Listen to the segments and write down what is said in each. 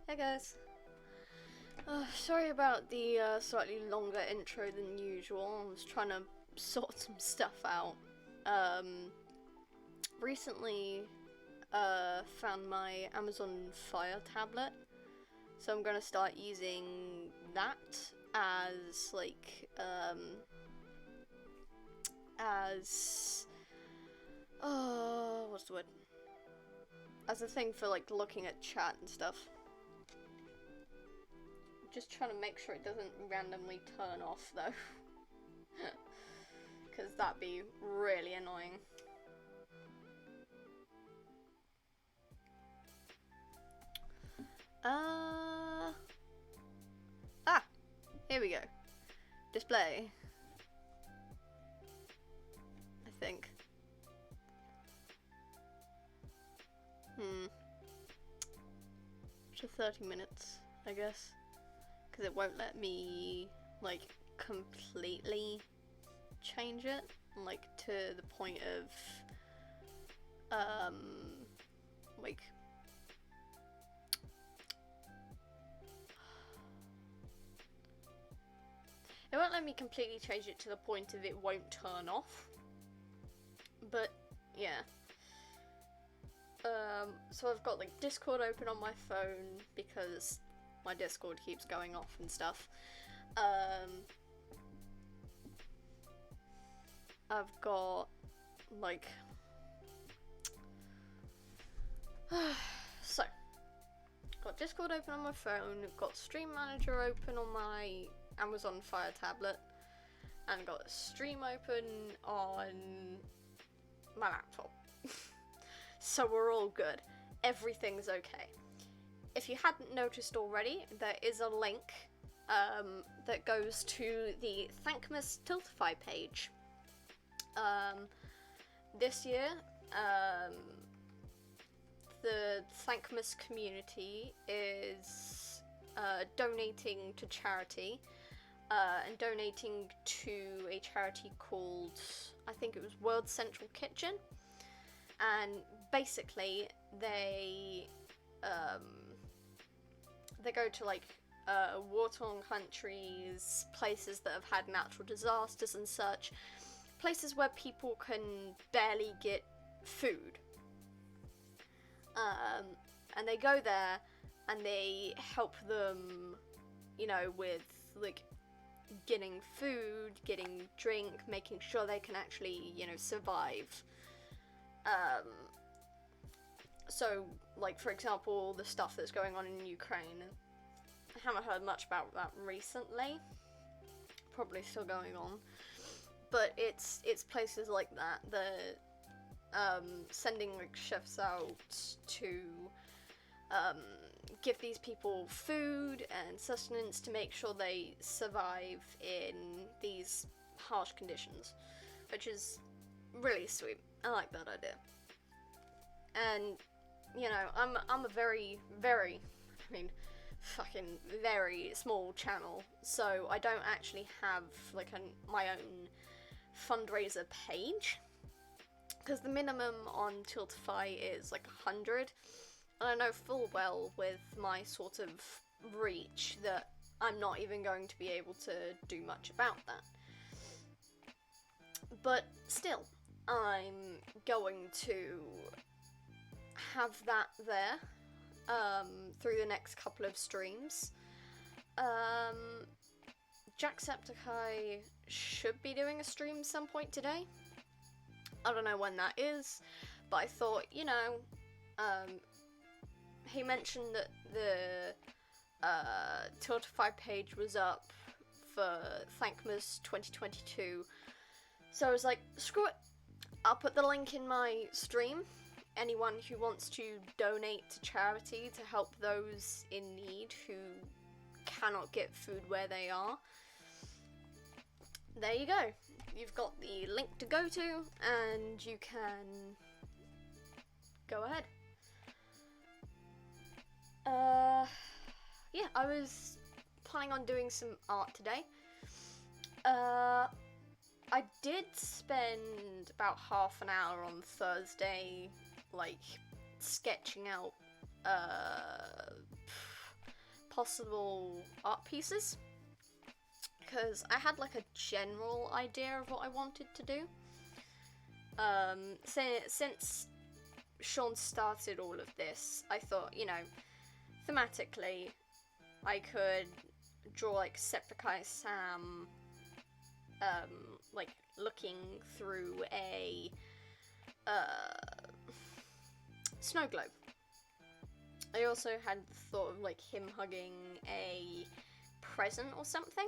Hey guys. Sorry about the slightly longer intro than usual. I was trying to sort some stuff out. Recently found my Amazon Fire tablet, so I'm gonna start using that as what's the word? As a thing for like looking at chat and stuff. Just trying to make sure it doesn't randomly turn off though, because that'd be really annoying. Here we go. Display. I think. To 30 minutes, I guess. Because it won't let me, like, completely change it, like, to the point of, like, it won't let me completely change it to the point of it won't turn off, but, yeah. So I've got, like, Discord open on my phone, because my Discord keeps going off and stuff. I've got, like, so, got Discord open on my phone, got Stream Manager open on my Amazon Fire tablet, and got Stream open on my laptop. So we're all good. Everything's okay. If you hadn't noticed already, there is a link that goes to the Thankmas Tiltify page. This year, the Thankmas community is donating to charity, and donating to a charity called, I think it was World Central Kitchen, and basically they go to like war-torn countries, places that have had natural disasters and such, places where people can barely get food, and they go there and they help them, you know, with like getting food, getting drink, making sure they can actually, you know, survive. So, like, for example, the stuff that's going on in Ukraine, I haven't heard much about that recently, probably still going on, but it's places like that that, sending, like, chefs out to, give these people food and sustenance to make sure they survive in these harsh conditions, which is really sweet. I like that idea. And, you know, I'm a very, very, I mean, fucking very small channel, so I don't actually have, like, my own fundraiser page, because the minimum on Tiltify is, like, 100, and I know full well with my sort of reach that I'm not even going to be able to do much about that. But still, I'm going to have that there through the next couple of streams. Jacksepticeye should be doing a stream some point today. I don't know when that is, but I thought, you know, he mentioned that the Tiltify page was up for Thankmas 2022, so I was like, screw it, I'll put the link in my stream. Anyone who wants to donate to charity to help those in need who cannot get food where they are, there you go. You've got the link to go to, and you can go ahead. Yeah, I was planning on doing some art today. I did spend about half an hour on Thursday, like, sketching out possible art pieces, because I had like a general idea of what I wanted to do. Since Sean started all of this, I thought, you know, thematically, I could draw like Septic Sam, like looking through a snow globe. I also had the thought of like him hugging a present or something,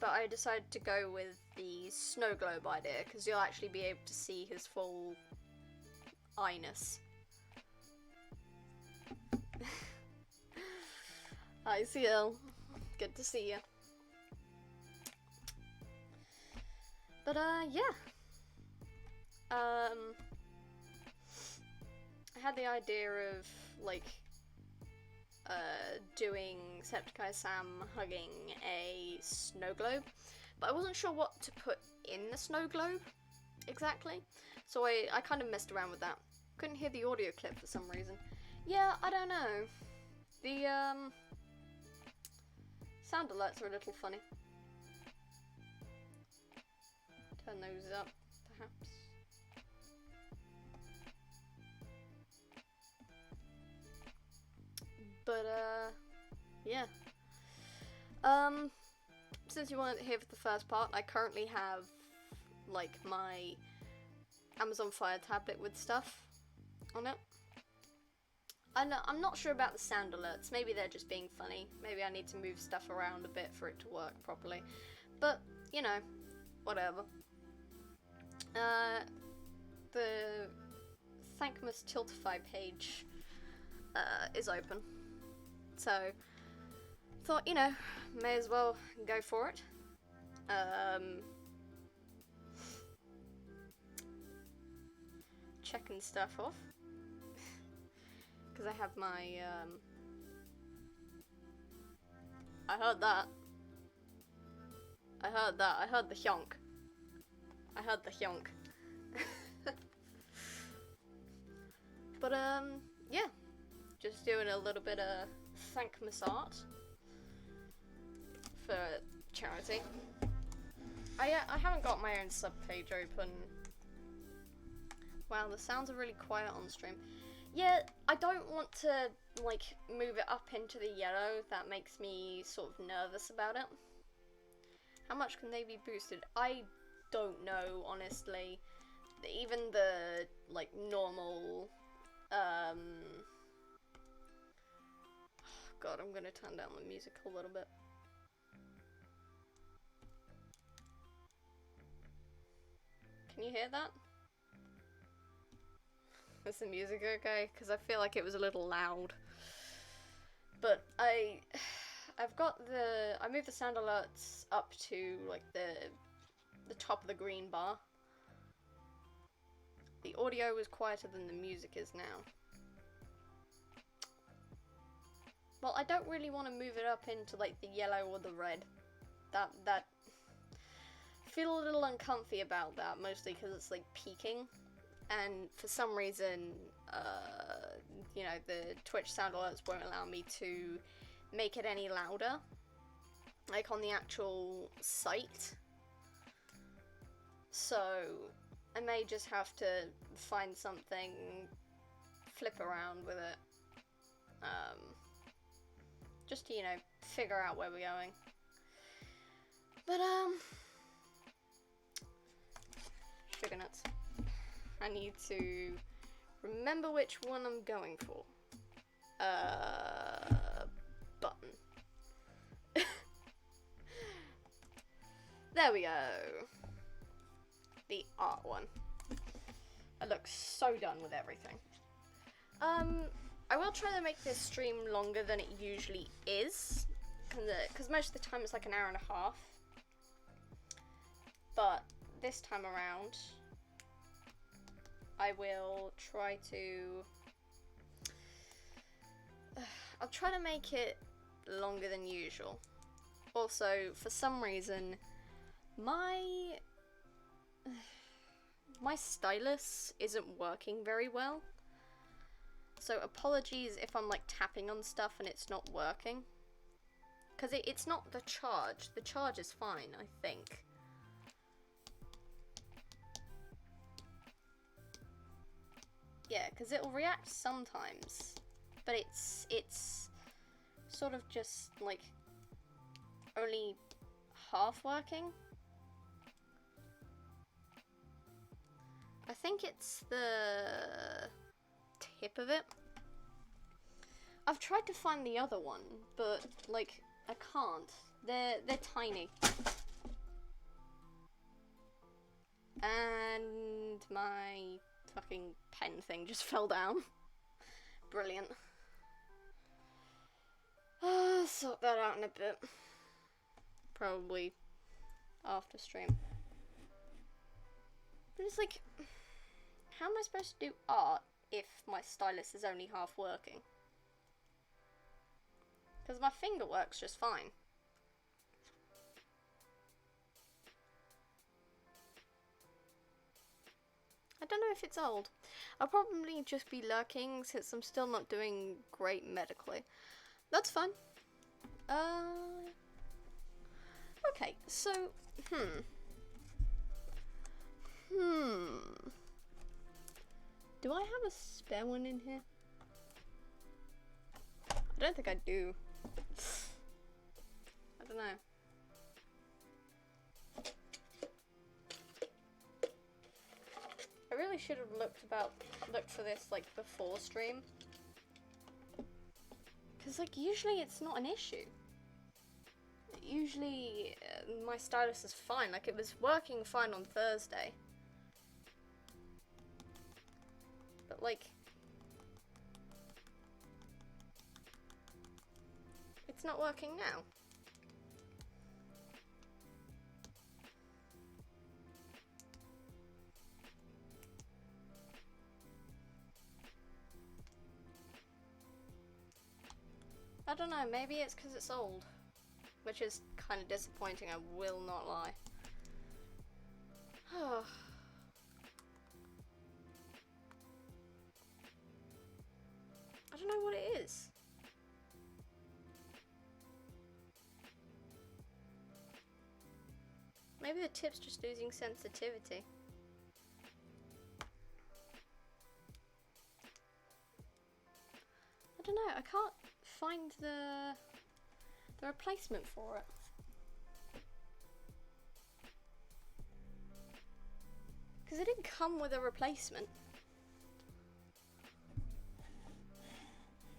but I decided to go with the snow globe idea because you'll actually be able to see his full eye-ness. Hi, CL. Good to see you. But yeah. I had the idea of like doing Septic Sam hugging a snow globe, but I wasn't sure what to put in the snow globe exactly, so I kind of messed around with that. Couldn't hear the audio clip for some reason. Yeah, I don't know. The sound alerts are a little funny. Turn those up, perhaps. But yeah. Since you weren't here for the first part, I currently have like my Amazon Fire tablet with stuff on it. I'm not sure about the sound alerts. Maybe they're just being funny. Maybe I need to move stuff around a bit for it to work properly. But, you know, whatever. The Thankmas Tiltify page is open. So, thought, you know, may as well go for it. Checking stuff off. Because I have my, I heard that. I heard that. I heard the hyonk. I heard the hyonk. But, yeah. Just doing a little bit of Thankmas art for charity. I haven't got my own sub page open. Wow, the sounds are really quiet on stream. Yeah, I don't want to, like, move it up into the yellow. That makes me sort of nervous about it. How much can they be boosted? I don't know, honestly. Even the, like, normal, God, I'm gonna turn down the music a little bit. Can you hear that? Is the music okay? Because I feel like it was a little loud. But I've got I moved the sound alerts up to like the top of the green bar. The audio was quieter than the music is now. Well, I don't really want to move it up into like the yellow or the red. That I feel a little uncomfy about that, mostly because it's like peaking. And for some reason, you know, the Twitch sound alerts won't allow me to make it any louder, like on the actual site. So I may just have to find something, flip around with it, just to, you know, figure out where we're going. But, sugar nuts. I need to remember which one I'm going for. Button. There we go. The art one. I look so done with everything. I will try to make this stream longer than it usually is, because most of the time it's like an hour and a half. But this time around, I will try to... I'll try to make it longer than usual. Also, for some reason, my stylus isn't working very well. So apologies if I'm like tapping on stuff and it's not working. Because it's not the charge. The charge is fine, I think. Yeah, because it'll react sometimes. But it's sort of just like only half working. I think it's the tip of it. I've tried to find the other one, but like I can't. They're tiny. And my fucking pen thing just fell down. Brilliant. I'll sort that out in a bit. Probably after stream. But it's like, how am I supposed to do art if my stylus is only half working? Because my finger works just fine. I don't know if it's old. I'll probably just be lurking since I'm still not doing great medically. That's fine. Okay, so, do I have a spare one in here? I don't think I do. I don't know. I really should have looked for this like before stream. Because like usually it's not an issue. Usually my stylus is fine. Like it was working fine on Thursday. But like it's not working now. I don't know, maybe it's because it's old. Which is kind of disappointing, I will not lie. I don't know what it is. Maybe the tip's just losing sensitivity. I don't know, I can't find the replacement for it. Because it didn't come with a replacement.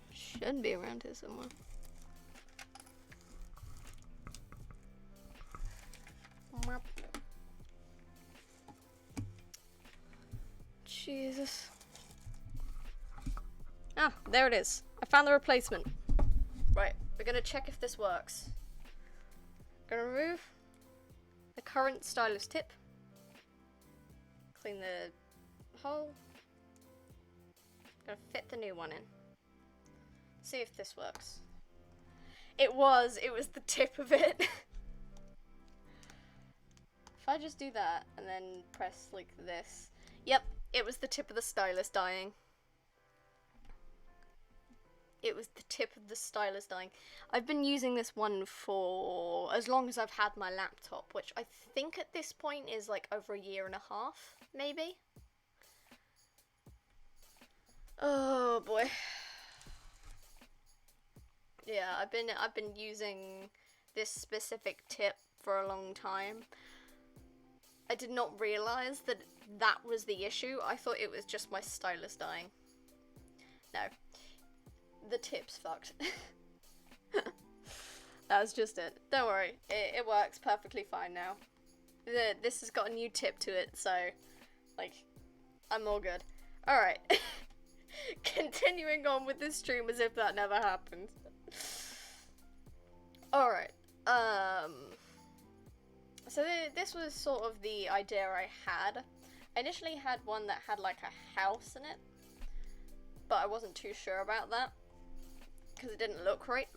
Should be around here somewhere. Jesus. Ah, there it is. I found the replacement. Right, we're gonna check if this works. Gonna remove the current stylus tip. Clean the hole. Gonna fit the new one in. See if this works. It was the tip of it. If I just do that and then press like this. Yep, it was the tip of the stylus dying. It was the tip of the stylus dying. I've been using this one for as long as I've had my laptop, which I think at this point is like over a year and a half, maybe. Oh boy. Yeah, I've been using this specific tip for a long time. I did not realize that that was the issue. I thought it was just my stylus dying. No. The tip's fucked. That was just it. Don't worry, it works perfectly fine now. This has got a new tip to it, so, like, I'm all good. Alright. Continuing on with this stream as if that never happened. Alright. So this was sort of the idea I had. I initially had one that had, like, a house in it. But I wasn't too sure about that. Because it didn't look right.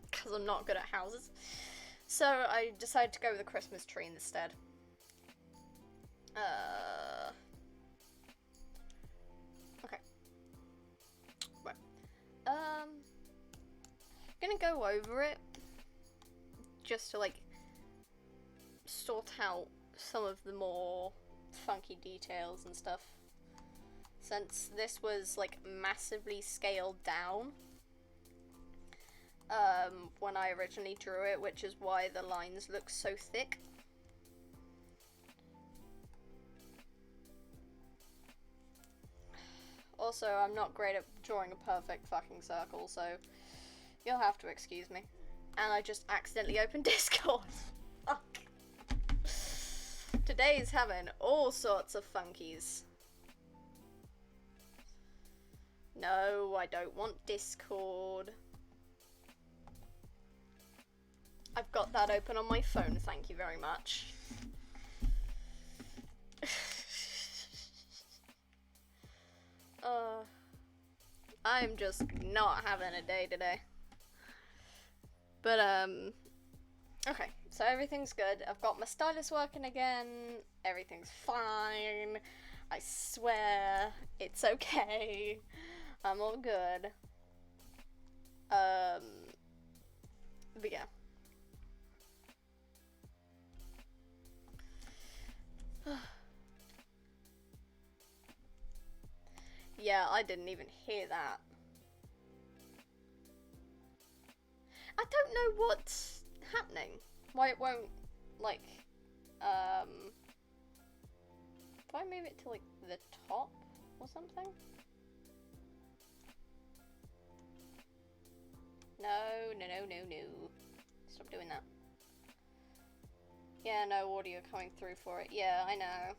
Because I'm not good at houses. So I decided to go with a Christmas tree instead. Okay. Gonna go over it just to like sort out some of the more funky details and stuff, since this was like massively scaled down when I originally drew it, which is why the lines look so thick. Also, I'm not great at drawing a perfect fucking circle, so you'll have to excuse me. And I just accidentally opened Discord. Fuck. Today's having all sorts of funkies. No, I don't want Discord. I've got that open on my phone, thank you very much. I'm just not having a day today. But, okay, so everything's good. I've got my stylus working again. Everything's fine. I swear, it's okay. I'm all good. But yeah. Yeah, I didn't even hear that. I don't know what's happening. Why it won't, like, do I move it to, like, the top or something? No, no, no, no, no. Stop doing that. Yeah, no audio coming through for it. Yeah, I know.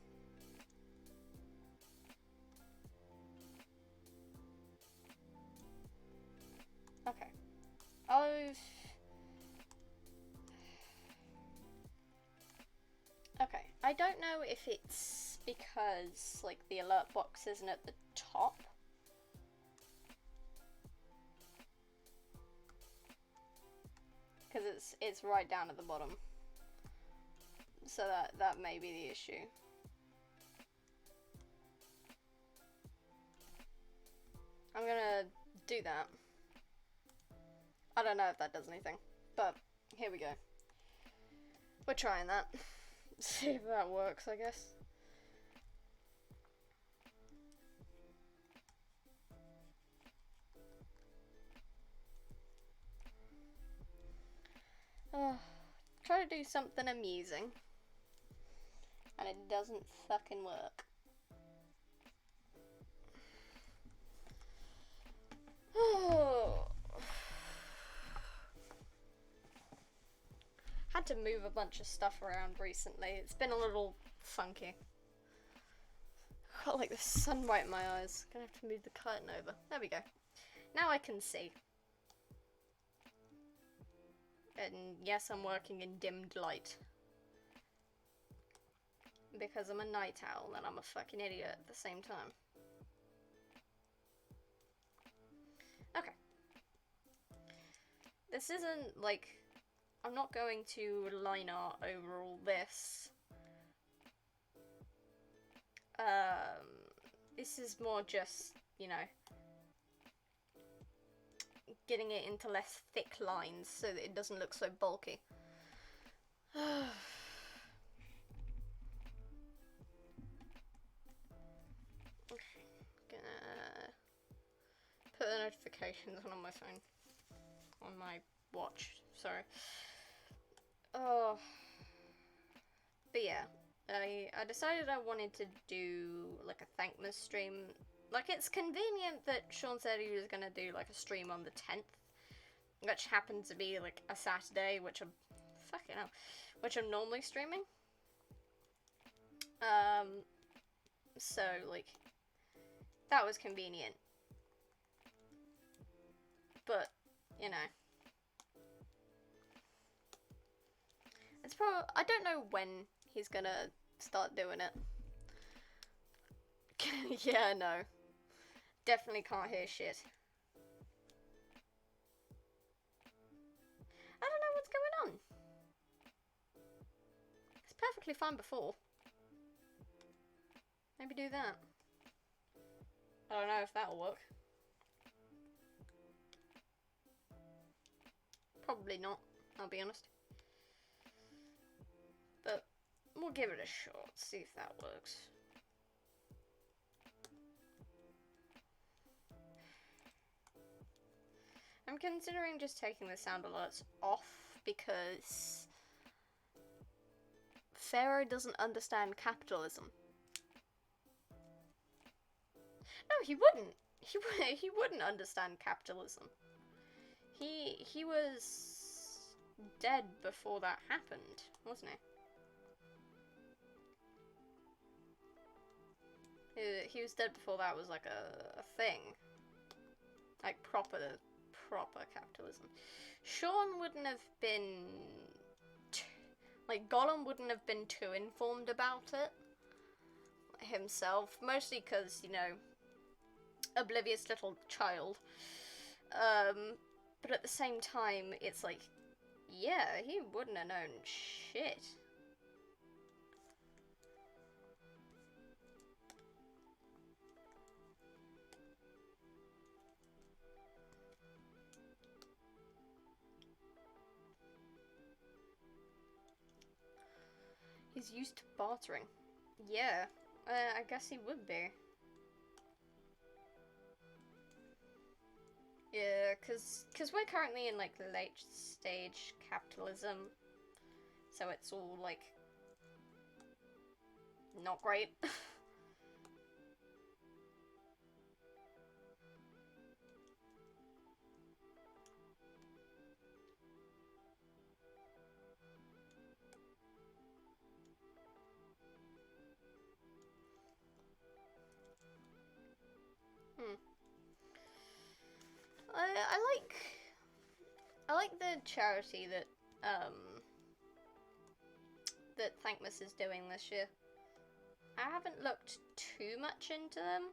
Okay. Okay, I don't know if it's because, like, the alert box isn't at the top. Because it's right down at the bottom. So that may be the issue. I'm gonna do that. I don't know if that does anything, but here we go. We're trying that. See if that works, I guess. Try to do something amusing, and it doesn't fucking work. Had to move a bunch of stuff around recently. It's been a little funky. Got like the sun right in my eyes. Gonna have to move the curtain over. There we go. Now I can see. And yes, I'm working in dimmed light. Because I'm a night owl and I'm a fucking idiot at the same time. Okay. This isn't like... I'm not going to line art over all this. This is more just, you know, getting it into less thick lines so that it doesn't look so bulky. Gonna put the notifications on my phone. On my watch, sorry. Oh. But yeah, I decided I wanted to do like a Thankmas stream. Like, it's convenient that Sean said he was gonna do like a stream on the 10th, which happens to be like a Saturday, which I'm fucking hell, which I'm normally streaming. So like that was convenient, but you know, it's probably, I don't know when he's gonna start doing it. Yeah, no. Definitely can't hear shit. I don't know what's going on. It's perfectly fine before. Maybe do that. I don't know if that'll work. Probably not, I'll be honest. But we'll give it a shot, see if that works. I'm considering just taking the sound alerts off because Pharaoh doesn't understand capitalism. No, he wouldn't. He wouldn't understand capitalism. He was dead before that happened, wasn't he? He was dead before that was like a thing. Like proper capitalism. Sean wouldn't have been like Gollum wouldn't have been too informed about it himself, mostly because, you know, oblivious little child. But at the same time, it's like, yeah, he wouldn't have known shit. He's used to bartering. Yeah, I guess he would be. Yeah, cause we're currently in like late stage capitalism, so it's all like not great. I like the charity that that Thankmas is doing this year. I haven't looked too much into them.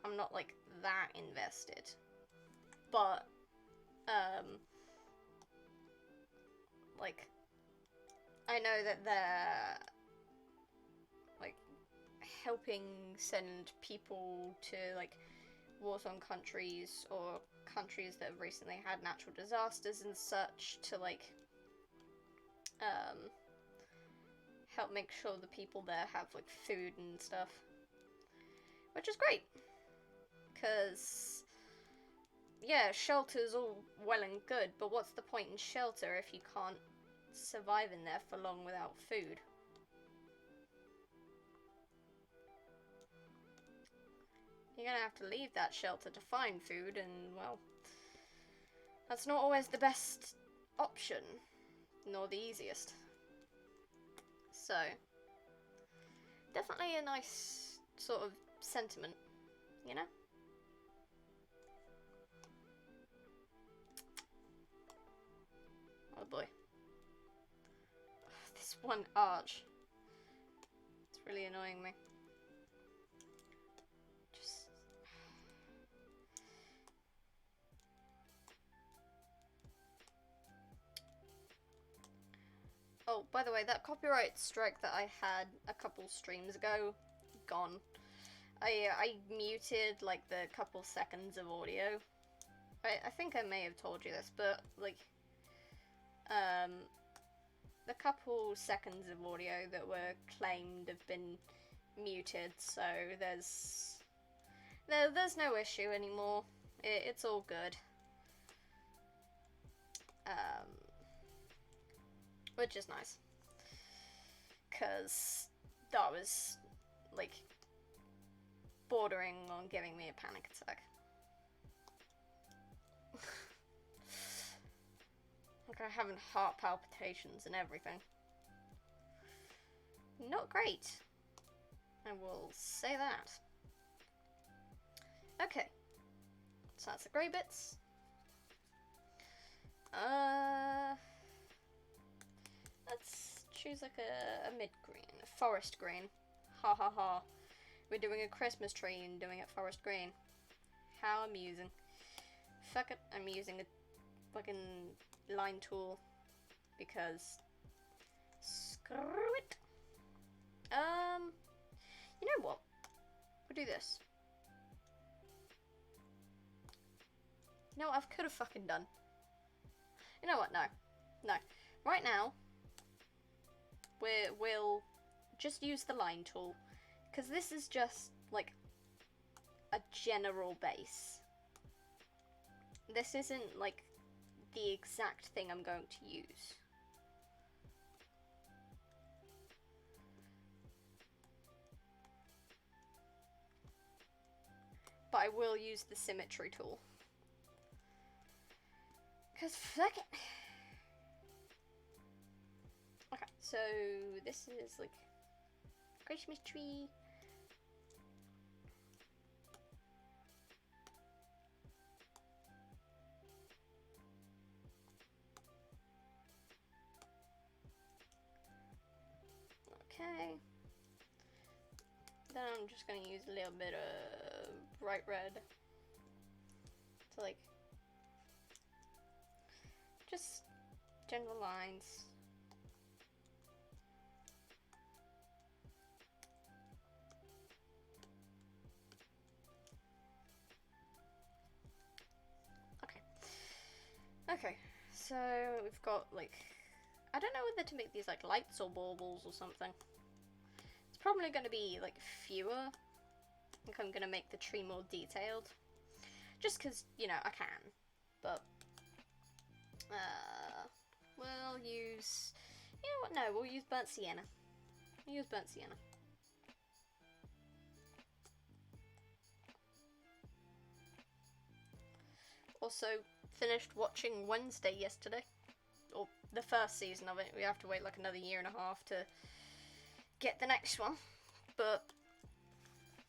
I'm not like that invested, but like I know that they're like helping send people to like war-torn countries or countries that have recently had natural disasters and such to like help make sure the people there have like food and stuff, which is great because yeah, shelter's all well and good, but what's the point in shelter if you can't survive in there for long without food? You're gonna have to leave that shelter to find food, and well, that's not always the best option, nor the easiest. So, definitely a nice sort of sentiment, you know? Oh boy. This one arch. It's really annoying me. Just... Oh, by the way, that copyright strike that I had a couple streams ago, gone. I muted like the couple seconds of audio. I think I may have told you this, but like the couple seconds of audio that were claimed have been muted, so there's no issue anymore. It's all good. Which is nice, because that was like bordering on giving me a panic attack. Like I'm having heart palpitations and everything. Not great. I will say that. Okay. So that's the grey bits. Let's choose like a mid-green. A forest green. Ha ha ha. We're doing a Christmas tree and doing it forest green. How amusing. Fuck it, I'm using a fucking line tool because screw it. You know what? We'll do this. You know what I could have fucking done? You know what? No. No. Right now, we'll just use the line tool. Because this is just, like, a general base. This isn't, like, the exact thing I'm going to use. But I will use the symmetry tool. Because fuck it. Okay, so this is like Christmas tree. Okay. Then I'm just gonna use a little bit of bright red to like just general lines. Okay. Okay, so we've got like, I don't know whether to make these like lights or baubles or something. It's probably going to be like fewer. I think I'm going to make the tree more detailed. Just because, you know, I can. But, we'll use, you know what, no, we'll use burnt sienna. We'll use burnt sienna. Also, finished watching Wednesday yesterday. Or the first season of it. We have to wait like another year and a half to get the next one. But,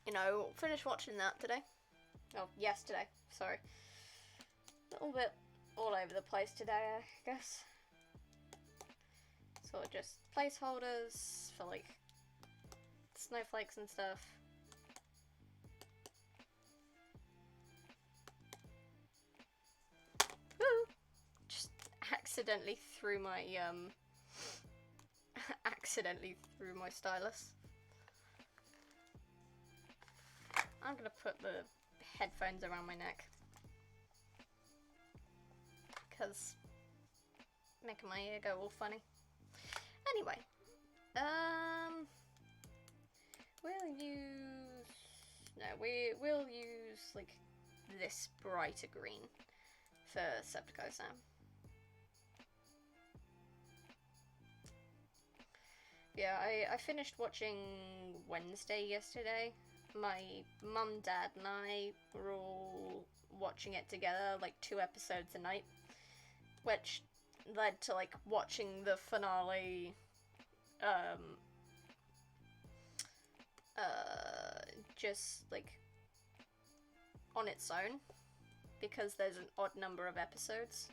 you know, finished watching that today. Oh, yesterday, sorry. A little bit all over the place today, I guess. Sort of just placeholders for like snowflakes and stuff. Woo! Just accidentally threw my stylus. I'm gonna put the headphones around my neck because making my ear go all funny. Anyway, we'll use like this brighter green for Septic Sam. Yeah, I finished watching Wednesday yesterday. My mum, dad, and I were all watching it together, like 2 episodes a night, which led to like watching the finale just like on its own, because there's an odd number of episodes,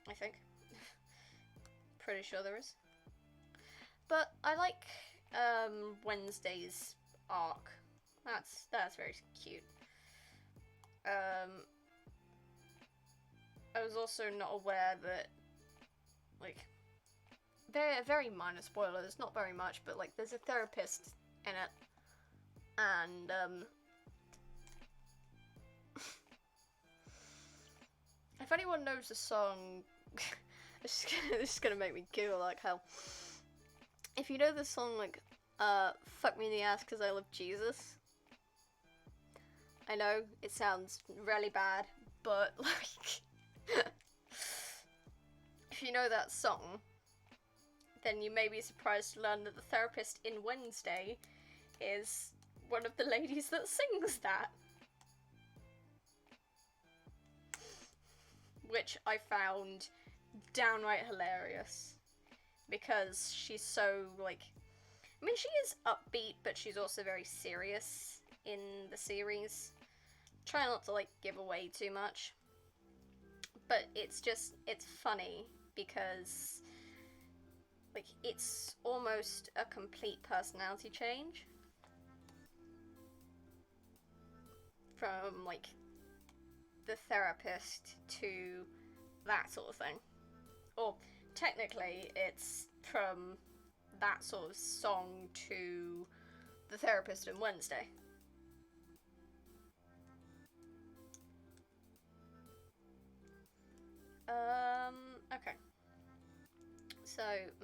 I think. Pretty sure there is. But I like Wednesday's arc. That's very cute. I was also not aware that, like, they're very minor spoilers, not very much, but like there's a therapist in it, and if anyone knows the song, this is gonna make me giggle like hell. If you know the song, like, Fuck Me in the Ass Cause I Love Jesus. I know, it sounds really bad, but, like, if you know that song, then you may be surprised to learn that the therapist in Wednesday is one of the ladies that sings that. Which I found downright hilarious. Because she's so, like, I mean, she is upbeat, but she's also very serious in the series. Try not to, like, give away too much. But it's funny because, like, it's almost a complete personality change. From, like, the therapist to that sort of thing. Or, technically, it's from that sort of song to the therapist in Wednesday.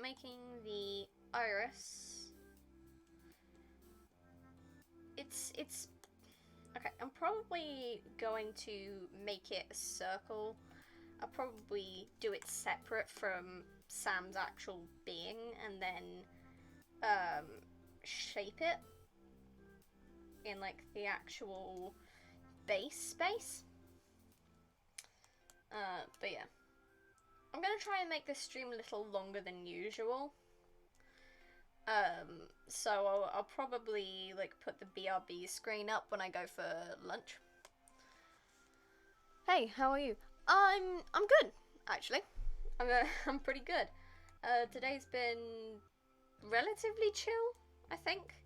making the iris. It's okay. I'm probably going to make it a circle. I'll probably do it separate from Sam's actual being, and then shape it in like the actual base space. But yeah, I'm gonna try and make this stream a little longer than usual. So I'll probably like put the BRB screen up when I go for lunch. Hey, how are you? I'm good, actually. I'm pretty good. Today's been relatively chill, I think.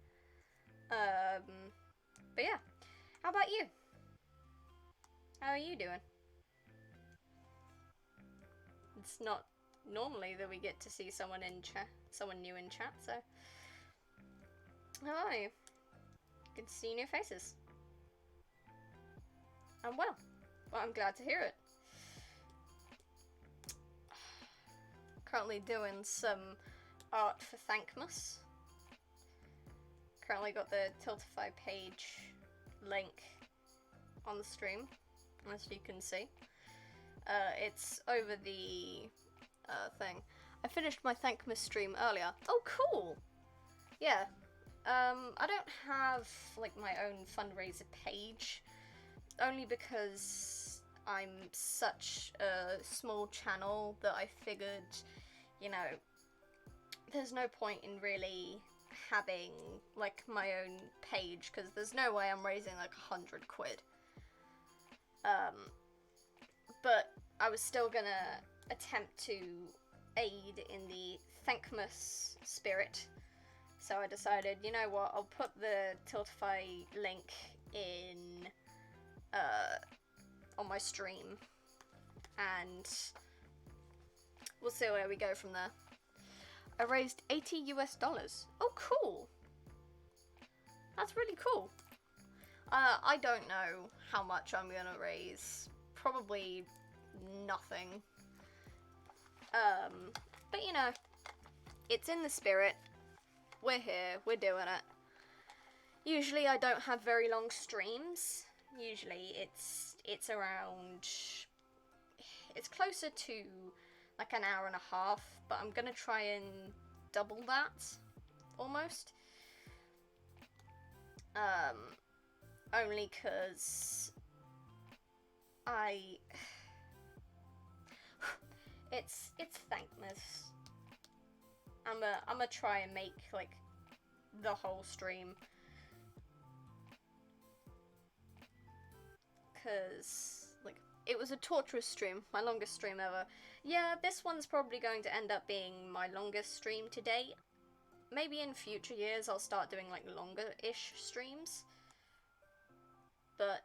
But yeah, how about you? How are you doing? It's not normally that we get to see someone in chat, someone new in chat, so how are you? Good to see new faces. I'm well. Well, I'm glad to hear it. Currently doing some art for Thankmas. Currently got the Tiltify page link on the stream, as you can see. It's over the thing. I finished my Thankmas stream earlier. Oh, cool! Yeah. I don't have like my own fundraiser page, only because I'm such a small channel that I figured, you know, there's no point in really having like my own page, because there's no way I'm raising like 100 quid. But I was still gonna attempt to aid in the Thankmas spirit, so I decided, you know what, I'll put the Tiltify link in on my stream, and we'll see where we go from there. I raised $80 US. Oh, cool. That's really cool. I don't know how much I'm gonna raise. Probably nothing. But you know, it's in the spirit. We're here, we're doing it. Usually I don't have very long streams. Usually it's around, it's closer to like an hour and a half, but I'm gonna try and double that, almost. Only cause it's Thankmas. I'ma try and make like the whole stream, cause like it was a torturous stream, my longest stream ever. Yeah, this one's probably going to end up being my longest stream to date. Maybe in future years I'll start doing like longer-ish streams, but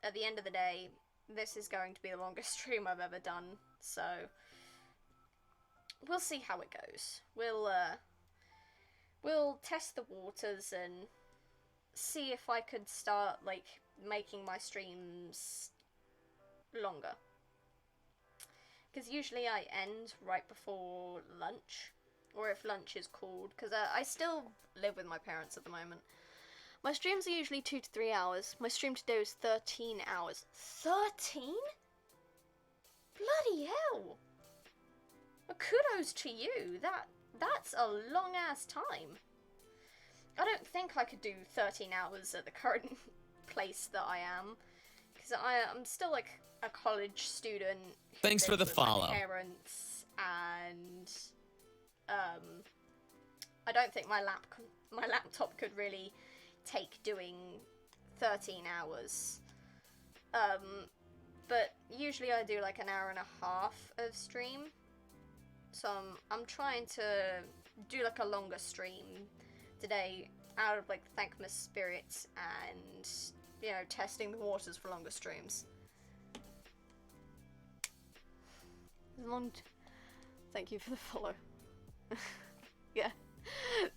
at the end of the day, this is going to be the longest stream I've ever done, so we'll see how it goes. We'll test the waters and see if I could start like making my streams longer. Because usually I end right before lunch, or if lunch is called, because I still live with my parents at the moment. My streams are usually 2 to 3 hours. My stream today was 13 hours. 13? Bloody hell! Well, kudos to you. That's a long ass time. I don't think I could do 13 hours at the current place that I am, because I'm still like a college student. Thanks for the follow. My parents, and I don't think my laptop could really take doing 13 hours. But usually I do like an hour and a half of stream, so I'm trying to do like a longer stream today out of like Thankmas spirits and, you know, testing the waters for longer streams. Thank you for the follow. Yeah,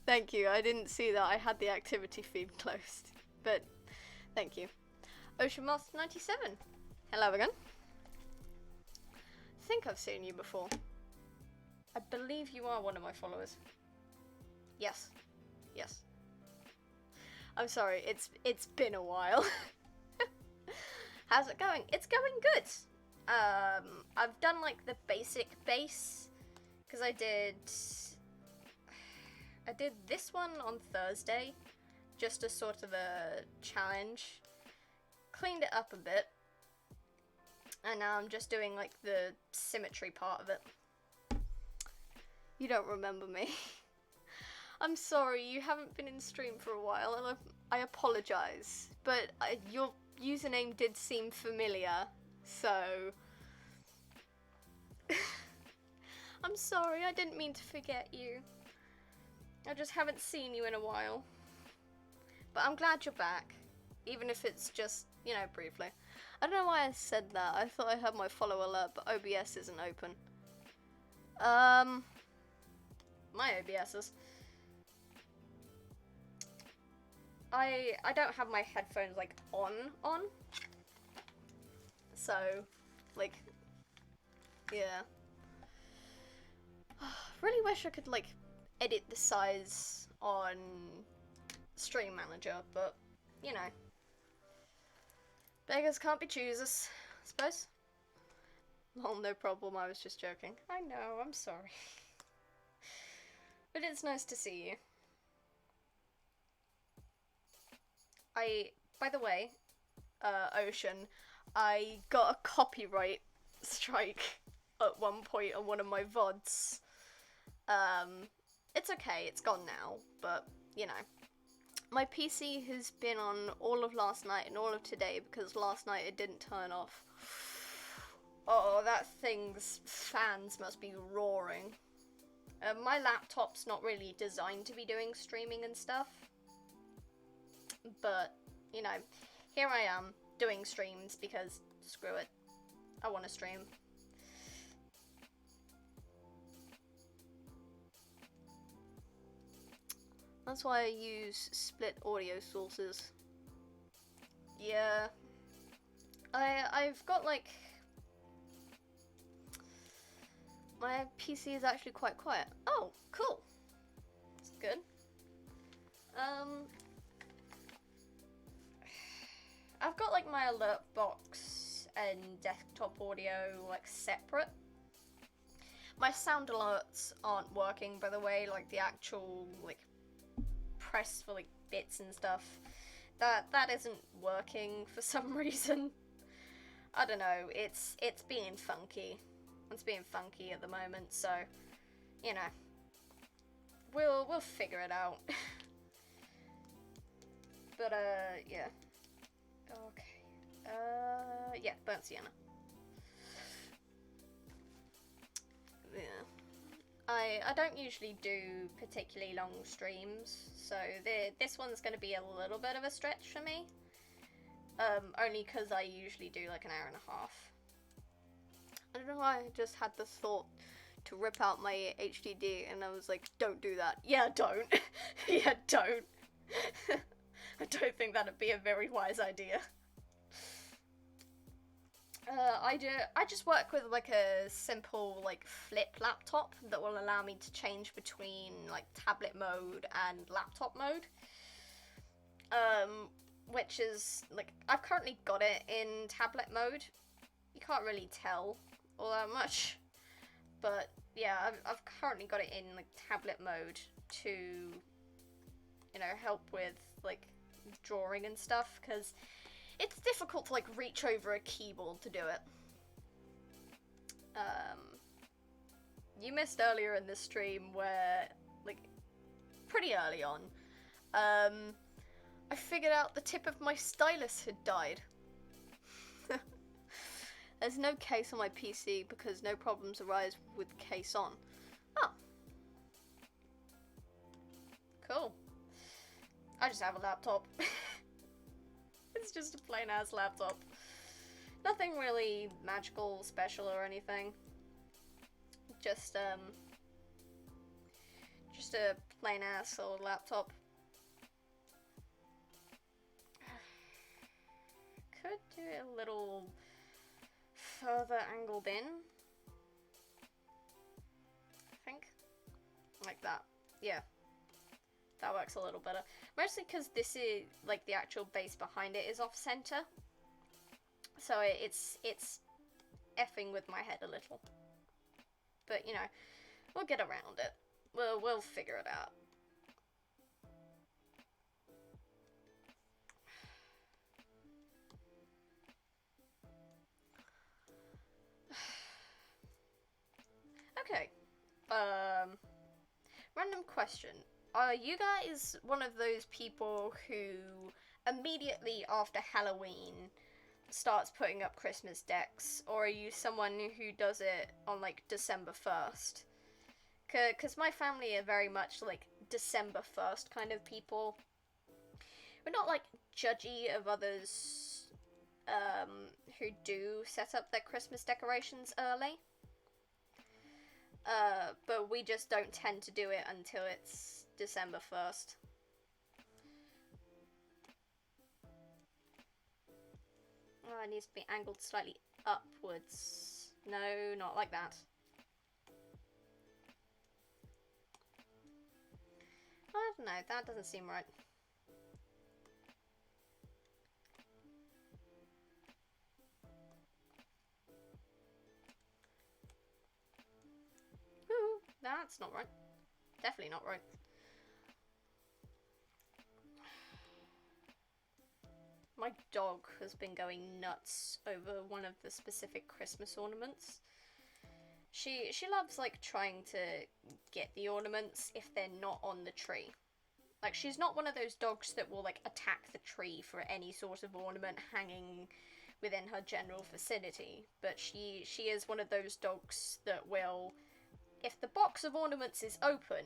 thank you. I didn't see that I had the activity feed closed, but thank you. Ocean Master 97. Hello again. I think I've seen you before. I believe you are one of my followers. Yes. Yes. I'm sorry, it's been a while. How's it going? It's going good. I've done like the basic base, because I did this one on Thursday, just as sort of a challenge. Cleaned it up a bit, and now I'm just doing like the symmetry part of it. You don't remember me. I'm sorry, you haven't been in stream for a while, and I apologise, but your username did seem familiar, so... I'm sorry, I didn't mean to forget you. I just haven't seen you in a while. But I'm glad you're back, even if it's just, you know, briefly. I don't know why I said that. I thought I had my follow alert, but OBS isn't open. My OBS is. I don't have my headphones like on. So, like, yeah. Really wish I could like edit the size on Stream Manager, but you know, beggars can't be choosers, I suppose. Oh, no problem, I was just joking. I know, I'm sorry. But it's nice to see you. By the way, Ocean, I got a copyright strike at one point on one of my VODs. It's okay, it's gone now, but, you know. My PC has been on all of last night and all of today because last night it didn't turn off. Oh, that thing's fans must be roaring. My laptop's not really designed to be doing streaming and stuff. But, you know, here I am doing streams because screw it. I want to stream. That's why I use split audio sources. Yeah. I've got like... My PC is actually quite quiet. Oh, cool. That's good. I've got like my alert box and desktop audio like separate. My sound alerts aren't working, by the way, like the actual like press for like bits and stuff. That isn't working for some reason. I don't know, it's being funky. It's being funky at the moment, so you know. We'll figure it out. But yeah. Okay. Yeah, burnt sienna. Yeah. I don't usually do particularly long streams, so this one's going to be a little bit of a stretch for me. Only because I usually do like an hour and a half. I don't know why I just had the thought to rip out my HDD, and I was like, don't do that. Yeah, don't. Yeah, don't. I don't think that'd be a very wise idea. I just work with like a simple like flip laptop that will allow me to change between like tablet mode and laptop mode. Which is like, I've currently got it in tablet mode. You can't really tell all that much, but yeah, I've currently got it in like tablet mode to, you know, help with like drawing and stuff, because it's difficult to like reach over a keyboard to do it. You missed earlier in the stream where, like, pretty early on, I figured out the tip of my stylus had died. There's no case on my PC because no problems arise with case on. Oh. Cool. I just have a laptop. It's just a plain ass laptop. Nothing really magical, special or anything. Just a plain ass old laptop. Could do it a little further angled in, I think. Like that. Yeah. That works a little better. Mostly because this is, like, the actual base behind it is off-center. So it's effing with my head a little. But, you know, we'll get around it. We'll figure it out. Okay. Random question. Are you guys one of those people who immediately after Halloween starts putting up Christmas decks, or are you someone who does it on, like, December 1st? Because my family are very much, like, December 1st kind of people. We're not, like, judgy of others who do set up their Christmas decorations early. But we just don't tend to do it until it's December 1st. Oh, it needs to be angled slightly upwards. No, not like that. I don't know, that doesn't seem right. Ooh, that's not right. Definitely not right. My dog has been going nuts over one of the specific Christmas ornaments. She loves, like, trying to get the ornaments if they're not on the tree. Like, she's not one of those dogs that will, like, attack the tree for any sort of ornament hanging within her general vicinity, but she is one of those dogs that will, if the box of ornaments is open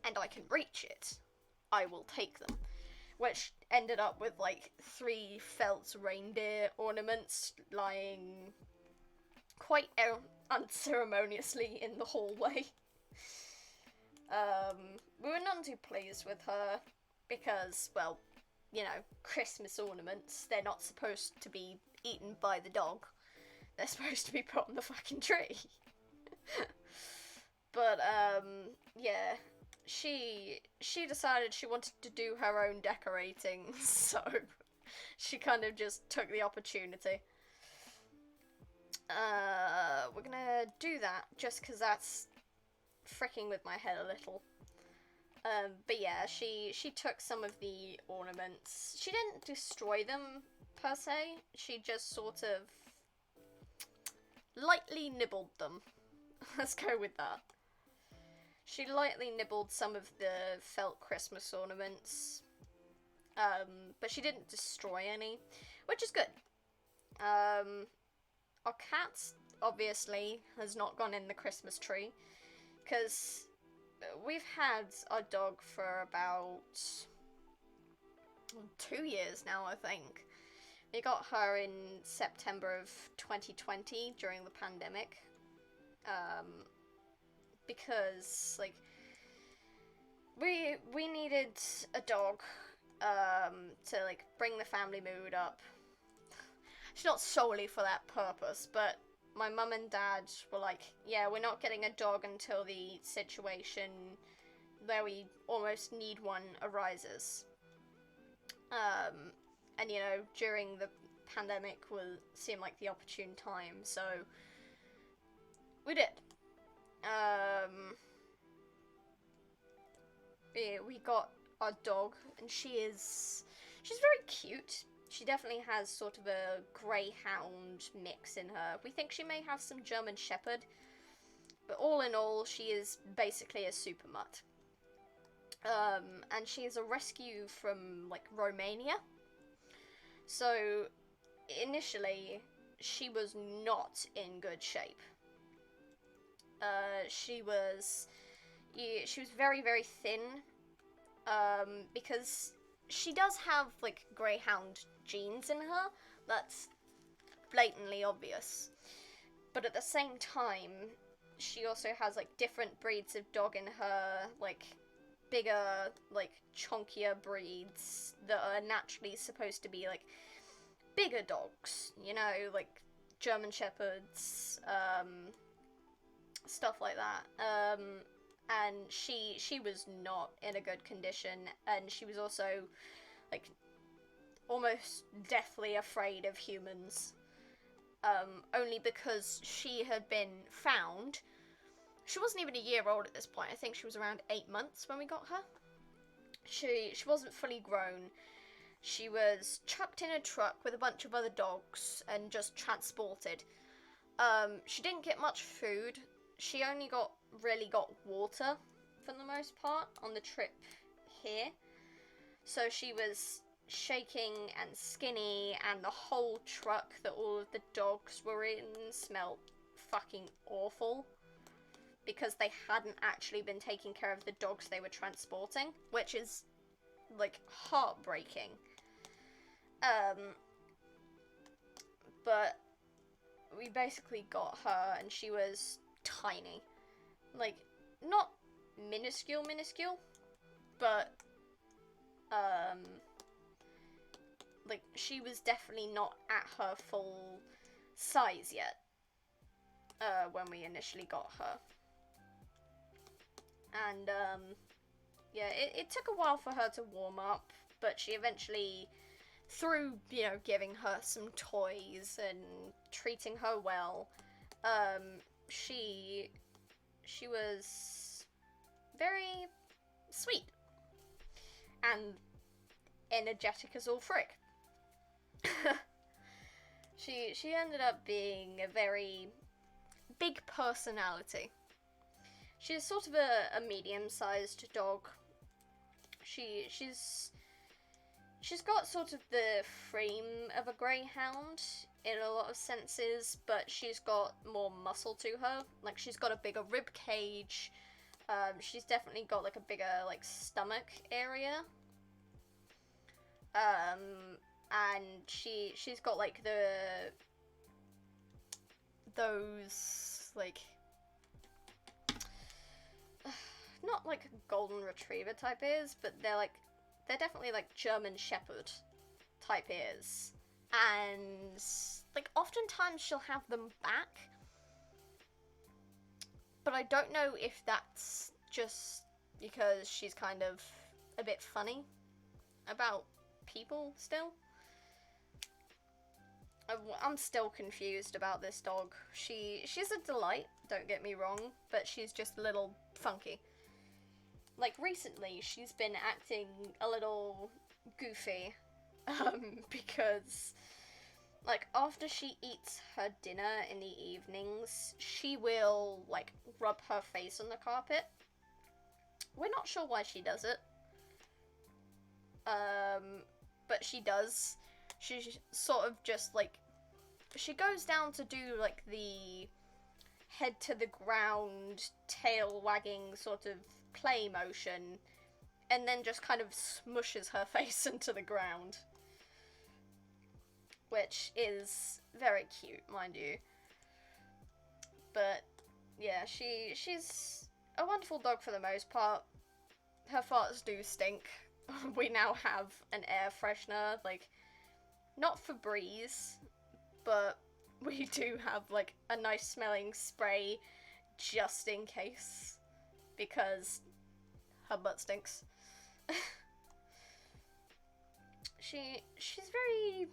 and I can reach it, I will take them. Which ended up with, like, 3 felt reindeer ornaments lying quite unceremoniously in the hallway. We were none too pleased with her because, well, you know, Christmas ornaments, they're not supposed to be eaten by the dog. They're supposed to be put on the fucking tree. But, yeah, she decided she wanted to do her own decorating, so she kind of just took the opportunity. We're gonna do that just because that's fricking with my head a little. But yeah, she took some of the ornaments. She didn't destroy them, per se. She just sort of lightly nibbled them. Let's go with that. She lightly nibbled some of the felt Christmas ornaments. But she didn't destroy any, which is good. Our cat, obviously, has not gone in the Christmas tree, because we've had our dog for about 2 years now, I think. We got her in September of 2020 during the pandemic. Because, like, we needed a dog to, like, bring the family mood up. It's not solely for that purpose, but my mum and dad were like, yeah, we're not getting a dog until the situation where we almost need one arises. And, you know, during the pandemic seemed like the opportune time, so we did. We got our dog, and she's very cute. She definitely has sort of a greyhound mix in her. We think she may have some German Shepherd, but all in all, she is basically a super mutt. And she is a rescue from, like, Romania. So, initially, she was not in good shape. She was very, very thin, because she does have, like, greyhound genes in her. That's blatantly obvious. But at the same time, she also has, like, different breeds of dog in her, like, bigger, like, chunkier breeds that are naturally supposed to be, like, bigger dogs, you know, like German Shepherds, stuff like that. and she was not in a good condition, and she was also like almost deathly afraid of humans. Only because she had been found. She wasn't even a year old at this point. I think she was around 8 months when we got her. She wasn't fully grown. She was chucked in a truck with a bunch of other dogs and just transported. She didn't get much food. She only really got water for the most part on the trip here. So she was shaking and skinny, and the whole truck that all of the dogs were in smelled fucking awful because they hadn't actually been taking care of the dogs they were transporting, which is like heartbreaking. But we basically got her, and she was tiny. Like, not minuscule, but, like, she was definitely not at her full size yet, when we initially got her. And, yeah, it took a while for her to warm up, but she eventually, through, giving her some toys and treating her well, she was very sweet and energetic as all frick. She ended up being a very big personality. She's sort of a medium-sized dog. She's got sort of the frame of a greyhound in a lot of senses, but she's got more muscle to her. Like, she's got a bigger rib cage. She's definitely got like a bigger like stomach area. And she's got like those like not like golden retriever type ears, but they're definitely like German Shepherd type ears. And like oftentimes she'll have them back, but I don't know if that's just because she's kind of a bit funny about people still. I'm still confused about this dog. She's a delight, don't get me wrong, but she's just a little funky. Like, recently, she's been acting a little goofy, because, like, after she eats her dinner in the evenings, she will, like, rub her face on the carpet. We're not sure why she does it. But she does. She sort of just, like, she goes down to do, like, the head to the ground, tail wagging sort of play motion, and then just kind of smushes her face into the ground. Which is very cute, mind you. But, yeah, she's a wonderful dog for the most part. Her farts do stink. We now have an air freshener, like, not Febreze, but we do have, like, a nice smelling spray just in case, because her butt stinks. She's very,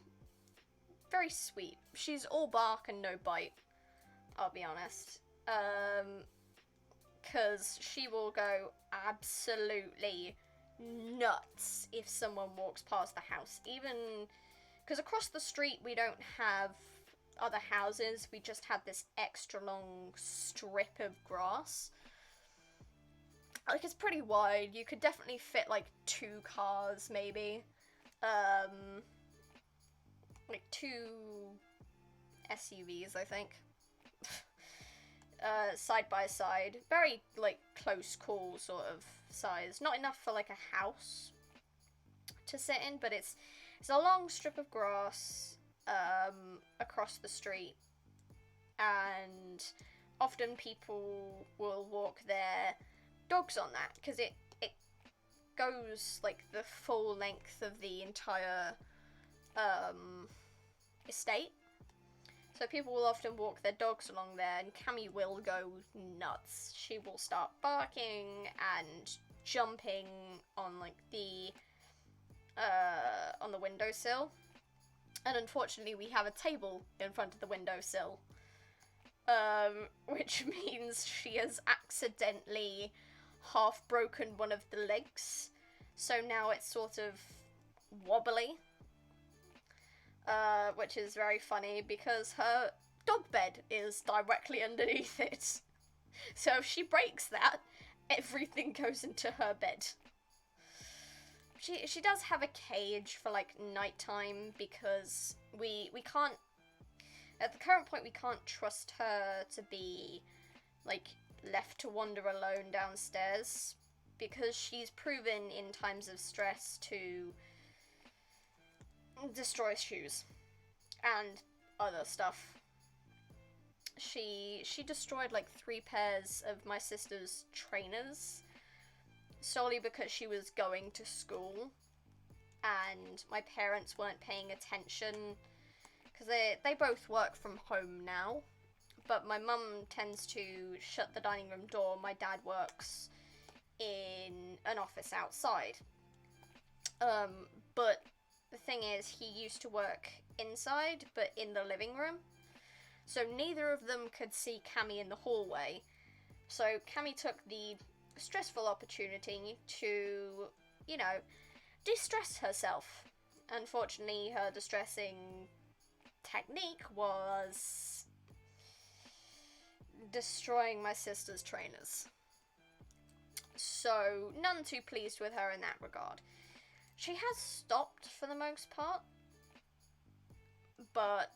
very sweet. She's all bark and no bite, I'll be honest. 'Cause she will go absolutely nuts if someone walks past the house. Even because across the street we don't have other houses, we just have this extra long strip of grass. Like, it's pretty wide. You could definitely fit like 2 cars, maybe. Like 2 SUVs, I think. Side by side. Very, like, close call sort of size. Not enough for, like, a house to sit in, but it's a long strip of grass, across the street. And often people will walk their dogs on that, because it goes, like, the full length of the entire, estate. So people will often walk their dogs along there, and Cammy will go nuts. She will start barking and jumping on like on the windowsill. And unfortunately, we have a table in front of the windowsill, which means she has accidentally half broken one of the legs. So now it's sort of wobbly, which is very funny because her dog bed is directly underneath it. So if she breaks that, everything goes into her bed. She does have a cage for like nighttime because we can't, at the current point, we can't trust her to be like left to wander alone downstairs, because she's proven in times of stress to destroy shoes and other stuff. She destroyed like 3 pairs of my sister's trainers solely because she was going to school and my parents weren't paying attention, because they both work from home now, but my mum tends to shut the dining room door. My dad works in an office outside. But the thing is, he used to work inside, but in the living room. So neither of them could see Cammy in the hallway. So Cammy took the stressful opportunity to, you know, distress herself. Unfortunately, her distressing technique was destroying my sister's trainers. So, none too pleased with her in that regard. She has stopped for the most part, but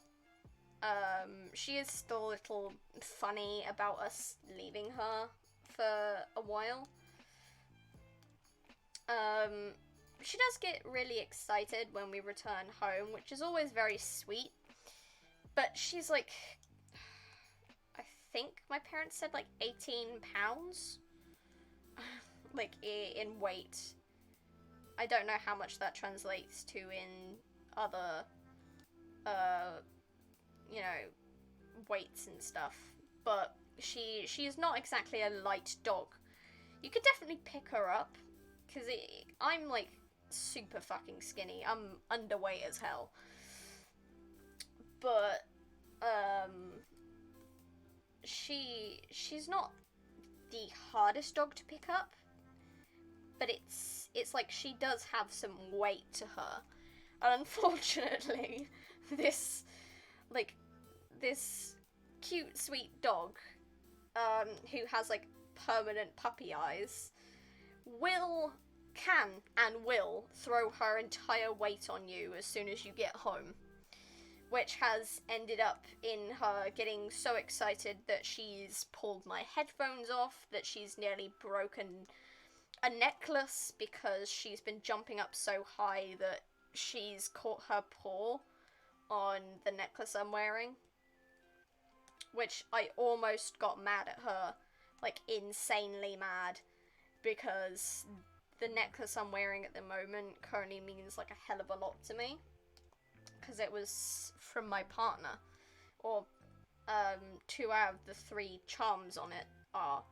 she is still a little funny about us leaving her for a while. She does get really excited when we return home, which is always very sweet, but she's like, I think my parents said like 18 pounds, like in weight. I don't know how much that translates to in other, you know, weights and stuff, but she is not exactly a light dog. You could definitely pick her up, because I'm like super fucking skinny. I'm underweight as hell. But, she's not the hardest dog to pick up, but it's like she does have some weight to her. And unfortunately, this cute, sweet dog, who has like permanent puppy eyes, can will throw her entire weight on you as soon as you get home, which has ended up in her getting so excited that she's pulled my headphones off, that she's nearly broken a necklace because she's been jumping up so high that she's caught her paw on the necklace I'm wearing, which I almost got mad at her, like insanely mad, because the necklace I'm wearing at the moment currently means like a hell of a lot to me, because it was from my partner, or 2 out of the 3 charms on it are,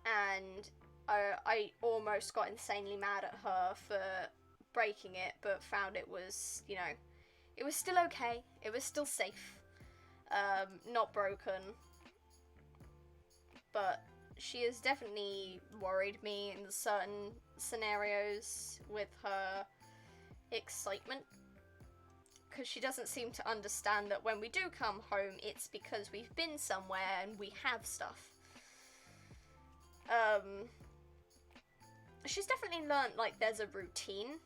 and I almost got insanely mad at her for breaking it, but found it was, you know, it was still okay, it was still safe, not broken, but she has definitely worried me in certain scenarios with her excitement, because she doesn't seem to understand that when we do come home, it's because we've been somewhere and we have stuff. She's definitely learnt, like, there's a routine.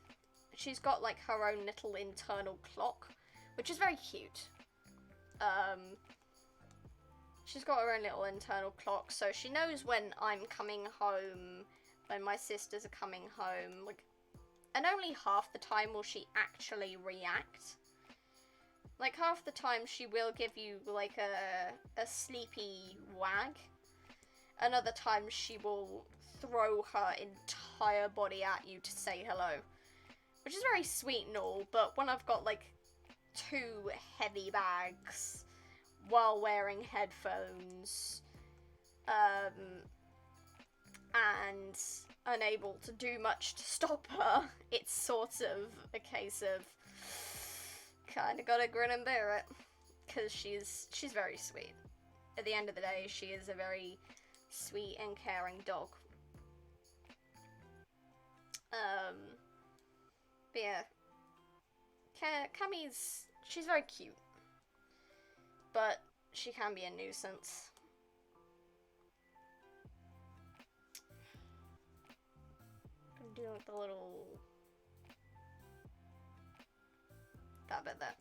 She's got, like, her own little internal clock, which is very cute. She's got her own little internal clock, so she knows when I'm coming home, when my sisters are coming home, like, and only half the time will she actually react. Like, half the time she will give you, like, a sleepy wag. Another time she will throw her entire body at you to say hello, which is very sweet and all, but when I've got, like, 2 heavy bags while wearing headphones, and unable to do much to stop her. It's sort of a case of kind of gotta grin and bear it, because she's very sweet. At the end of the day, she is a very sweet and caring dog. But yeah, she's very cute, but she can be a nuisance. I'm doing with the little, that bit there.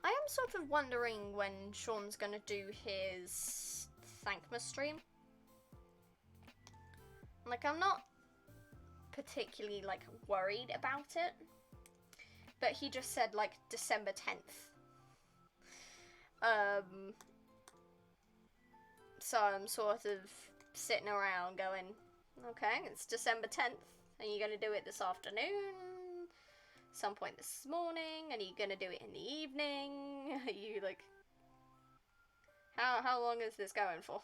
I am sort of wondering when Sean's gonna do his Thankmas stream. Like, I'm not particularly, like, worried about it, but he just said, like, December 10th. So I'm sort of sitting around going, okay, it's December 10th, and you're gonna do it this afternoon, some point this morning, and you're gonna do it in the evening. Are you, like, how long is this going for?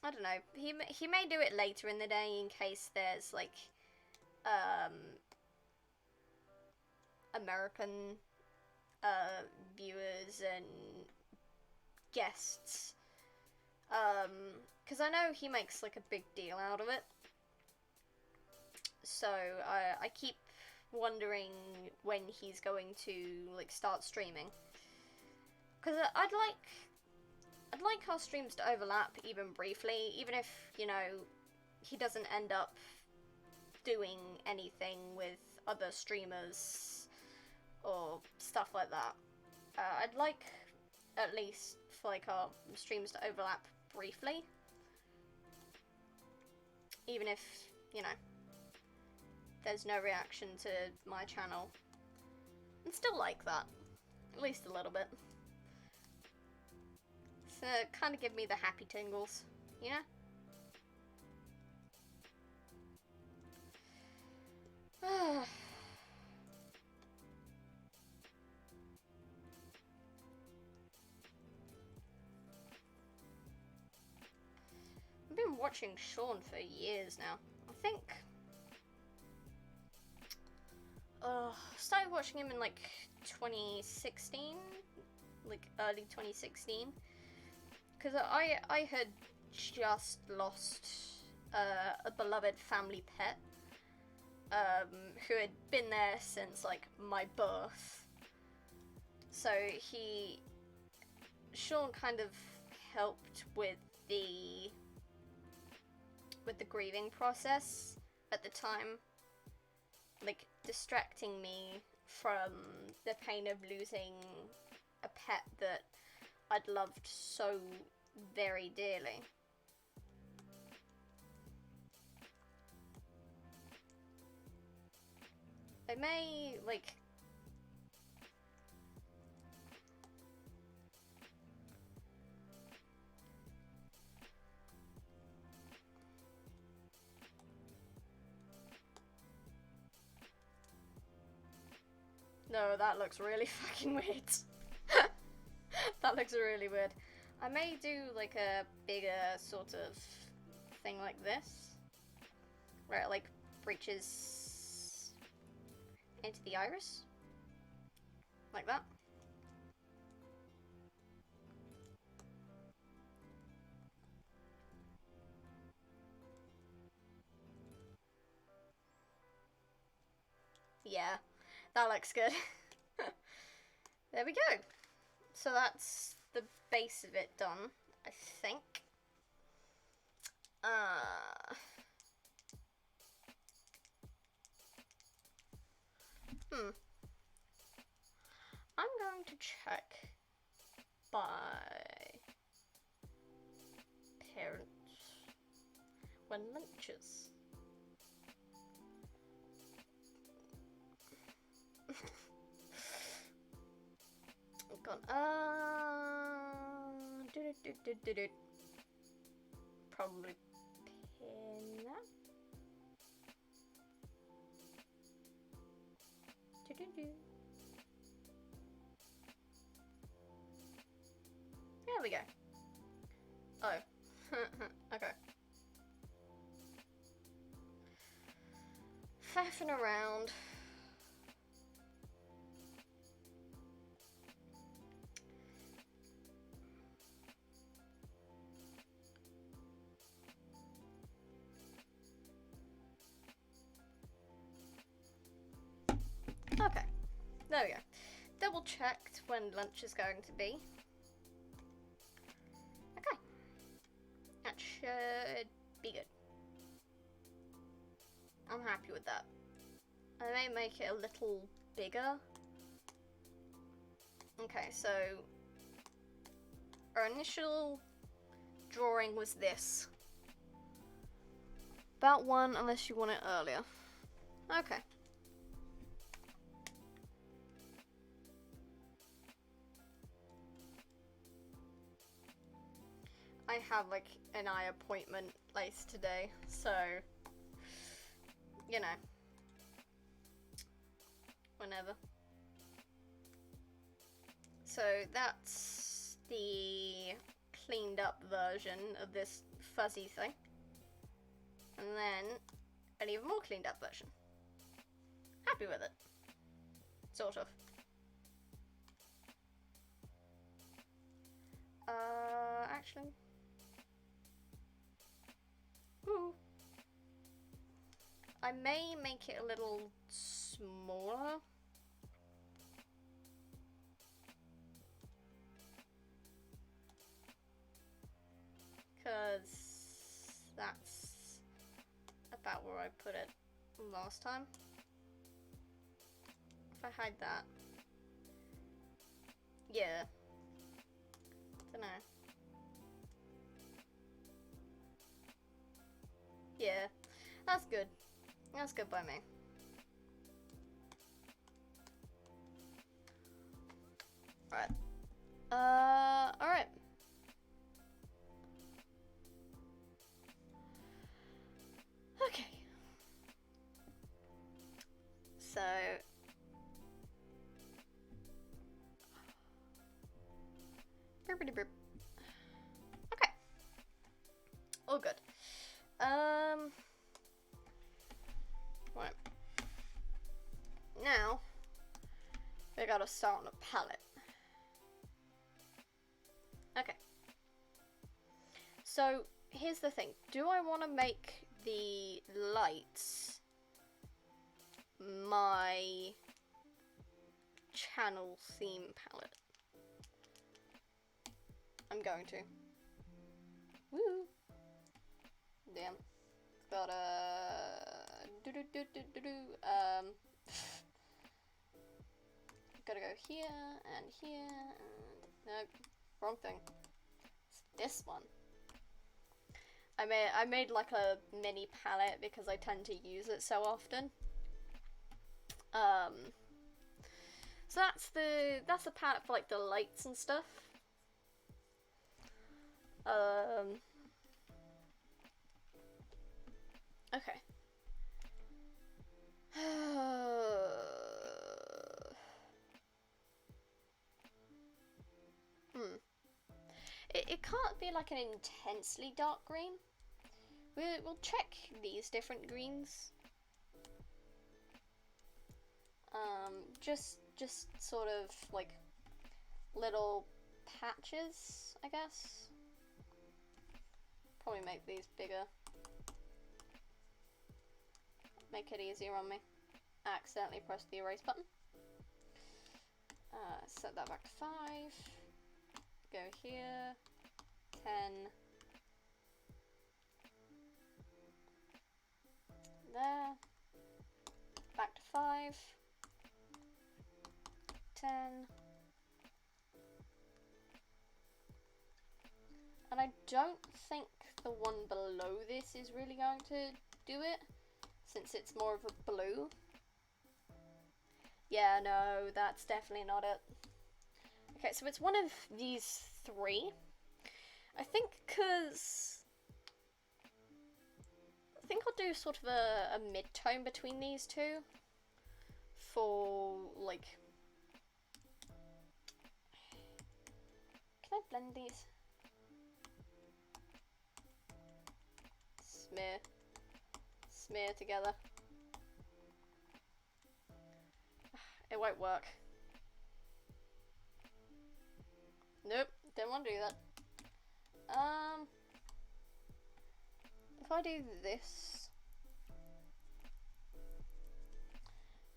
I don't know. He may do it later in the day in case there's, like, American viewers and guests, because I know he makes, like, a big deal out of it. So I keep wondering when he's going to, like, start streaming, because I'd like our streams to overlap even briefly, even if, you know, he doesn't end up doing anything with other streamers or stuff like that. I'd like at least for, like, our streams to overlap briefly, even if, you know, there's no reaction to my channel. And still like that, at least a little bit. So kind of give me the happy tingles, you know? I've been watching Sean for years now. I think started watching him in, like, 2016, like early 2016, because I had just lost a beloved family pet, who had been there since, like, my birth. So Sean kind of helped with the grieving process at the time, like, distracting me from the pain of losing a pet that I'd loved so very dearly. I may, like, no, that looks really fucking weird. That looks really weird. I may do, like, a bigger sort of thing like this, where it, like, reaches into the iris, like that. Yeah, that looks good. There we go. So that's the base of it done, I think. I'm going to check by parents when lunches. Probably pin that. There we go. Oh. Okay. Faffing around. Okay. There we go. Double checked when lunch is going to be. Okay. That should be good. I'm happy with that. I may make it a little bigger. Okay, so our initial drawing was this. About 1, unless you want it earlier. Okay. I have like an eye appointment later today, so you know, whenever. So that's the cleaned up version of this fuzzy thing, and then an even more cleaned up version. Happy with it, sort of. Actually. Ooh. I may make it a little smaller. Because that's about where I put it last time. If I hide that. Yeah. Dunno. Yeah, that's good. That's good by me. Alright. Alright. Okay. So... Okay. All good. Right. Now, we gotta start on a palette. Okay. So, here's the thing. Do I want to make the lights my channel theme palette? I'm going to. Woo! Damn. Got gotta go here and here and no, wrong thing. It's this one. I made like a mini palette because I tend to use it so often. So that's the palette for like the lights and stuff. Okay. It can't be like an intensely dark green. We'll check these different greens. Just sort of like little patches, I guess. Probably make these bigger. Make it easier on me. I accidentally pressed the erase button. Set that back to 5. Go here. 10. There. Back to 5. 10. And I don't think the one below this is really going to do it, since it's more of a blue. Yeah, no, that's definitely not it. Okay, so it's one of these 3. I think I'll do sort of a mid-tone between these 2 for, like... Can I blend these? Smear. Smear together. It won't work. Nope, don't want to do that. If I do this,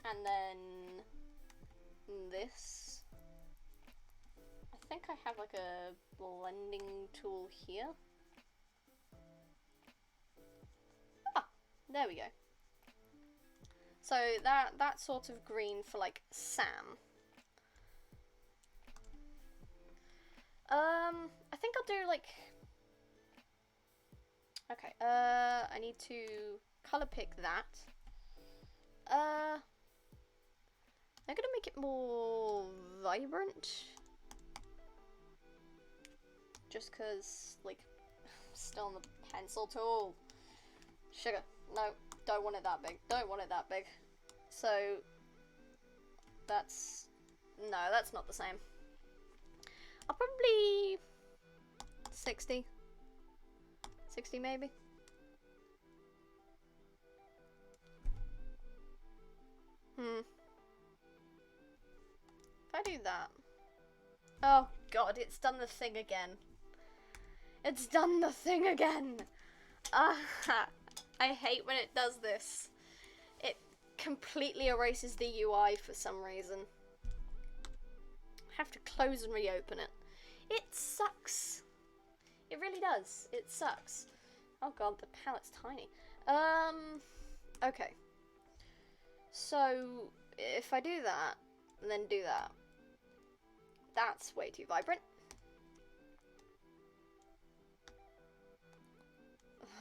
and then this, I think I have like a blending tool here. Ah, there we go. So that sort of green for like Sam. I think I'll do like... Okay, I need to color pick that. I'm gonna make it more vibrant. Just cause, like, still on the pencil tool. Sugar. No, don't want it that big. Don't want it that big. So, that's... No, that's not the same. I'll probably... 60. 60 maybe. If I do that... Oh god, it's done the thing again. It's done the thing again! I hate when it does this. It completely erases the UI for some reason. I have to close and reopen it. It sucks. It really does. It sucks. Oh god, the palette's tiny. Okay. So, if I do that, and then do that, that's way too vibrant.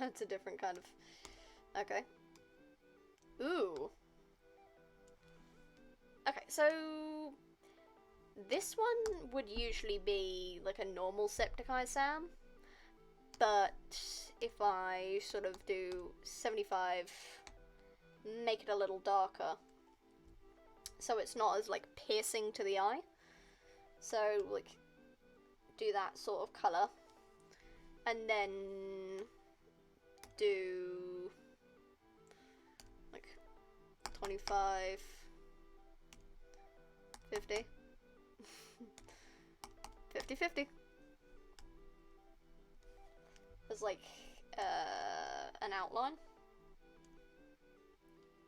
That's a different kind of... Okay. Ooh. Okay, so... This one would usually be like a normal Septic Sam, but if I sort of do 75, make it a little darker, so it's not as like piercing to the eye. So like do that sort of colour, and then do like 25, 50. 50-50. There's like an outline.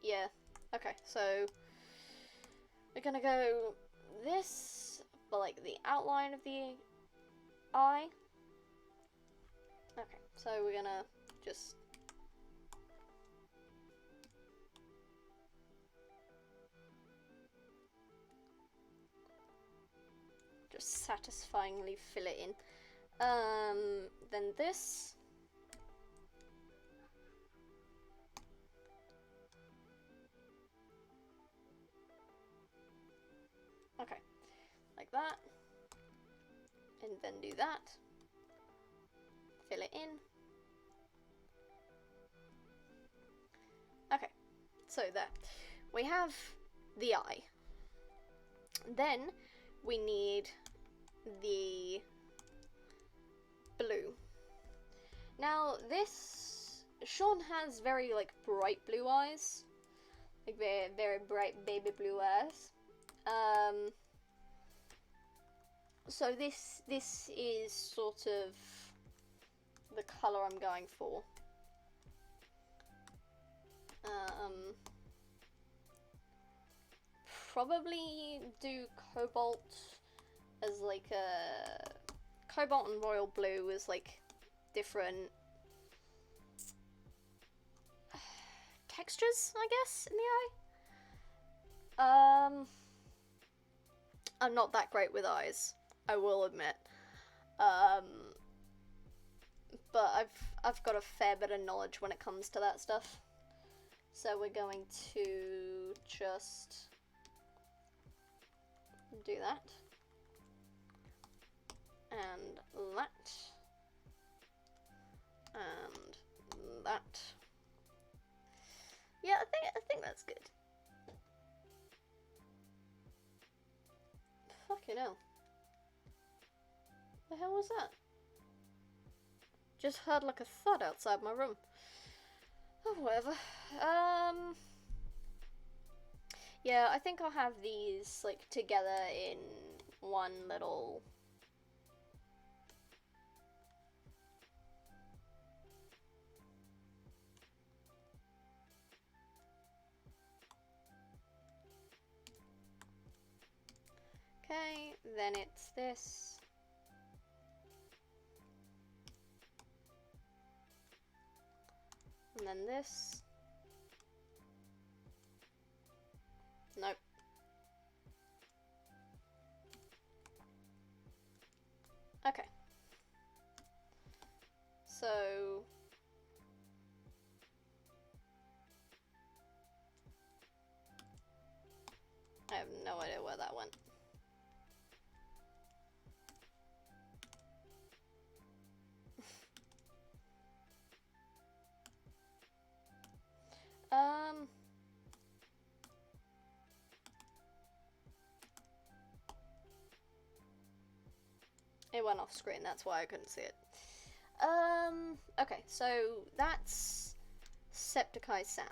Yeah. Okay, so we're gonna go this, but like the outline of the eye. Okay, so we're gonna just satisfyingly fill it in. Then this. Okay, like that. And then do that. Fill it in. Okay, so there. We have the eye. Then we need the blue. Now this, Sean has very like bright blue eyes, like very, very bright baby blue eyes. So this is sort of the color I'm going for. Probably do cobalt as like a cobalt and royal blue as like different textures, I guess, in the eye. I'm not that great with eyes, I will admit. But I've got a fair bit of knowledge when it comes to that stuff. So we're going to just do that. And that. And that. Yeah, I think that's good. Fucking hell. The hell was that? Just heard like a thud outside my room. Oh, whatever. Yeah, I think I'll have these, like, together in one little... Okay, then it's this. And then this. Nope. Okay. So... I have no idea where that went. It went off screen, that's why I couldn't see it. Okay, so that's Septic Sam.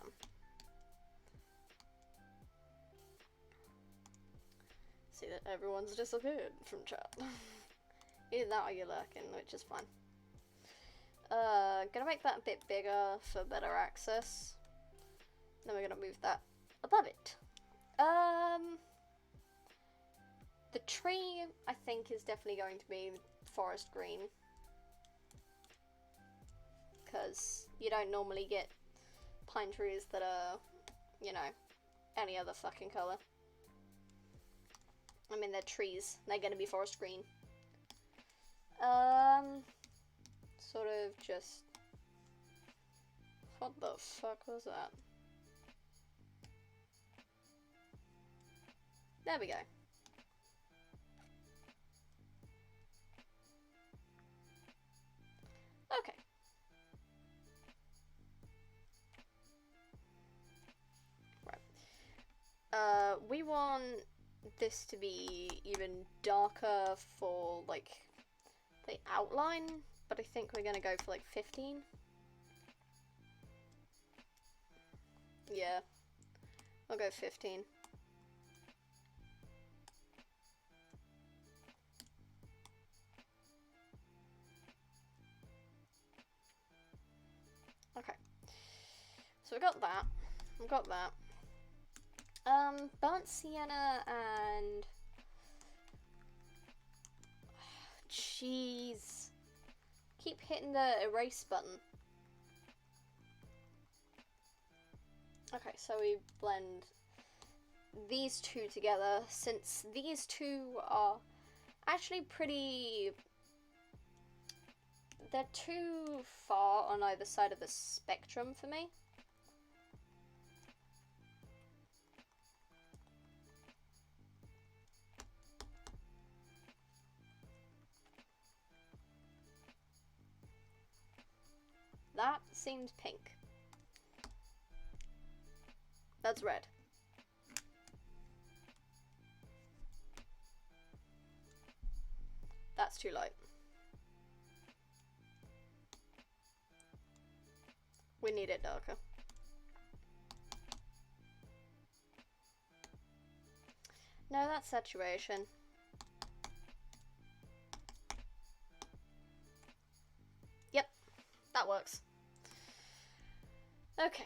See that everyone's disappeared from chat. Either that or you're lurking, which is fine. Gonna make that a bit bigger for better access. Then we're gonna move that above it. The tree, I think, is definitely going to be forest green. Because you don't normally get pine trees that are, you know, any other fucking colour. I mean, they're trees. They're gonna be forest green. Sort of just... What the fuck was that? There we go. Okay. Right. We want this to be even darker for, like, the outline, but I think we're gonna go for, like, 15. Yeah. I'll go 15. Okay. So we got that. We've got that. Burnt sienna and... Jeez. Keep hitting the erase button. Okay, so we blend these two together, since these two are actually pretty... They're too far on either side of the spectrum for me. That seems pink. That's red. That's too light. We need it darker. No, that's saturation. Yep, that works. Okay.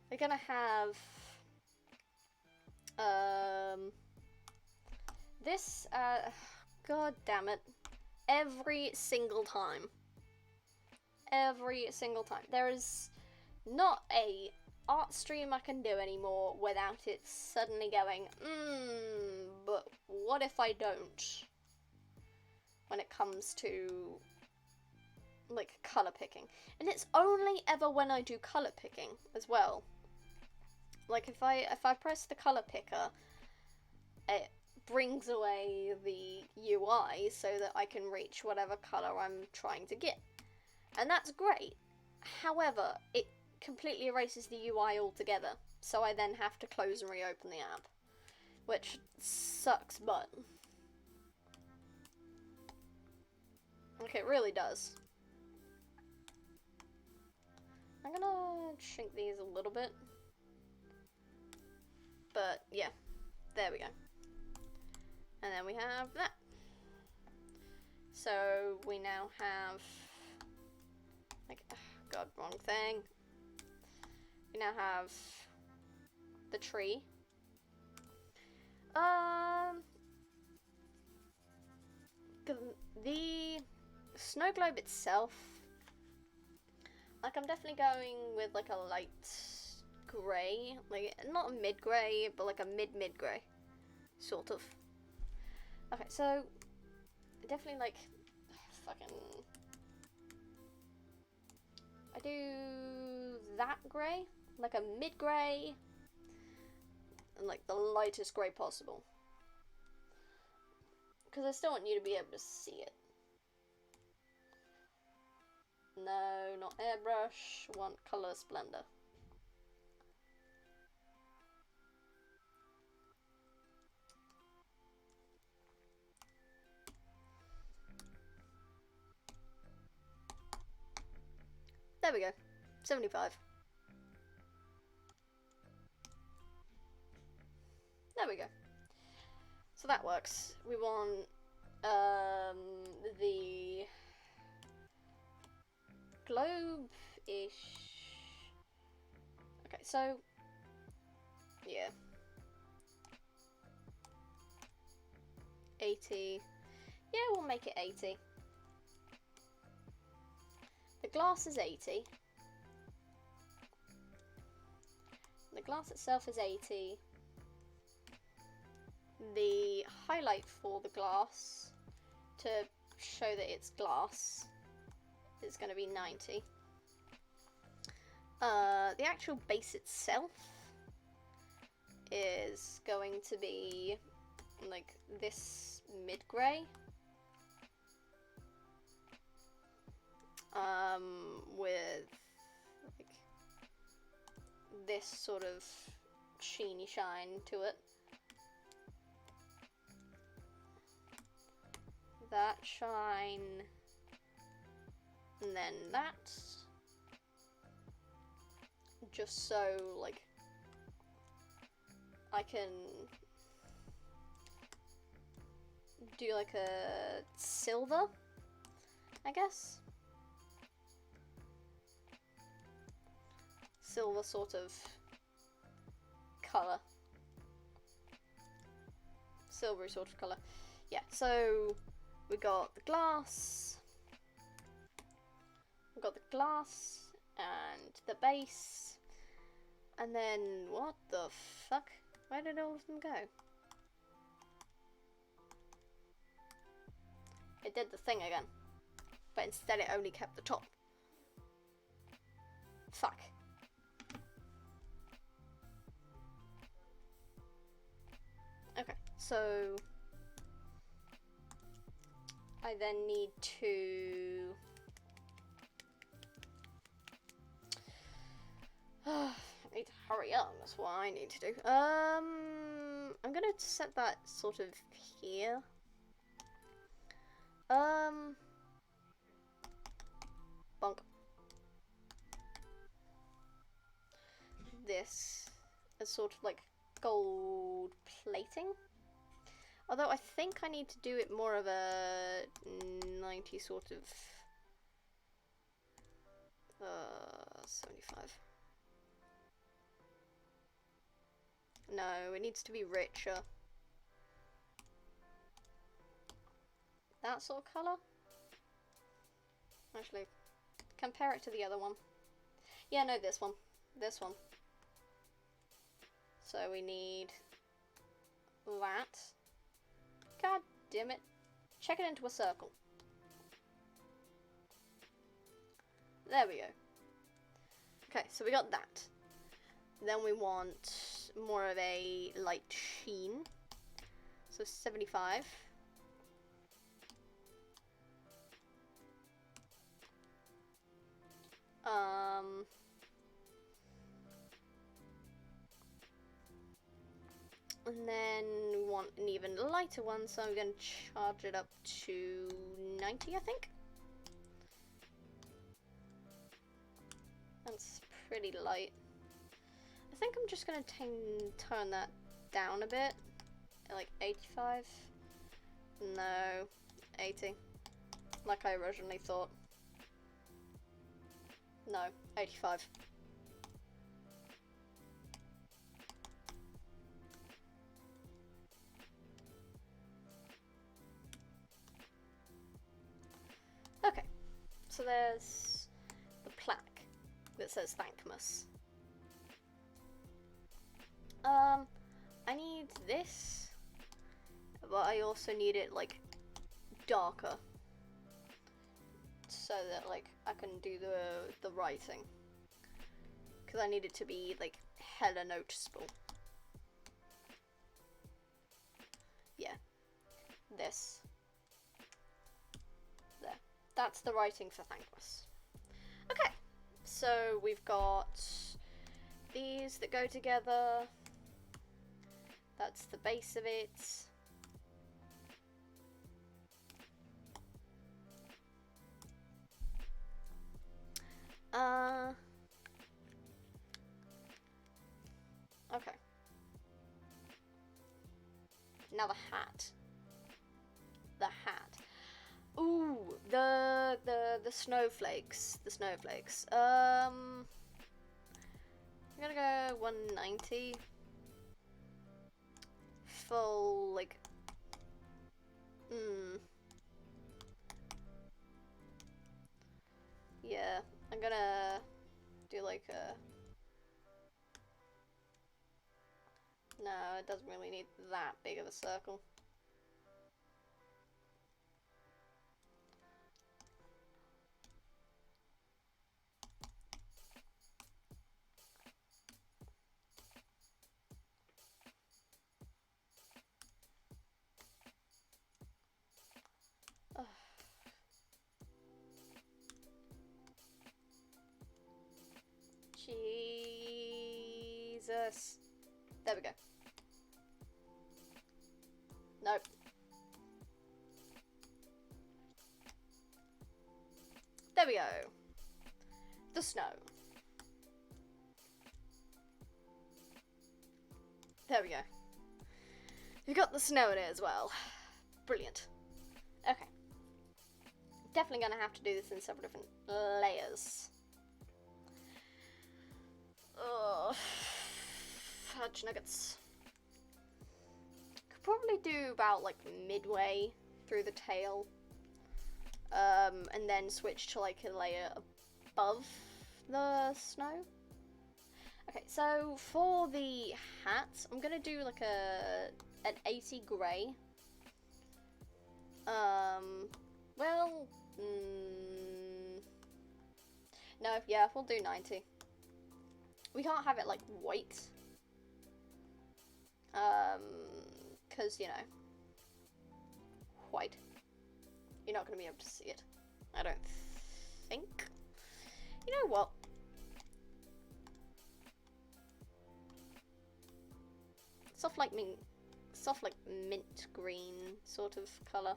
We're gonna have this god damn it. Every single time. Every single time. There is not a art stream I can do anymore without it suddenly going, but what if I don't? When it comes to, like, colour picking. And it's only ever when I do colour picking as well. Like, if I press the colour picker, it brings away the UI so that I can reach whatever colour I'm trying to get. And that's great. However, it completely erases the UI altogether. So I then have to close and reopen the app, which sucks butt. Like, it really does. I'm gonna shrink these a little bit. But, yeah. There we go. And then we have that. So, we now have... like, oh god, wrong thing. We now have... the tree. The snow globe itself, like, I'm definitely going with like a light grey, like not a mid grey, but like a mid grey, sort of. Okay, so definitely like fucking. I do that grey, like a mid grey, and like the lightest grey possible. Because I still want you to be able to see it. No, not airbrush. Want color splendor. There we go. 75. There we go. So that works. We want the globe-ish. Okay, so yeah. 80. Yeah, we'll make it 80. The glass is 80. The glass itself is 80. The highlight for the glass, to show that it's glass, is going to be 90. The actual base itself is going to be like this mid-grey. With like this sort of sheeny shine to it. That shine, and then that, just so like I can do like a silver, I guess. Silver sort of colour. Silvery sort of colour. Yeah, so we got the glass. We got the glass and the base. And then what the fuck? Where did all of them go? It did the thing again. But instead it only kept the top. Fuck. Okay, so I then need to I need to hurry up, that's what I need to do. I'm gonna set that sort of here. Bonk. This is sort of like gold plating. Although I think I need to do it more of a 90 sort of 75. No, it needs to be richer. That sort of colour? Actually, compare it to the other one. Yeah, no, this one. This one. So we need that. God damn it. Check it into a circle. There we go. Okay, so we got that. Then we want more of a light sheen. So 75. And then we want an even lighter one, so I'm going to charge it up to 90, I think. That's pretty light. I think I'm just going to turn that down a bit. Like 85? No, 80. Like I originally thought. No, 85. Okay, so there's the plaque that says Thankmas. I need this, but I also need it like darker, so that like I can do the writing, because I need it to be like hella noticeable. Yeah, this. There. That's the writing for Thankmas. Okay, so we've got these that go together. That's the base of it. Okay. Now the hat. The hat. Ooh, the snowflakes. The snowflakes. I'm gonna go 190 for like. Yeah, I'm gonna do like a. No, it doesn't really need that big of a circle. Ugh. Jesus. There we go. Nope. There we go. The snow. There we go. We've got the snow in it as well. Brilliant. Okay. Definitely gonna have to do this in several different layers. Ugh. Fudge nuggets. Could probably do about like midway through the tail. And then switch to like a layer above the snow. Okay, so for the hat, I'm gonna do like an 80 grey. Well, no, yeah, we'll do 90. We can't have it like white. Cause you know, white. You're not gonna be able to see it. I don't think. You know what? Soft like mint green sort of colour.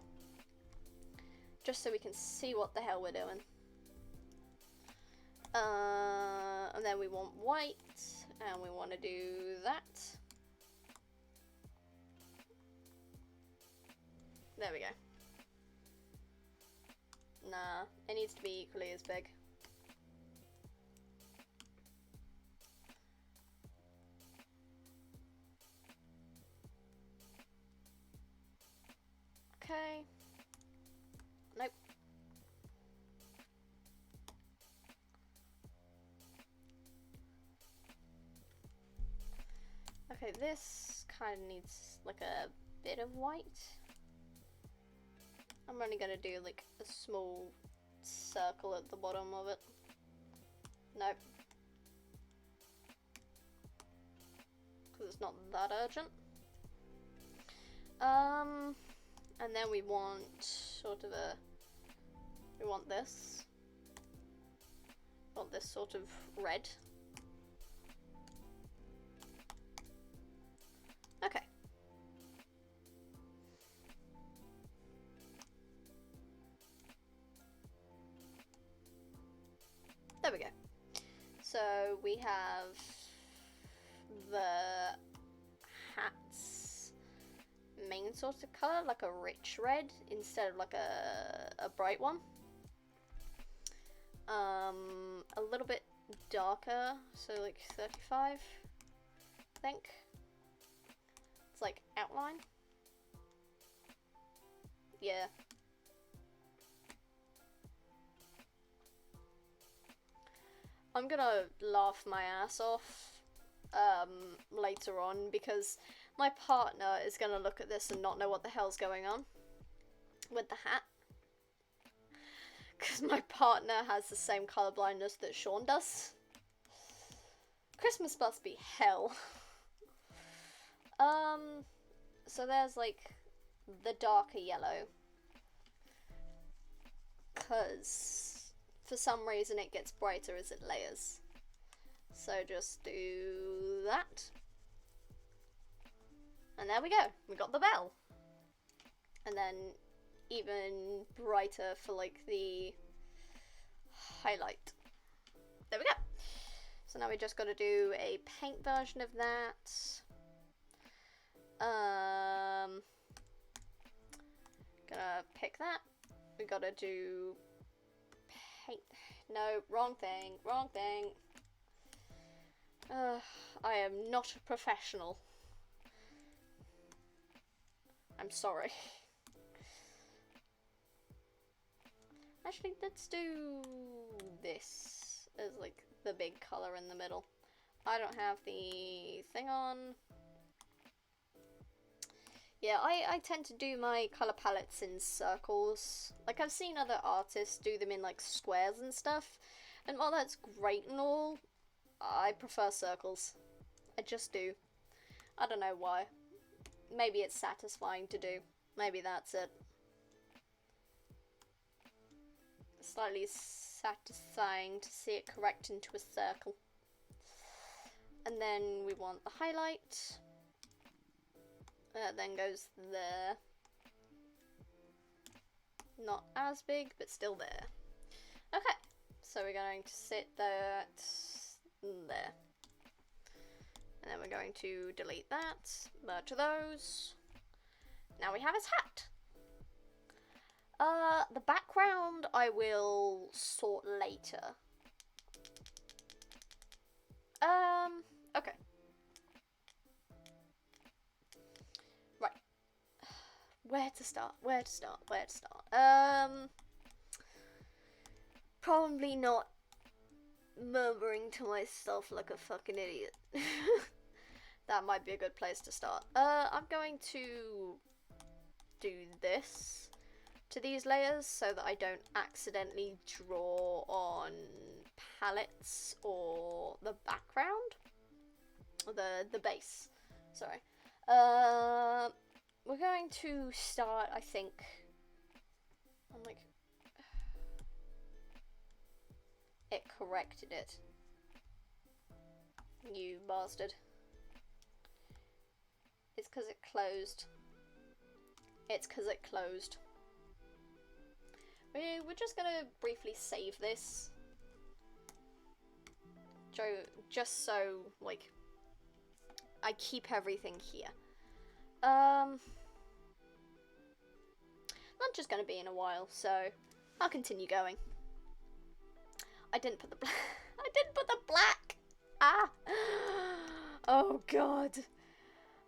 Just so we can see what the hell we're doing. And then we want white, and we want to do that. There we go. Nah, it needs to be equally as big. Okay. Nope. Okay, this kind of needs like a bit of white. I'm only gonna do like a small circle at the bottom of it. Nope. Because it's not that urgent. And then we want sort of we want this sort of red. Okay, So we have the hat's main sort of colour, like a rich red instead of like a bright one. A little bit darker, so like 35, I think. It's like outline. Yeah. I'm gonna laugh my ass off later on because my partner is gonna look at this and not know what the hell's going on with the hat. Because my partner has the same colour blindness that Sean does. Christmas must be hell. So there's like the darker yellow. Because for some reason it gets brighter as it layers. So just do that. And there we go. We got the bell. And then even brighter for like the highlight. There we go. So now we just got to do a paint version of that. Gonna pick that. We gotta do paint. No, wrong thing. Wrong thing. I am not a professional. I'm sorry. Actually, let's do this as like the big color in the middle. I don't have the thing on. Yeah, I tend to do my color palettes in circles. Like, I've seen other artists do them in like squares and stuff, and while that's great and all, I prefer circles. I just do. I don't know why. Maybe it's satisfying to do. Maybe that's it. Slightly satisfying to see it correct into a circle. And then we want the highlight. Then goes there. Not as big, but still there. Okay, so we're going to sit that there. And then we're going to delete that, merge those. Now we have his hat. The background I will sort later. Okay. Right. Where to start? Probably not murmuring to myself like a fucking idiot. That might be a good place to start. I'm going to do this to these layers so that I don't accidentally draw on palettes or the background. Or the base. Sorry. We're going to start, I think, on like... It corrected it. You bastard. It's because it closed. It's because it closed. We're just gonna briefly save this. Just so, like, I keep everything here. Not just gonna be in a while, so I'll continue going. I didn't put the black. I didn't put the black. Ah. Oh God.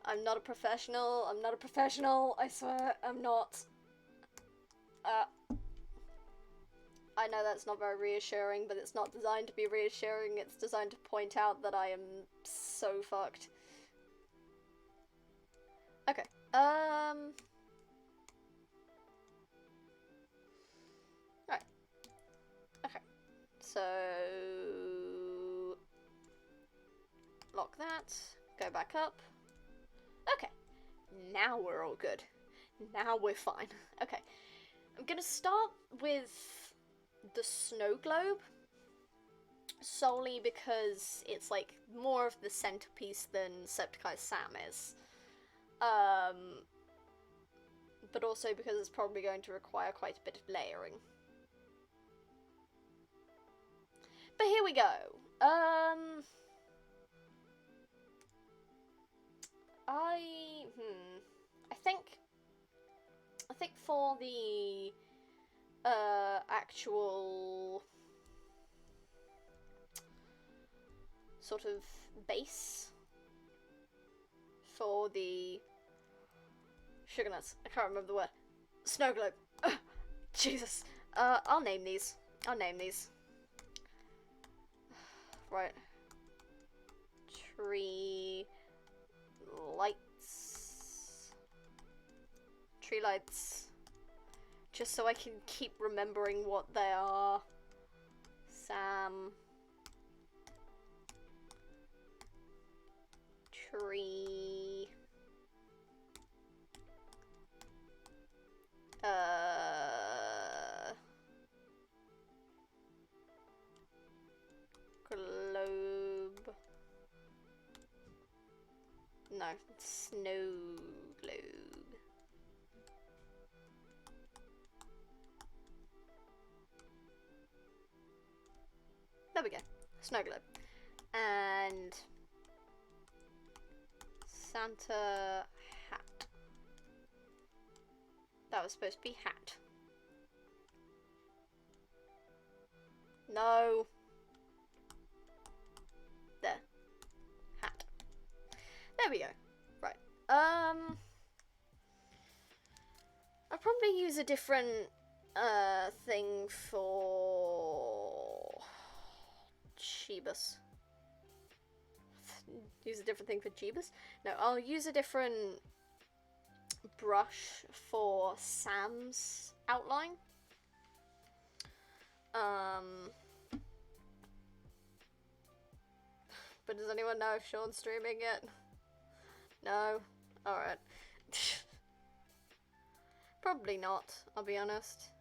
I'm not a professional. I'm not a professional. I swear, I'm not. I know that's not very reassuring, but it's not designed to be reassuring. It's designed to point out that I am so fucked. Okay. Right. Okay. So lock that. Go back up. Okay. Now we're all good. Now we're fine. Okay. I'm gonna start with the snow globe, solely because it's like more of the centerpiece than Septic Sam is. But also because it's probably going to require quite a bit of layering. But here we go. Um, I think for the actual sort of base for the sugar nuts. I can't remember the word. Snow globe. Ugh, Jesus. I'll name these. Right. Tree lights. Tree lights. Just so I can keep remembering what they are. Sam. Tree. Globe. No, snow globe. There we go. Snow globe. And Santa hat. That was supposed to be hat. No. There. Hat. There we go. Right. I'll probably use a different thing for Jeebus. Use a different thing for Jeebus? No, I'll use a different brush for Sam's outline. But does anyone know if Sean's streaming yet? No? Alright. Probably not, I'll be honest.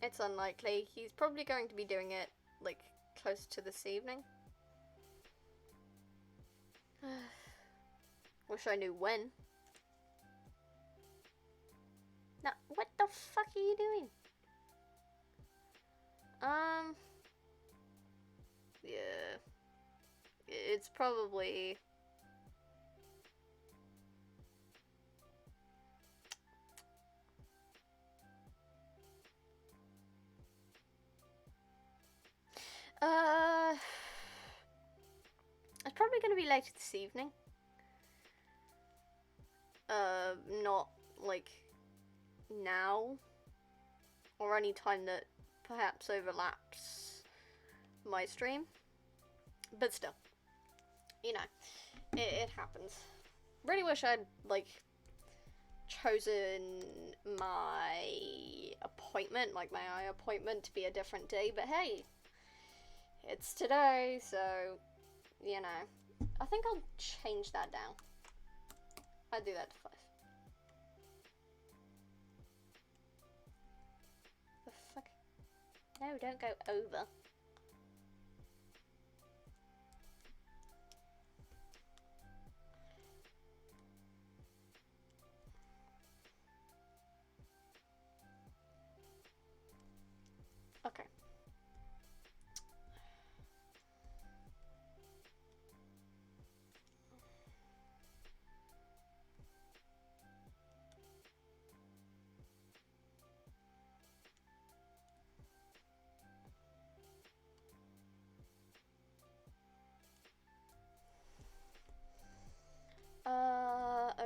It's unlikely. He's probably going to be doing it, like, close to this evening. Wish I knew when. Now, what the fuck are you doing? Yeah. It's probably... It's probably going to be later this evening. Not, like, now. Or any time that perhaps overlaps my stream. But still. You know, it happens. Really wish I'd, like, chosen my appointment, like my eye appointment, to be a different day, but hey, it's today, so, you know, I think I'll change that down. I'll do that to 5. The fuck? No, don't go over. Okay.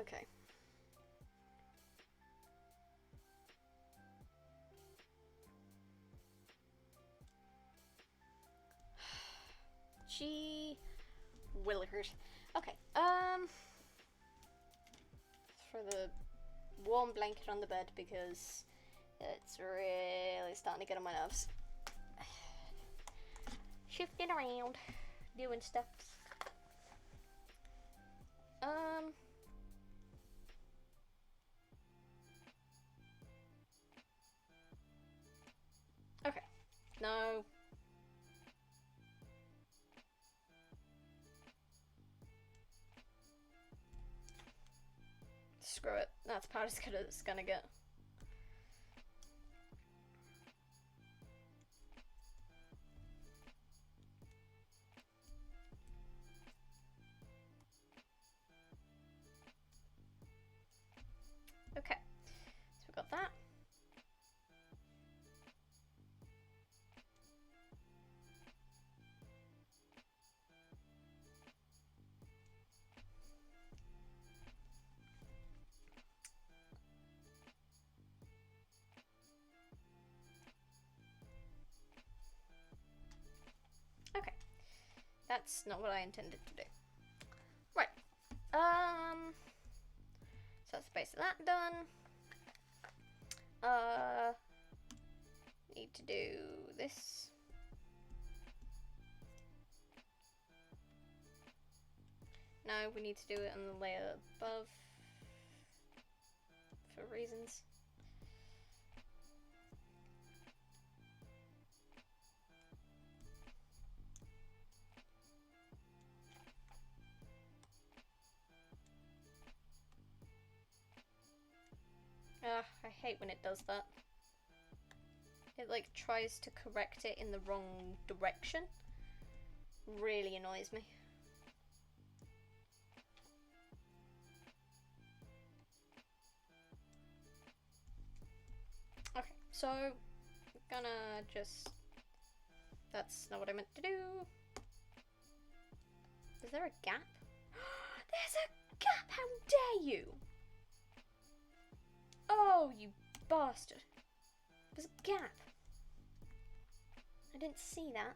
Okay. Gee Willers. Okay, throw the warm blanket on the bed because it's really starting to get on my nerves. Shifting around, doing stuff. Okay. No. Screw it. That's about as good as it's gonna get. That's not what I intended to do. Right. So that's the base of that done. Need to do this. No, we need to do it on the layer above for reasons. I hate when it does that. It like tries to correct it in the wrong direction. Really annoys me. Okay, so I'm gonna just... That's not what I meant to do. Is there a gap? There's a gap! How dare you! Oh, you bastard. There's a gap. I didn't see that.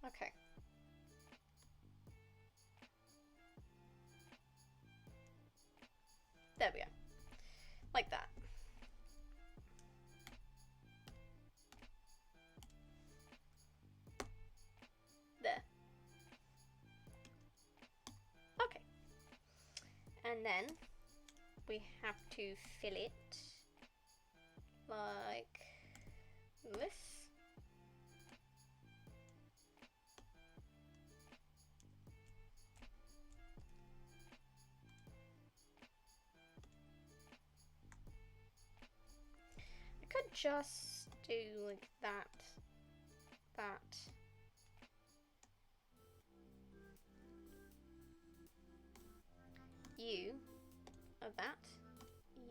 Okay. There we go. Like that. There. Okay. And then we have to fill it like this. I could just do like that, that. You are that.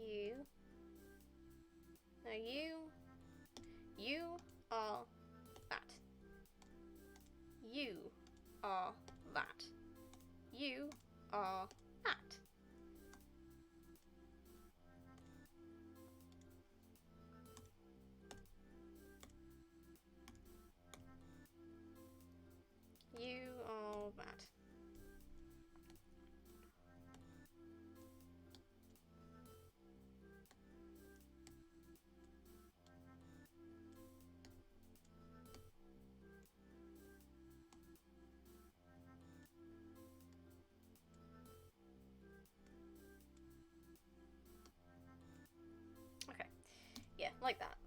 You. Now you are that. You are that. You are that. You are that. Okay. Yeah, like that.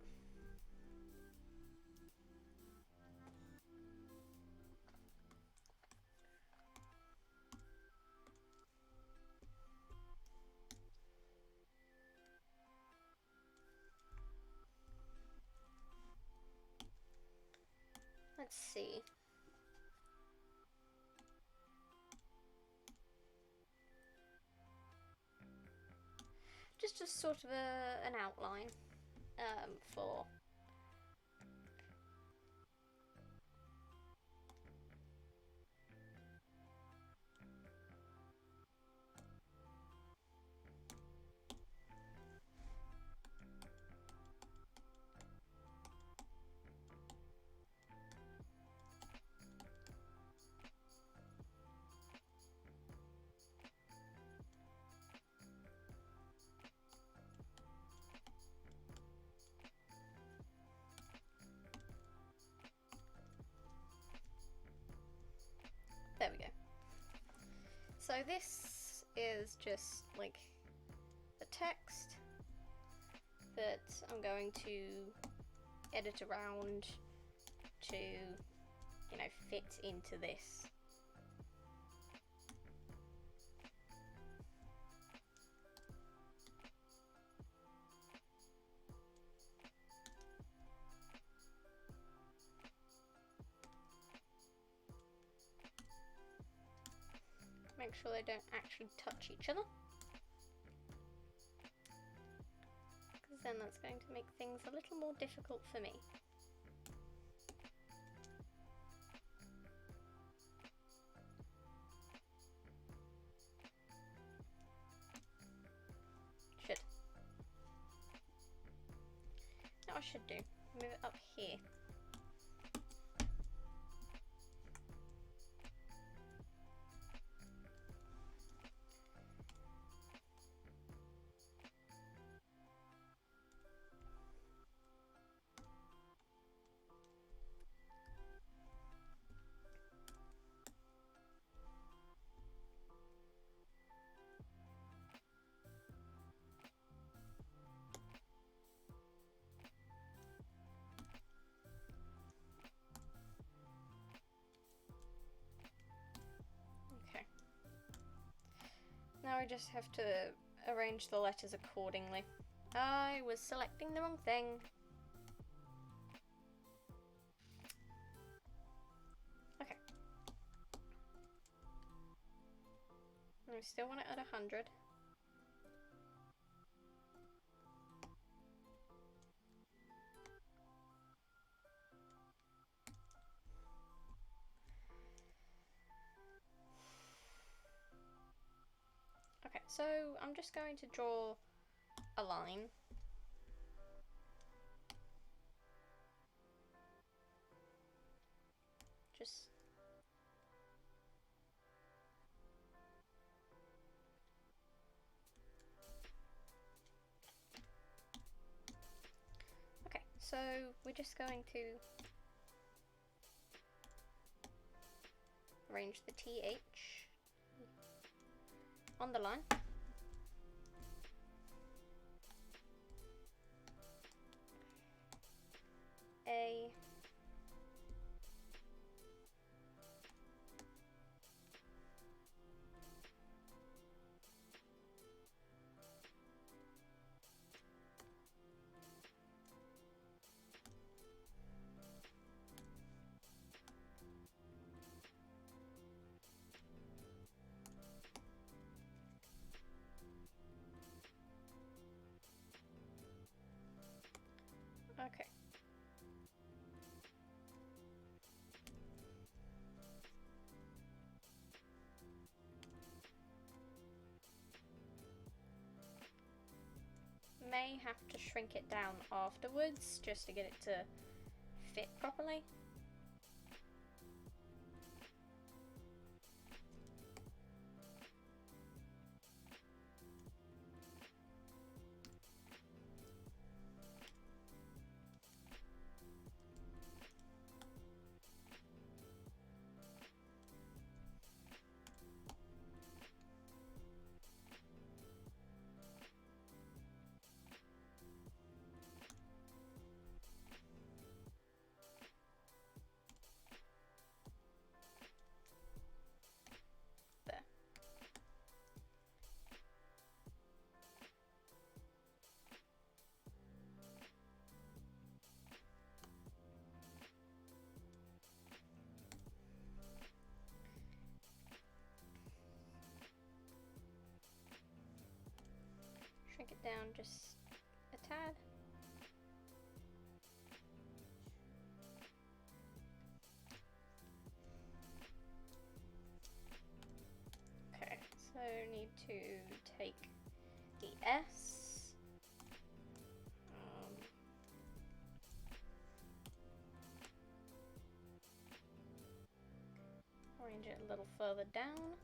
Let's see. Just a sort of an outline for there we go. So this is just like the text that I'm going to edit around to, you know, fit into this. Make sure they don't actually touch each other, because then that's going to make things a little more difficult for me. Should. should do, move it up here. Now I just have to arrange the letters accordingly. I was selecting the wrong thing. Okay. And we still want it at 100. Okay, so I'm just going to draw a line. Just okay, so we're just going to arrange the TH on the line. A. Okay. May have to shrink it down afterwards just to get it to fit properly. Shrink it down just a tad. Okay, so need to take the S. Arrange it a little further down.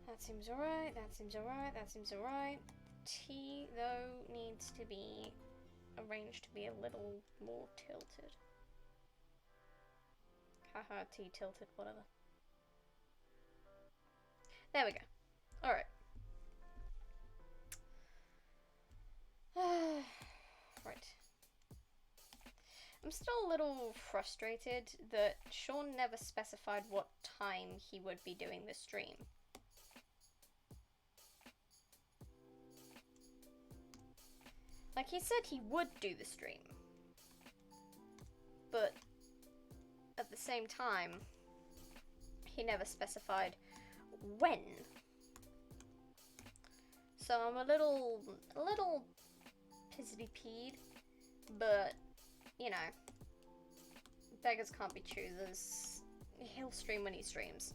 That seems alright, that seems alright, that seems alright. T, though, needs to be arranged to be a little more tilted. Haha, T tilted, whatever. There we go. Alright. Right. I'm still a little frustrated that Sean never specified what time he would be doing the stream. Like, he said he would do the stream, but at the same time, he never specified when. So I'm a little pissy-peed, but, you know, beggars can't be choosers. He'll stream when he streams.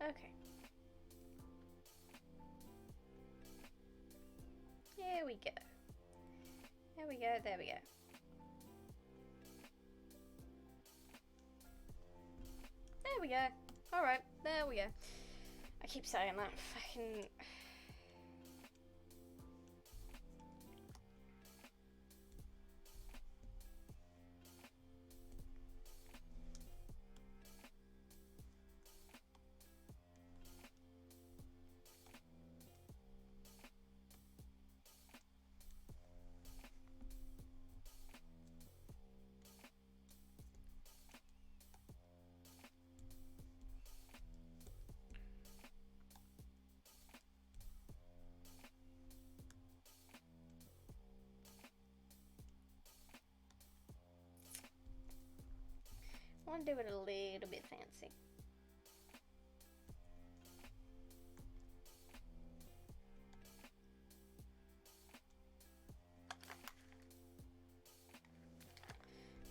Okay. Here we go. There we go, there we go. There we go. Alright, there we go. I keep saying that. Fucking... I want to do it a little bit fancy.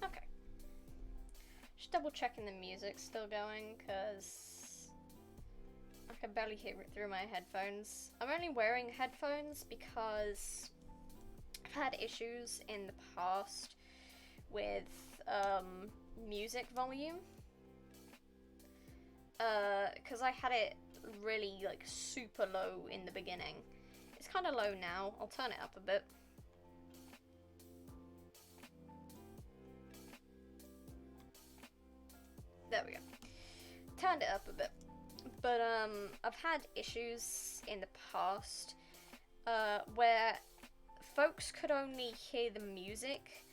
Okay. Just double checking the music's still going, because I can barely hear it through my headphones. I'm only wearing headphones because I've had issues in the past with music volume, because I had it really like super low in the beginning. It's kind of low now. I'll turn it up a bit. There we go. Turned it up a bit. But I've had issues in the past where folks could only hear the music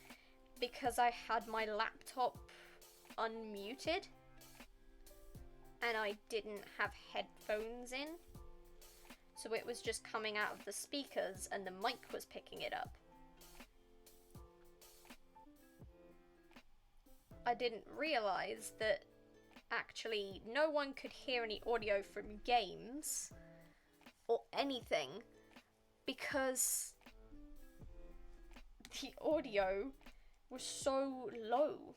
because I had my laptop unmuted and I didn't have headphones in, so it was just coming out of the speakers and the mic was picking it up. I didn't realise that actually no one could hear any audio from games or anything because the audio was so low.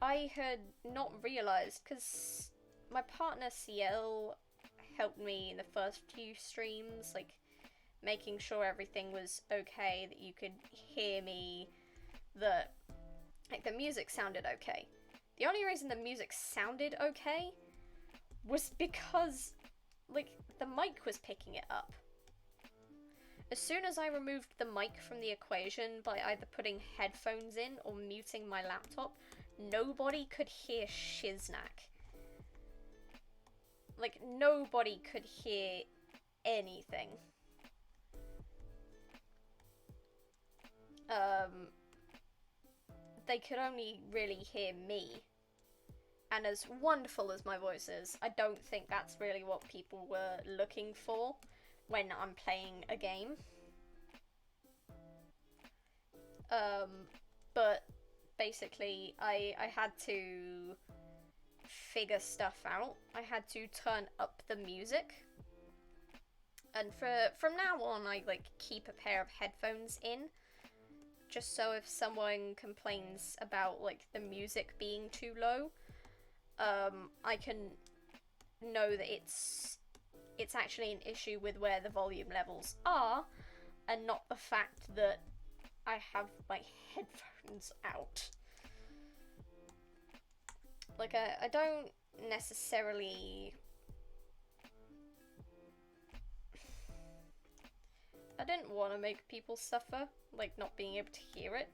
I had not realised, because my partner CL helped me in the first few streams, like making sure everything was okay, that you could hear me, that like the music sounded okay. The only reason the music sounded okay was because like the mic was picking it up. As soon as I removed the mic from the equation by either putting headphones in or muting my laptop, nobody could hear Shiznak. Like, nobody could hear anything. They could only really hear me. And as wonderful as my voice is, I don't think that's really what people were looking for when I'm playing a game. But basically, I had to figure stuff out. I had to turn up the music. And from now on, I like keep a pair of headphones in, just so if someone complains about like the music being too low, I can know that it's actually an issue with where the volume levels are, and not the fact that I have my headphones out. Like, I don't necessarily... I didn't want to make people suffer, like not being able to hear it.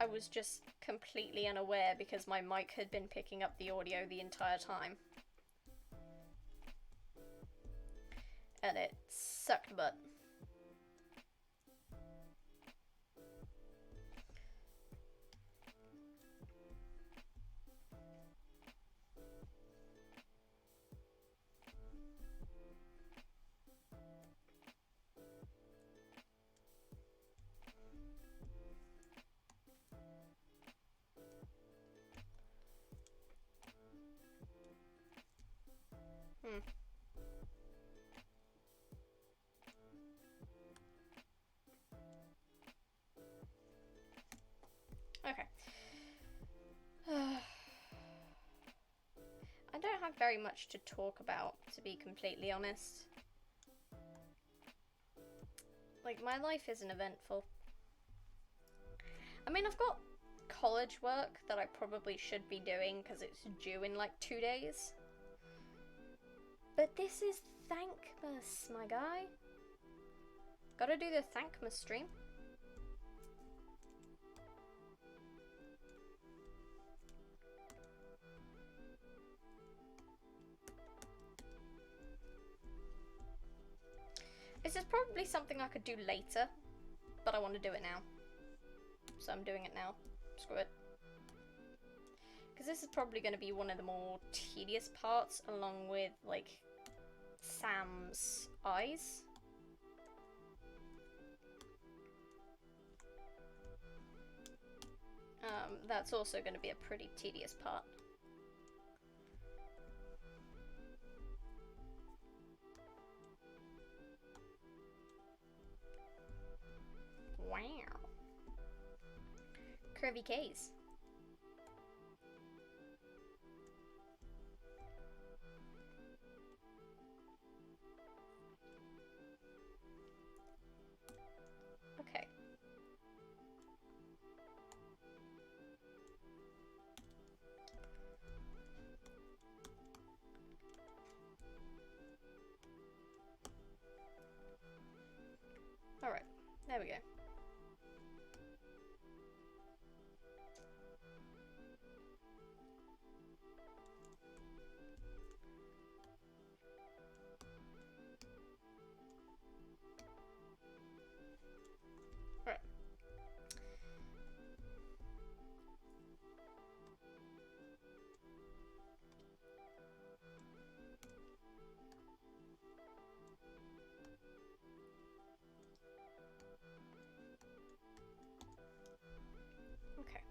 I was just completely unaware because my mic had been picking up the audio the entire time. And it sucked butt. very much to talk about, to be completely honest. Like, my life isn't eventful. I mean, I've got college work that I probably should be doing because it's due in like 2 days. But this is Thankmas, my guy. Gotta do the Thankmas stream. This is probably something I could do later, but I want to do it now. So I'm doing it now. Screw it. Because this is probably going to be one of the more tedious parts, along with, like, Sam's eyes. That's also going to be a pretty tedious part. Wow. Curvy K's. Okay. Alright, there we go. Alright. Okay.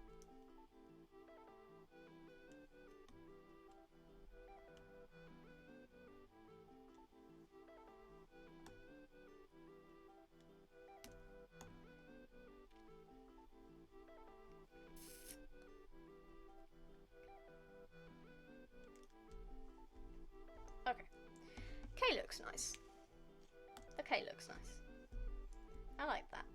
Okay. K looks nice. The K looks nice. I like that.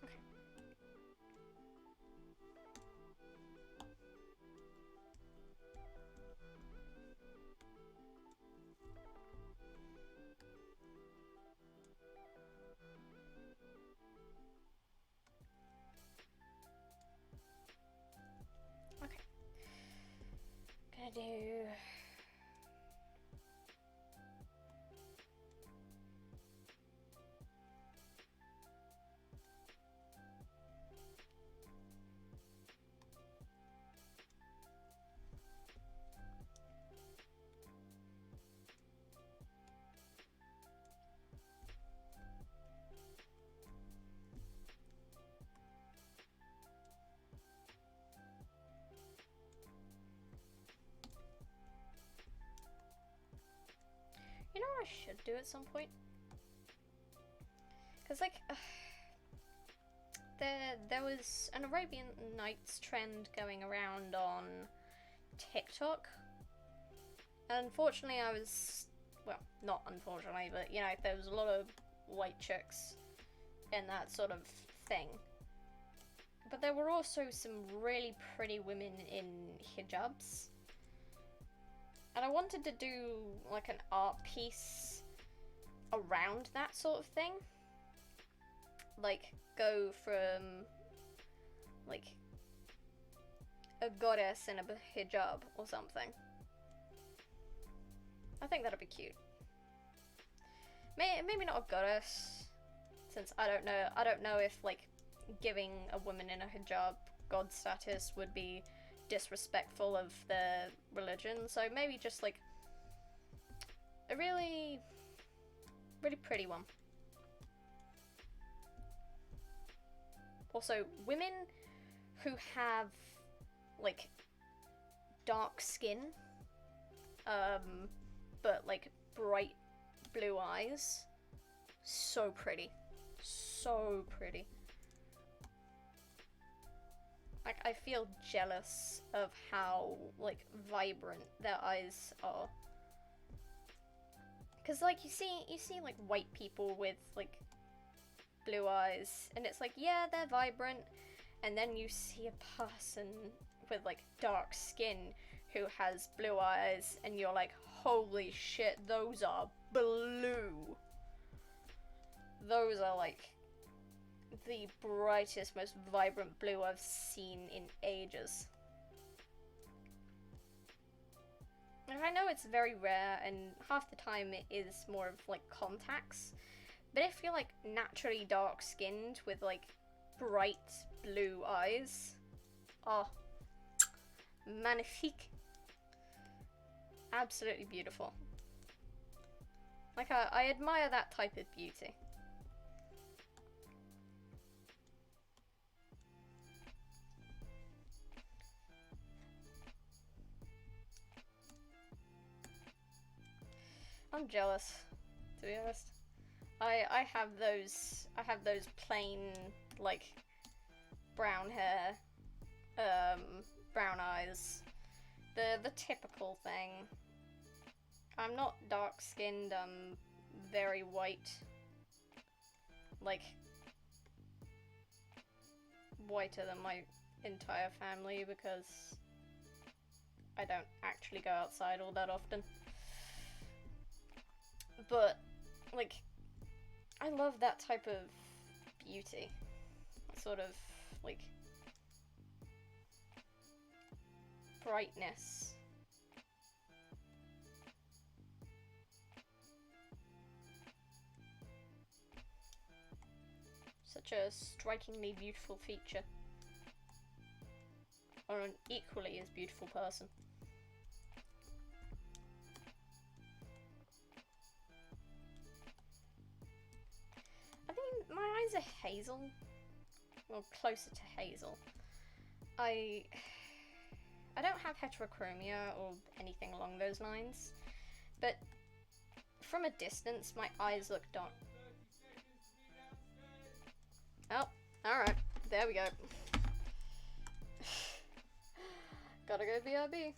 Okay. Okay. Gonna do... You know what I should do at some point? Because, like, there was an Arabian Nights trend going around on TikTok. And unfortunately, I was... Well, not unfortunately, but, you know, there was a lot of white chicks in that sort of thing. But there were also some really pretty women in hijabs. And I wanted to do, like, an art piece around that sort of thing. Like, go from, like, a goddess in a hijab or something. I think that'd be cute. Maybe not a goddess, since I don't know if, like, giving a woman in a hijab god status would be disrespectful of their religion, so maybe just like a really pretty one. Also, women who have like dark skin but like bright blue eyes. So pretty. So pretty. Like, I feel jealous of how, like, vibrant their eyes are. Because, like, you see, like, white people with, like, blue eyes, and it's like, yeah, they're vibrant, and then you see a person with, like, dark skin who has blue eyes, and you're like, holy shit, those are blue. Those are, like, the brightest, most vibrant blue I've seen in ages. And I know it's very rare, and half the time it is more of, like, contacts, but if you're, like, naturally dark-skinned with, like, bright blue eyes, oh, magnifique. Absolutely beautiful. Like, I admire that type of beauty. I'm jealous, to be honest. I have those plain, like, brown hair, brown eyes, the typical thing. I'm not dark skinned, I'm very white, like, whiter than my entire family because I don't actually go outside all that often. But, like, I love that type of beauty. Sort of, like, brightness. Such a strikingly beautiful feature. Or an equally as beautiful person. I think my eyes are hazel. Well, closer to hazel. I don't have heterochromia or anything along those lines, but from a distance, my eyes look dark. Oh, alright. There we go. Gotta go BRB.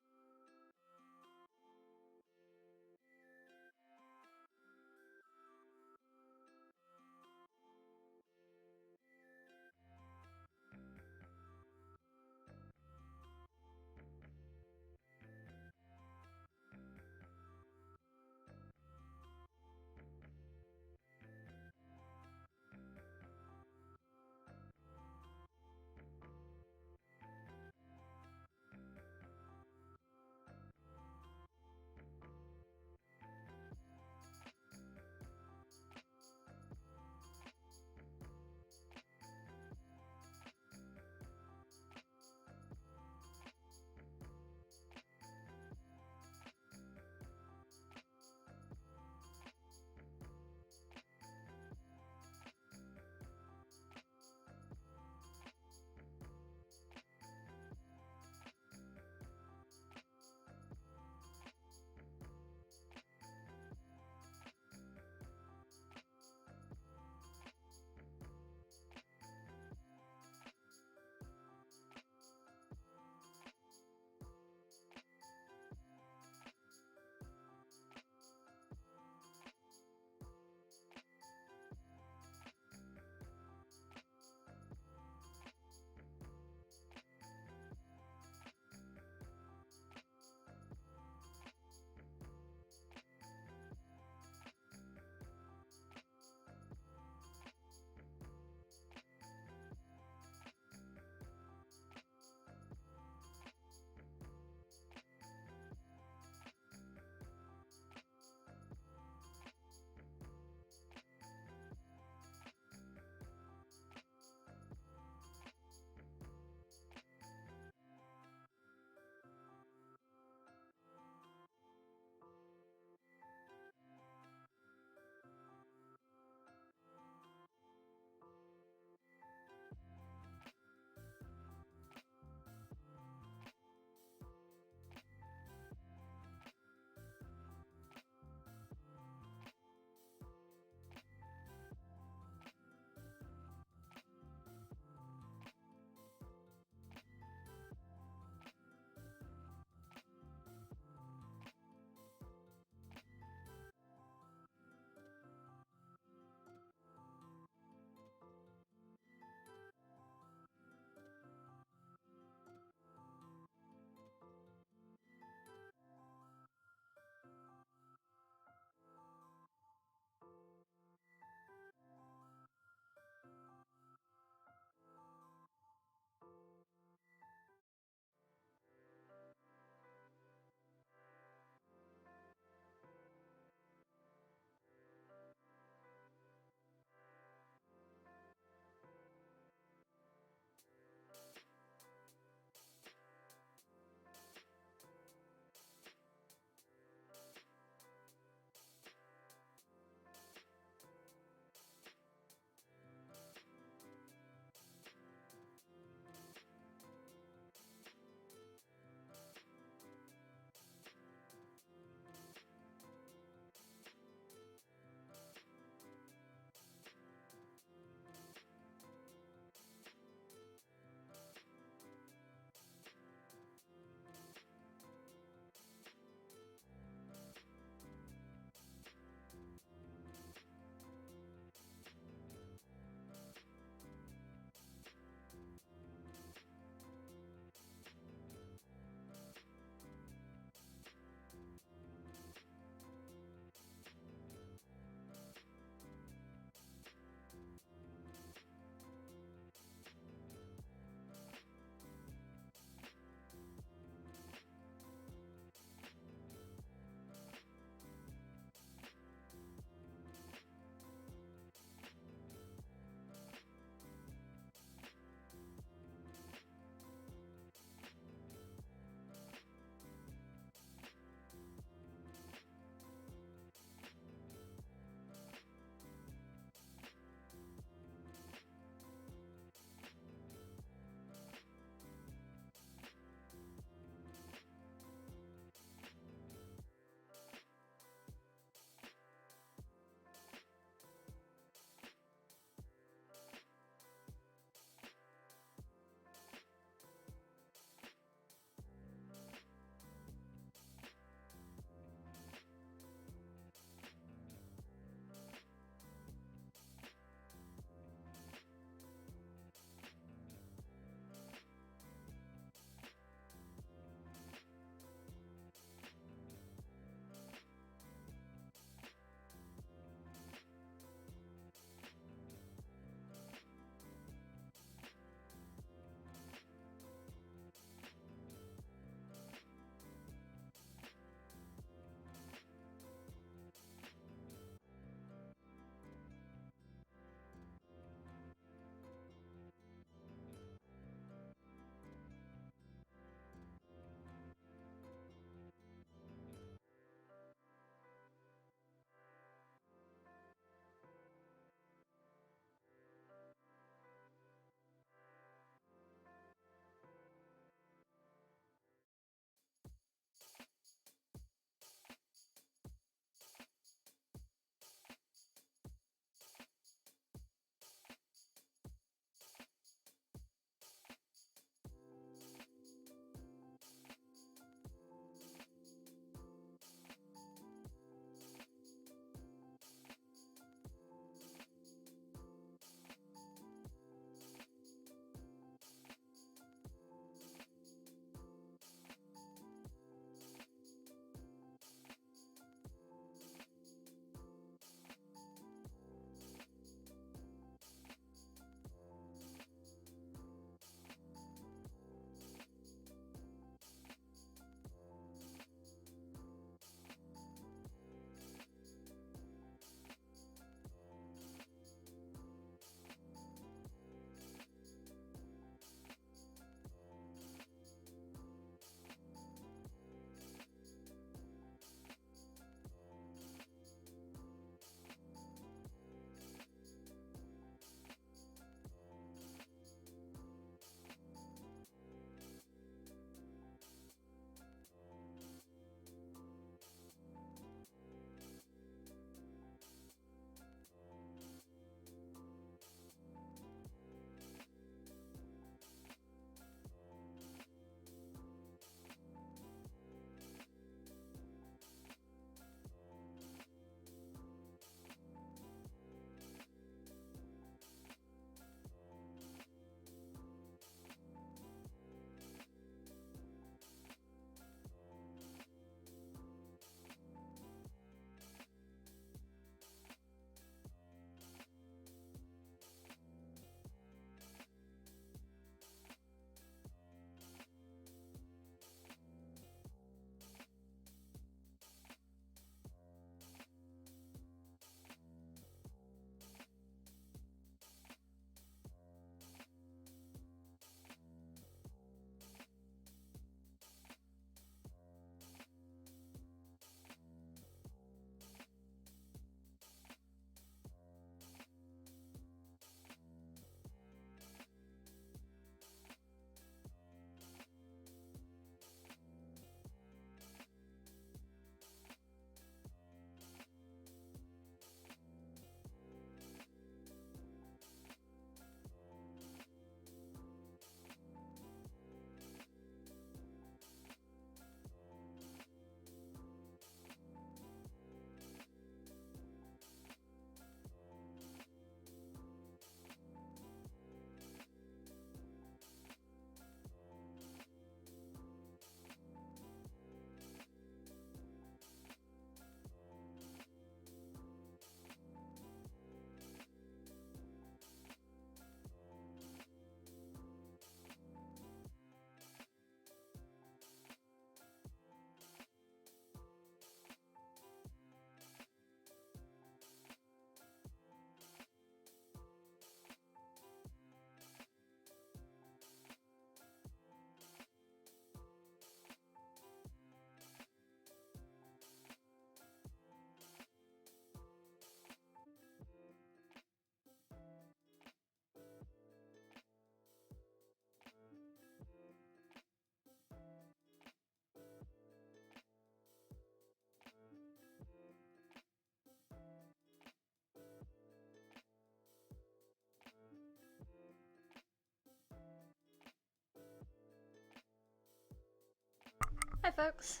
Hi folks,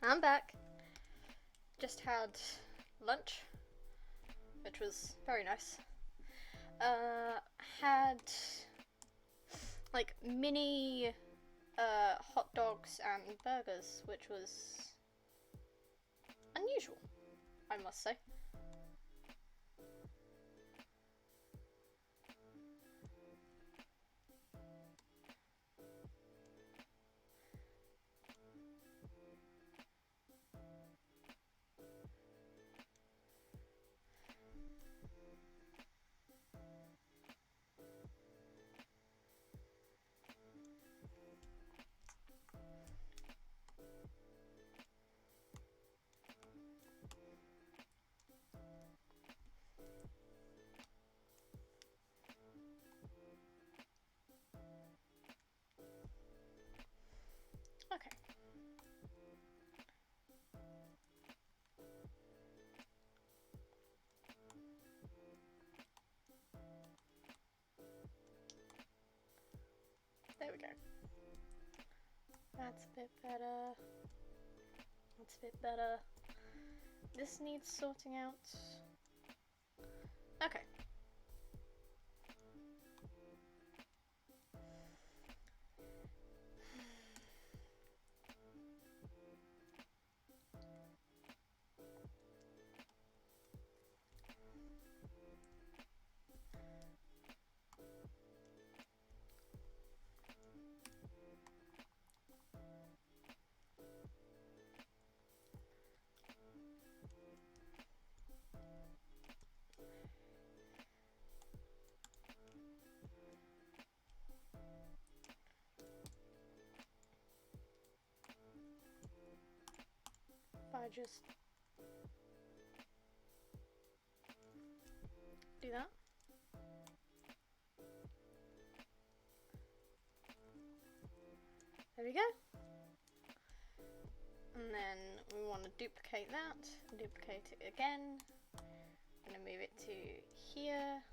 I'm back. Just had lunch, which was very nice. Had like mini hot dogs and burgers, which was unusual, I must say. Okay. There we go. That's a bit better. That's a bit better. This needs sorting out. Okay. If I just do that. There we go. And then we want to duplicate that, duplicate it again. I'm going to move it to here.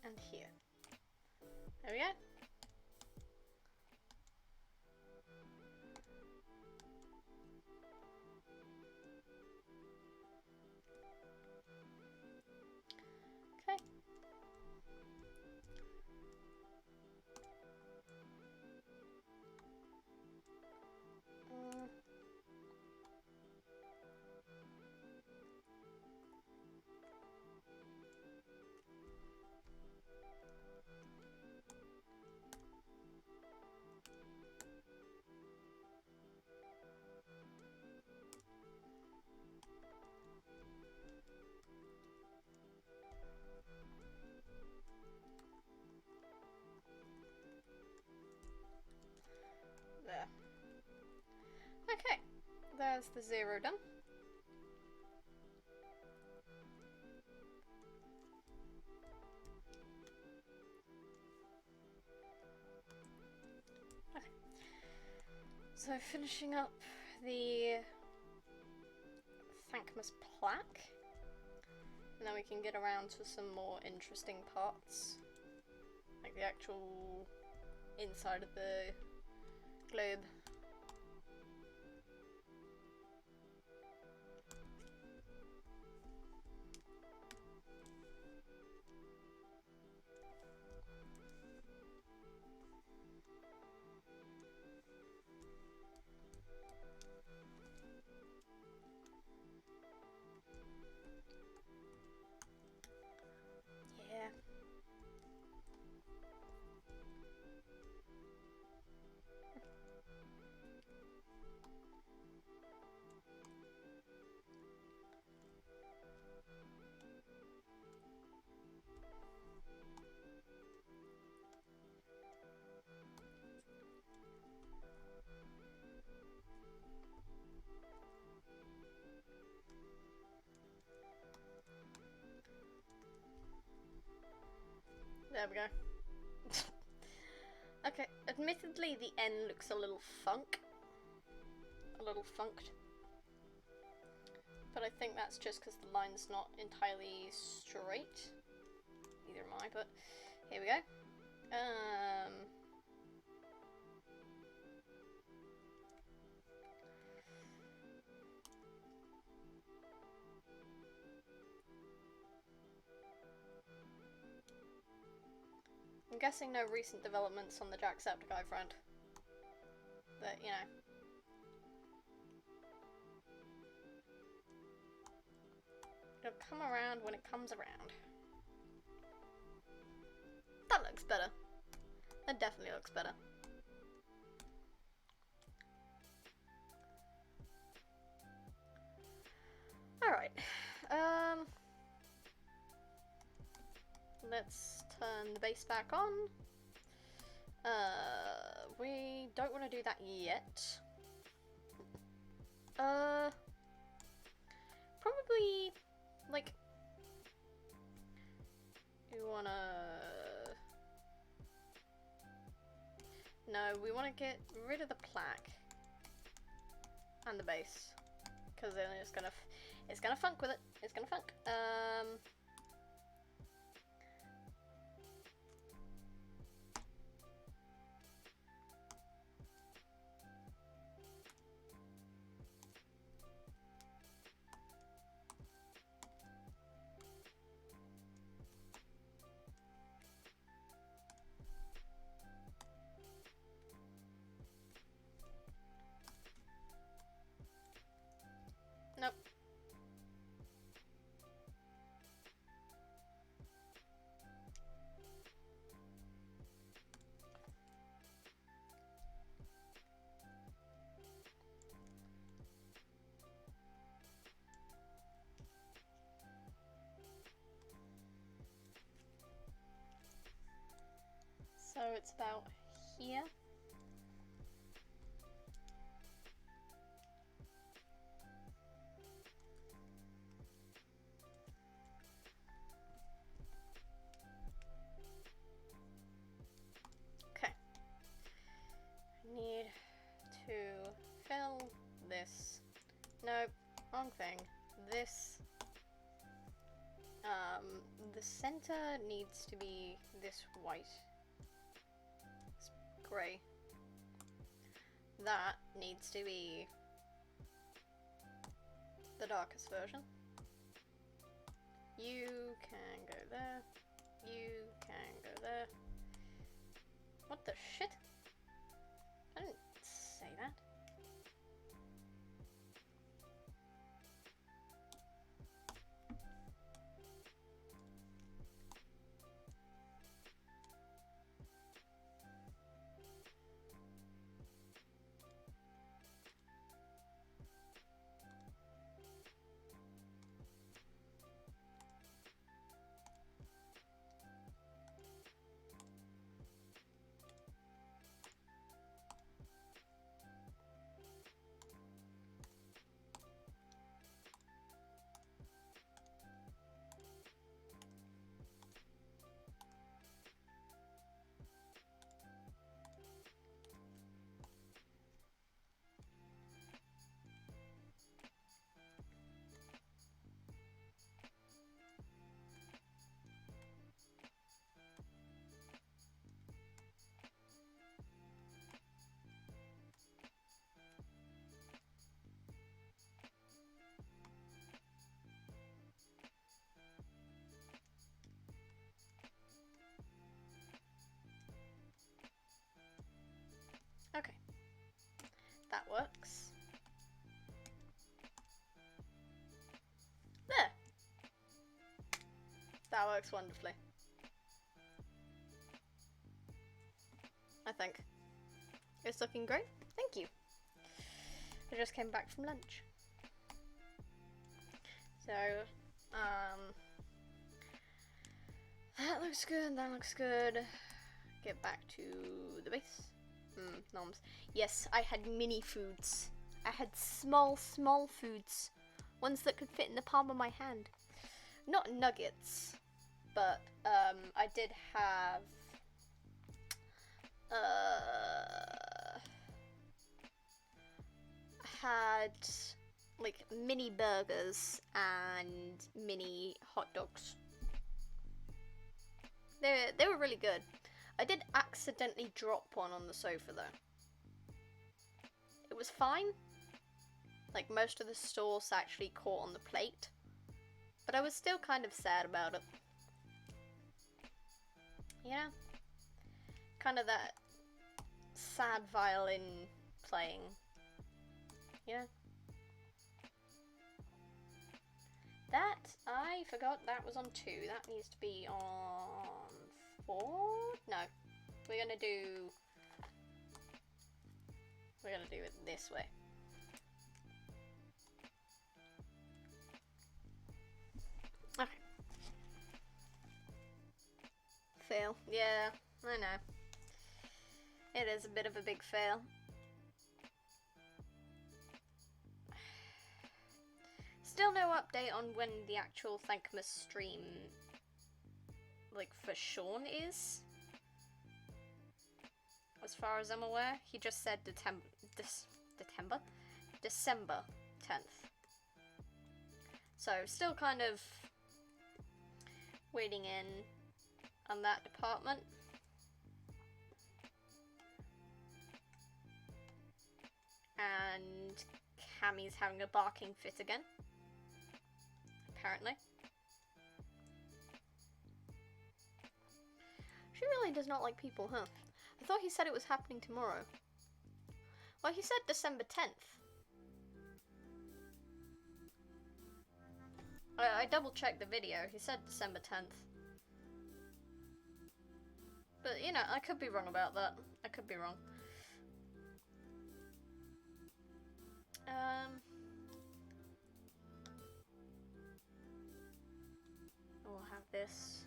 And here. There we go. Okay. There. Okay, there's the 0 done. Okay. So finishing up the Thankmas plaque, and then we can get around to some more interesting parts, like the actual inside of the globe. Yeah. There we go. Okay, admittedly the N looks a little funked. But I think that's just because the line's not entirely straight. why, but here we go. I'm guessing no recent developments on the Jacksepticeye front. But, you know. It'll come around when it comes around. That looks better. That definitely looks better. Alright. Let's turn the base back on. We don't want to do that yet. Probably, like, we wanna... No, we want to get rid of the plaque and the base, because then it's gonna funk with it. It's gonna funk. Nope. So it's about here. Need to fill this. Nope, wrong thing. This. The center needs to be this white. It's grey. That needs to be the darkest version. You can go there. You can go there. What the shit? I didn't say that. Okay. That works. There! That works wonderfully. I think. It's looking great. Thank you. I just came back from lunch. So, that looks good, that looks good. Get back to the base. Noms. Yes, I had mini foods. I had small foods. Ones that could fit in the palm of my hand. Not nuggets, but I did have had like mini burgers and mini hot dogs. They were really good. I did accidentally drop one on the sofa though. It was fine. Like most of the sauce actually caught on the plate. But I was still kind of sad about it. Yeah. Kind of that sad violin playing. Yeah. That, I forgot that was on 2. That needs to be on 4? No. We're gonna do it this way. Okay. Fail. Yeah, I know. It is a bit of a big fail. Still no update on when the actual Thankmas stream, like, for Sean is. As far as I'm aware, he just said December 10th. So, still kind of waiting in on that department. And Cammy's having a barking fit again. Apparently. She really does not like people, huh? I thought he said it was happening tomorrow. Well, he said December 10th. I double-checked the video. He said December 10th. But, you know, I could be wrong about that. I could be wrong. We'll have this.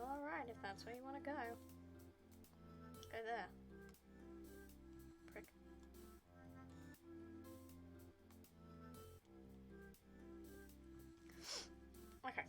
Alright, if that's where you want to go. Go there. Prick. Okay.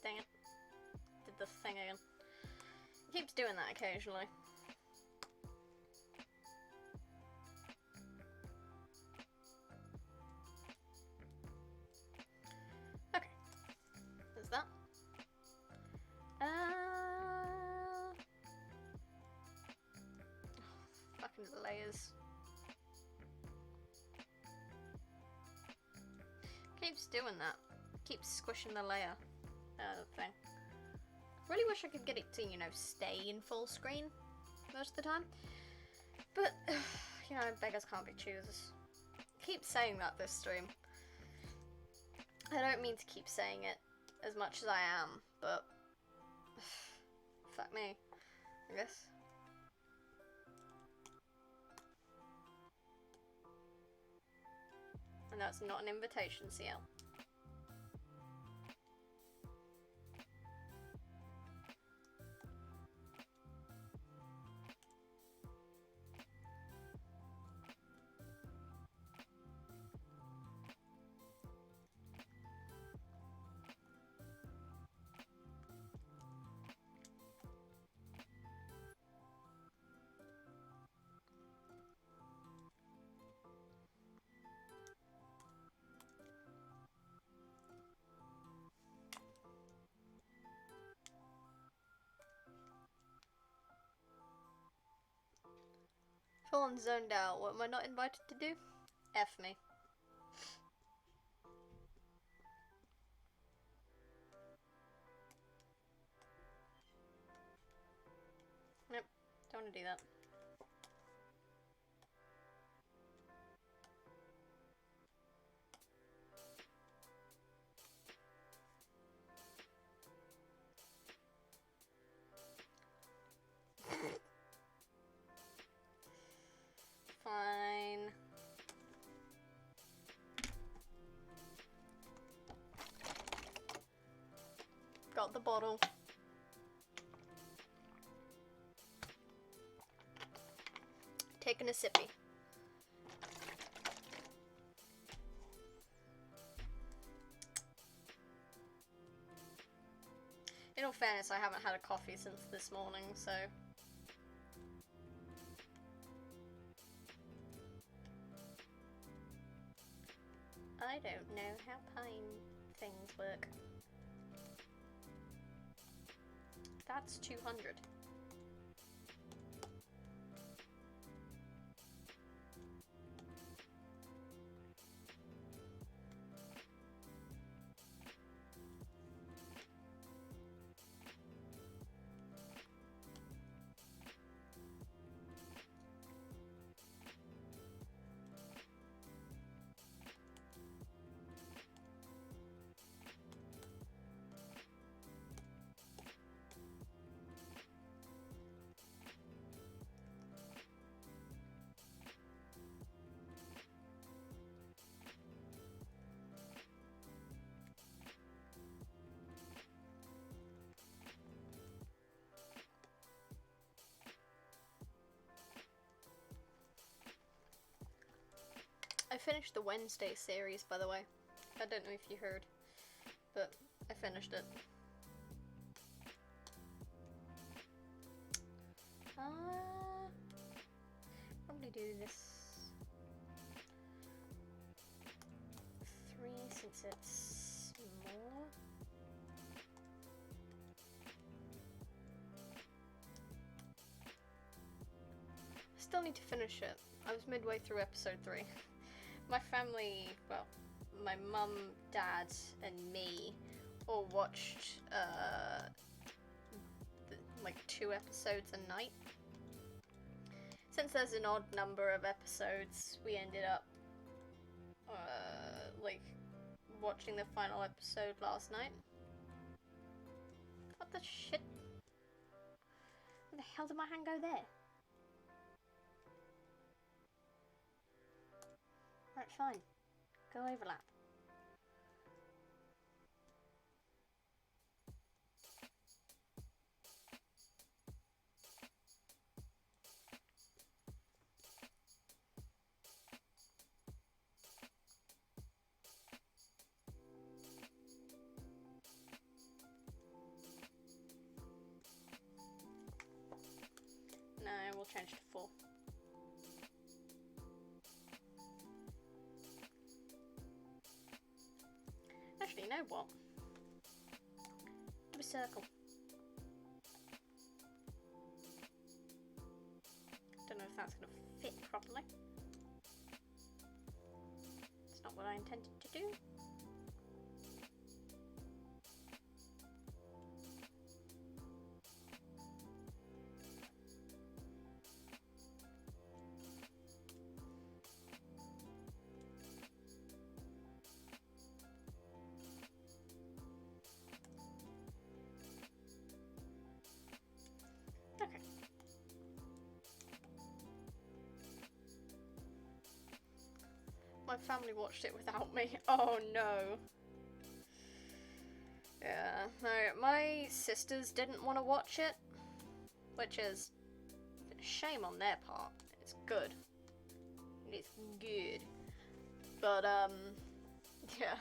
Dang it. Did the thing again. He keeps doing that occasionally. Okay. There's that. Fucking layers. Keeps doing that. Keeps squishing the layer. Thing. Really wish I could get it to, you know, stay in full screen most of the time. But, you know, beggars can't be choosers. I keep saying that this stream. I don't mean to keep saying it as much as I am, but fuck me, I guess. And that's not an invitation, CL. full on zoned out. What am I not invited to do? F me. Nope, don't want to do that. Fine. Got the bottle. Taking a sippy. In all fairness, I haven't had a coffee since this morning, so... I don't know how pine things work. That's 200. I finished the Wednesday series, by the way. I don't know if you heard, but I finished it. Probably do this 3 since it's more. I still need to finish it. I was midway through episode 3. My family, well, my mum, dad, and me all watched like 2 episodes a night. Since there's an odd number of episodes, we ended up like watching the final episode last night. What the shit? Where the hell did my hand go there? Right, fine. Go overlap. No, we'll change to 4. Actually, you know what? Do a circle. Don't know if that's going to fit properly. It's not what I intended to do. Okay. My family watched it without me. Oh no. Yeah, no, my sisters didn't want to watch it, which is a shame on their part. It's good. It's good. But, yeah.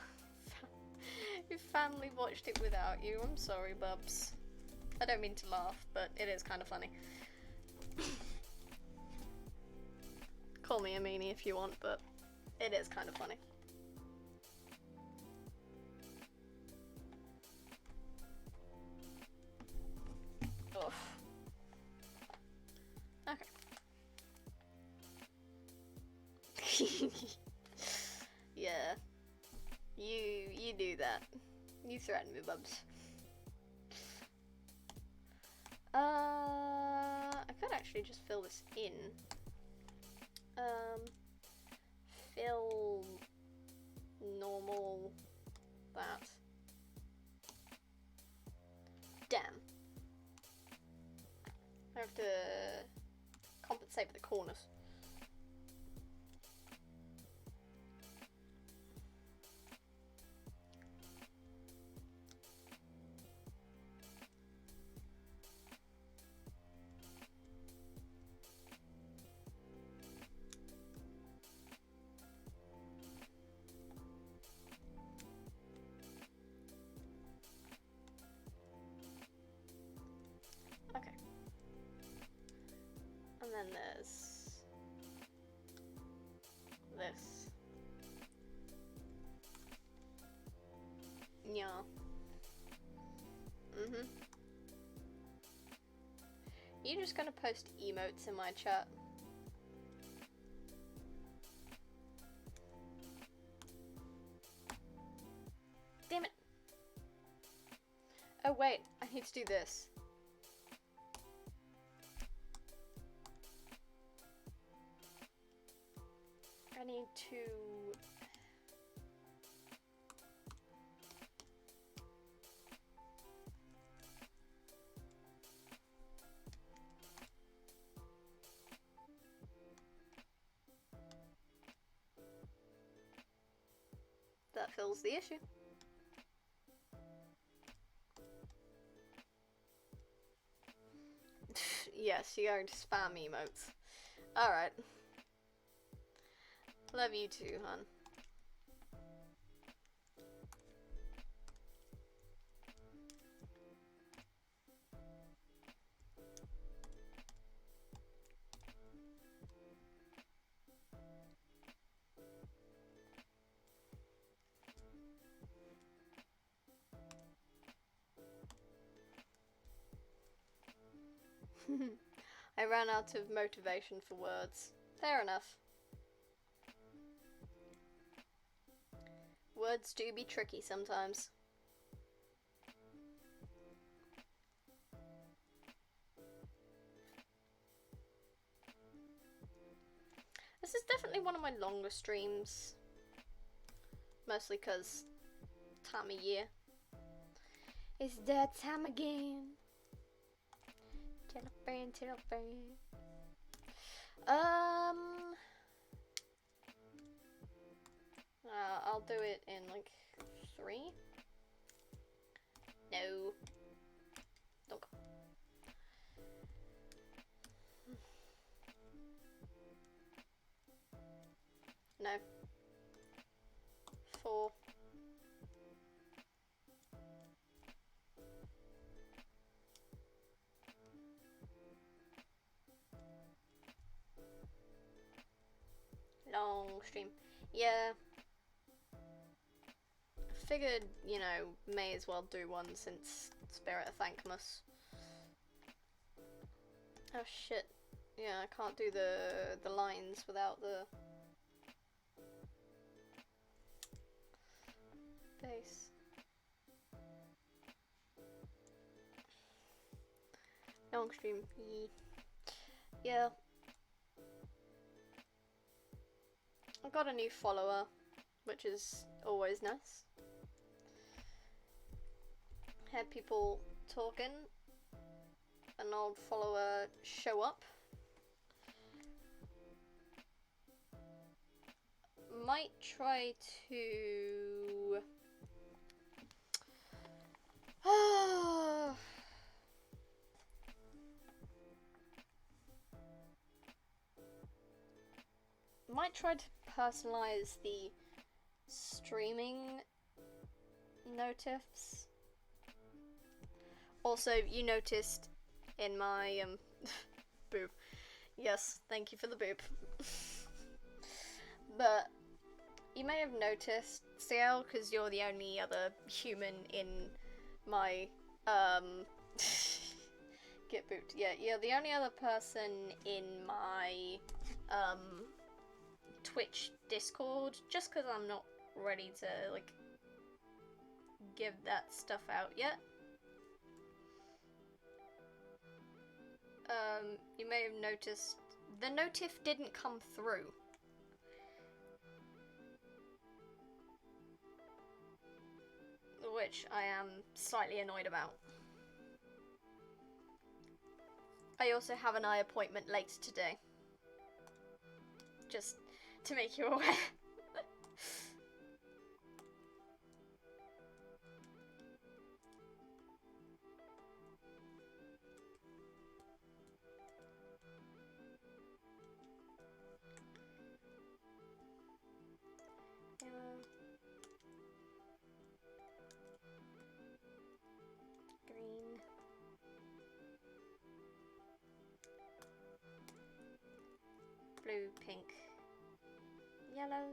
Your family watched it without you. I'm sorry, bubs. I don't mean to laugh, but it is kind of funny. Call me a meanie if you want, but it is kind of funny. Oof. Okay. Yeah. You do that. You threaten me, Bubs. I could actually just fill this in. Fill normal that. Damn. I have to compensate for the corners. Okay. And then there's this. Yeah. You just gonna post emotes in my chat? Damn it. Oh wait, I need to do this. I need to... That fills the issue. Yes, you're going to spam emotes. Alright. Love you too, hon. I ran out of motivation for words. Fair enough. Words do be tricky sometimes. This is definitely one of my longer streams. Mostly because time of year. It's that time again. Telephone. I'll do it in like 3. No. Don't go. No. 4. Long stream. Yeah. I figured, you know, may as well do one since Spirit of Thankmas. Oh shit. Yeah, I can't do the lines without the base. Long stream. Yeah. I got a new follower, which is always nice. Had people talking, an old follower show up. Might try to... Might try to personalize the streaming notifs. Also, you noticed in my boop. Yes, thank you for the boop. But you may have noticed, CL, because you're the only other human in my get booped. Yeah, you're the only other person in my Twitch Discord, just because I'm not ready to, like, give that stuff out yet. You may have noticed the notif didn't come through. Which I am slightly annoyed about. I also have an eye appointment later today. Just to make you aware. Green. Blue, pink, yellow.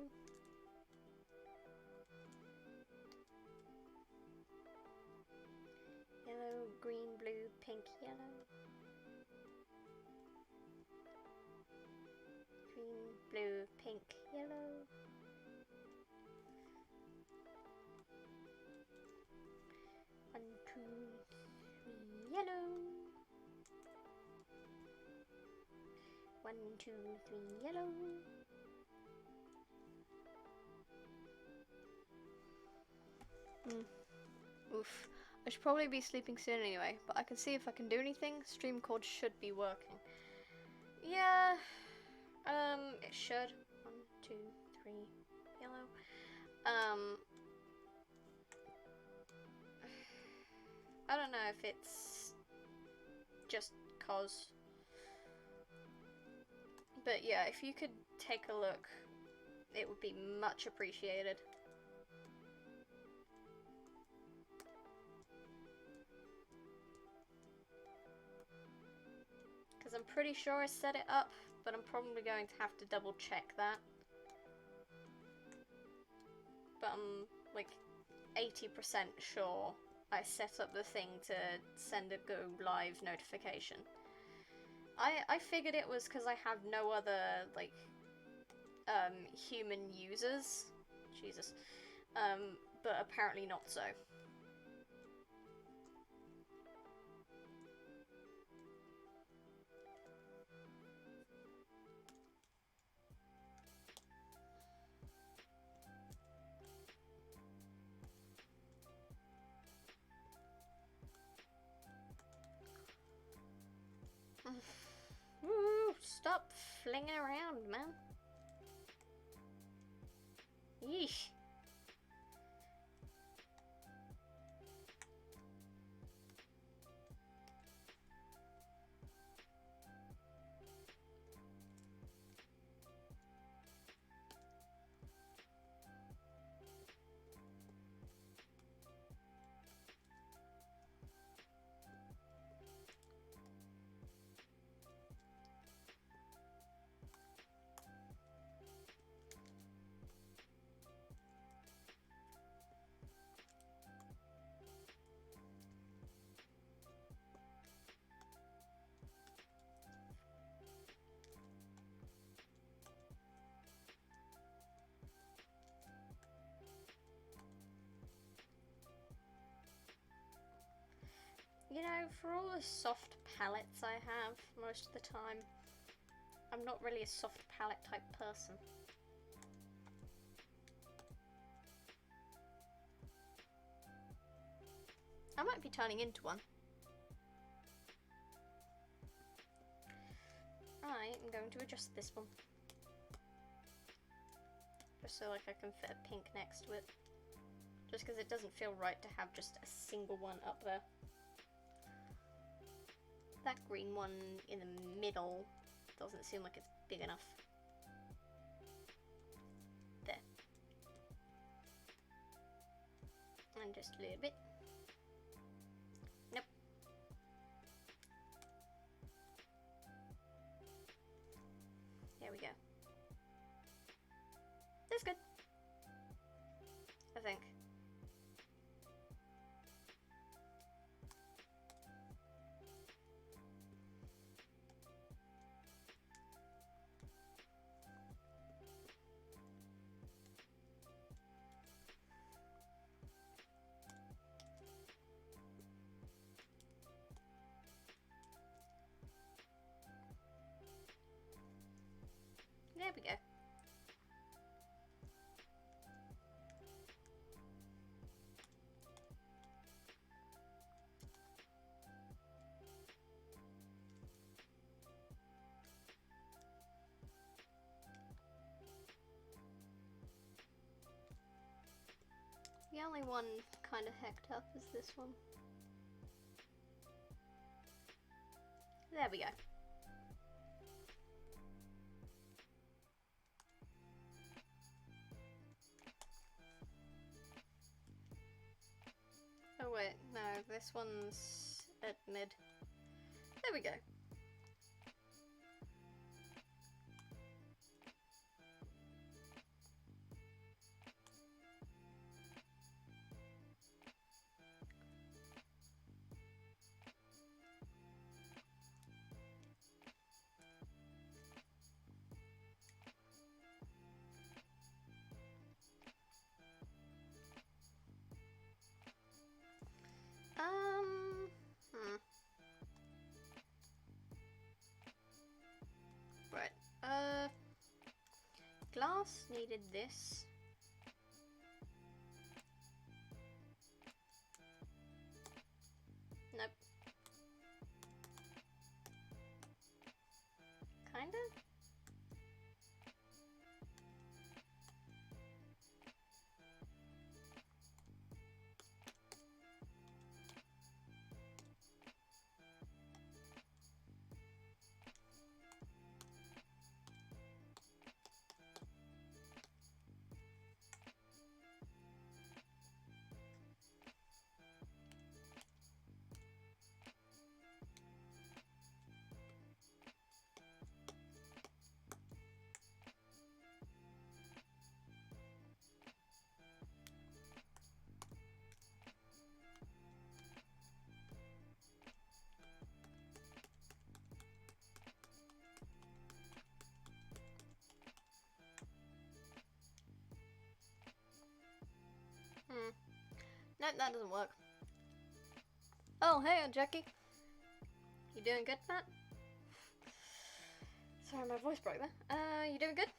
Yellow, green, blue, pink, yellow. Green, blue, pink, yellow. One, two, three, yellow. One, two, three, yellow. Oof. I should probably be sleeping soon anyway, but I can see if I can do anything. Stream cord should be working. Yeah, it should. 1, 2, 3, yellow. I don't know if it's just cause. But yeah, if you could take a look, it would be much appreciated. Because I'm pretty sure I set it up, but I'm probably going to have to double check that. But I'm like 80% sure I set up the thing to send a go live notification. I figured it was because I have no other like human users. Jesus. But apparently not so. Woo, stop flinging around, man. Yeesh. You know, for all the soft palettes I have most of the time, I'm not really a soft palette type person. I might be turning into one. I am going to adjust this one. Just so like I can fit a pink next to it. Just because it doesn't feel right to have just a single one up there. That green one in the middle doesn't seem like it's big enough. There. And just a little bit. Nope. There we go. That's good. I think. There we go. The only one kind of hecked up is this one. There we go. Oh wait, no, this one's at mid. There we go. Hmm. Right. Glass needed this. Nope. Kinda? Nope, that doesn't work. Oh, hey, Jackie. You doing good, Matt? Sorry, my voice broke there. You doing good?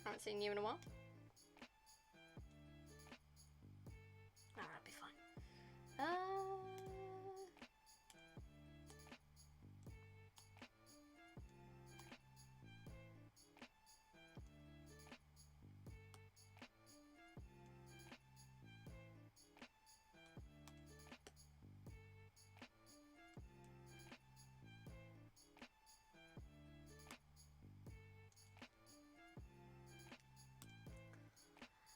Haven't seen you in a while. Oh, that'll be fine.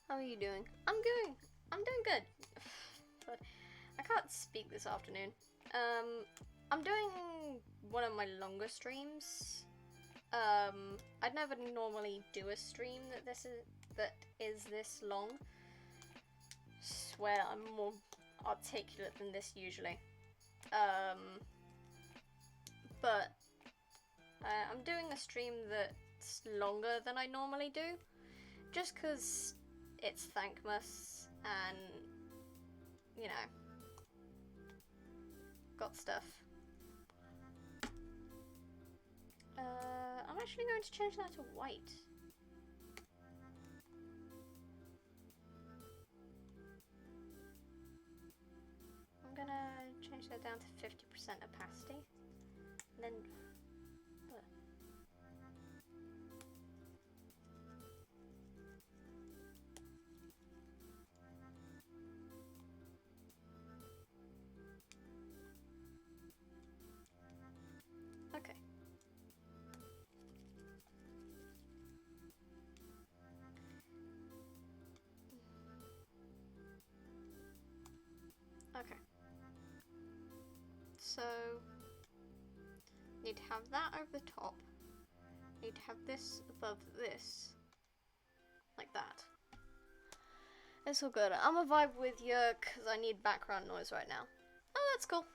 How are you doing? I'm doing good. But I can't speak this afternoon. I'm doing one of my longer streams. I'd never normally do a stream that is this long. Swear I'm more articulate than this usually. But I'm doing a stream that's longer than I normally do, just because it's Thankmas and, you know, got stuff. I'm actually going to change that to white. I'm gonna change that down to 50% opacity. And then... Okay. Okay. So, need to have that over the top. Need to have this above this. Like that. It's all good. I'm a vibe with you because I need background noise right now. Oh, that's cool.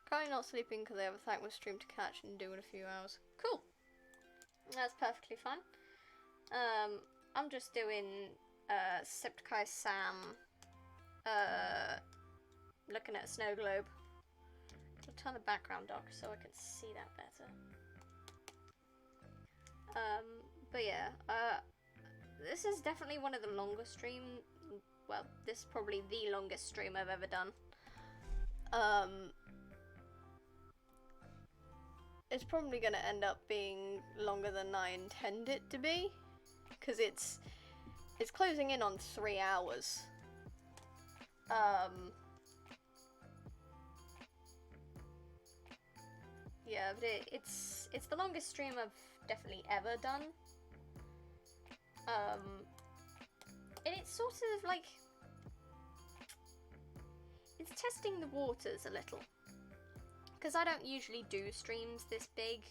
Currently not sleeping because I have a Thankmas stream to catch and do in a few hours. Cool. That's perfectly fine. I'm just doing Septic Sam looking at a snow globe. I'll turn the background darker so I can see that better. But yeah, this is definitely one of the longest stream. Well, this is probably the longest stream I've ever done. It's probably gonna end up being longer than I intend it to be, because it's closing in on 3 hours. Yeah, but it's the longest stream I've definitely ever done. And it's sort of like, it's testing the waters a little, because I don't usually do streams this big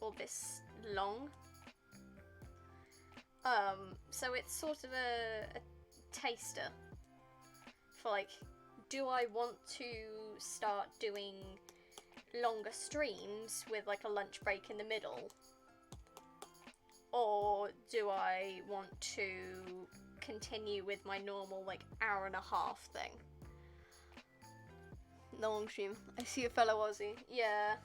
or this long. So it's sort of a taster for like, do I want to start doing longer streams with like a lunch break in the middle, or do I want to continue with my normal like hour-and-a-half thing? The long stream. I see a fellow Aussie. Yeah.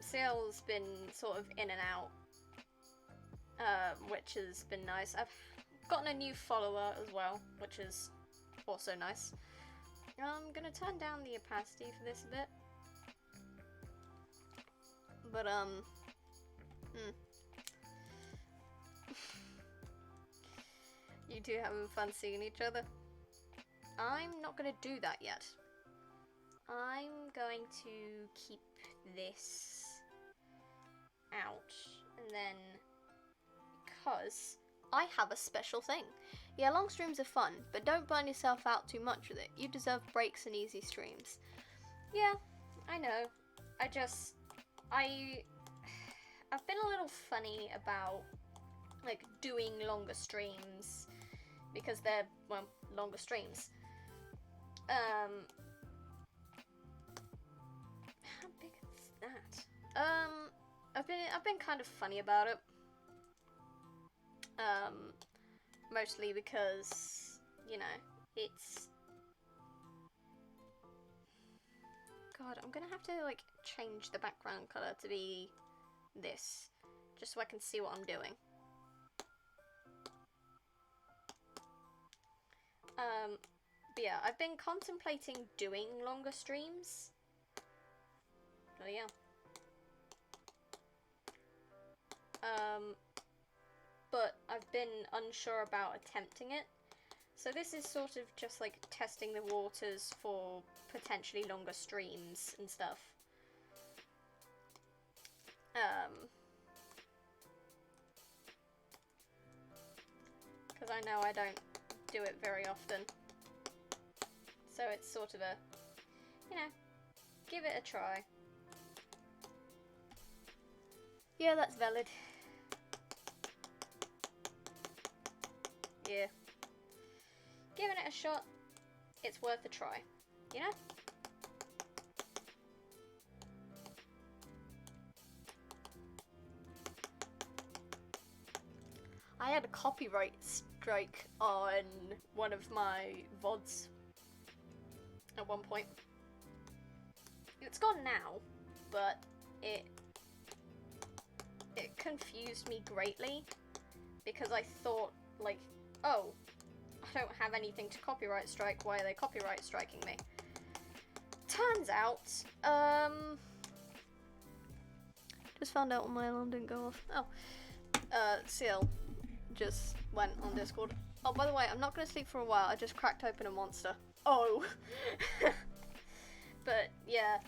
CL's been sort of in and out, which has been nice. I've gotten a new follower as well, which is also nice. I'm gonna turn down the opacity for this a bit. But, You two having fun seeing each other? I'm not gonna do that yet. I'm going to keep this out, and then, because I have a special thing. Yeah, long streams are fun, but don't burn yourself out too much with it. You deserve breaks and easy streams. Yeah, I know. I've been a little funny about, like, doing longer streams, because they're, well, longer streams. How big is that? I've been kind of funny about it. Mostly because, you know, it's... God, I'm gonna have to, like, change the background colour to be this, just so I can see what I'm doing. But yeah, I've been contemplating doing longer streams. Oh yeah. But I've been unsure about attempting it. So this is sort of just like testing the waters for potentially longer streams and stuff. Because I know I don't do it very often. So it's sort of a, you know, give it a try. Yeah, that's valid. Yeah. Giving it a shot, it's worth a try, you know? I had a copyright strike on one of my VODs at one point. It's gone now, but it confused me greatly, because I thought, like, oh, I don't have anything to copyright strike, why are they copyright striking me? Turns out, just found out my alarm didn't go off. Oh, CL just went on Discord. Oh, by the way, I'm not gonna sleep for a while, I just cracked open a monster. Oh! But, yeah,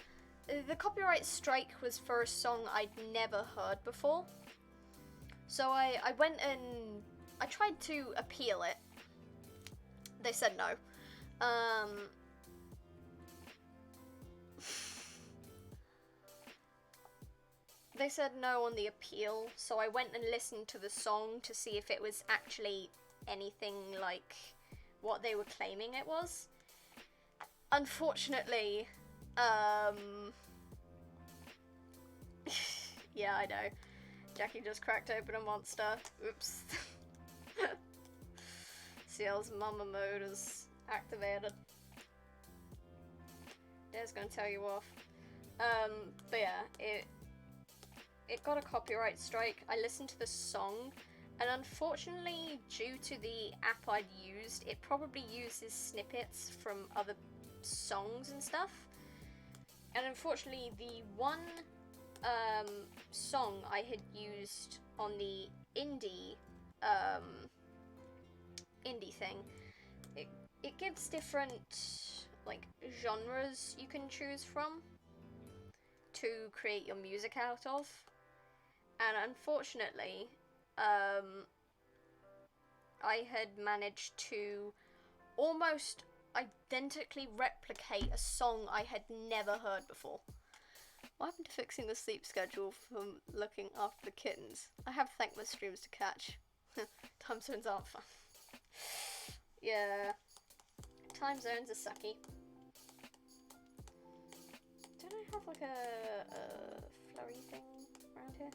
the copyright strike was for a song I'd never heard before. So I went and I tried to appeal it. They said no. They said no on the appeal, so I went and listened to the song to see if it was actually anything like what they were claiming it was. Unfortunately, yeah, I know. Jackie just cracked open a monster. Oops. CL's mama mode is activated. Dad's gonna tell you off. But yeah, it got a copyright strike. I listened to the song, and unfortunately, due to the app I'd used, it probably uses snippets from other songs and stuff. And unfortunately, the one song I had used on the indie thing, it gives different like genres you can choose from to create your music out of, and unfortunately I had managed to almost identically replicate a song I had never heard before. What happened to fixing the sleep schedule from looking after the kittens? I have Thankmas streams to catch. Time zones aren't fun. Yeah. Time zones are sucky. Don't I have like a flurry thing around here?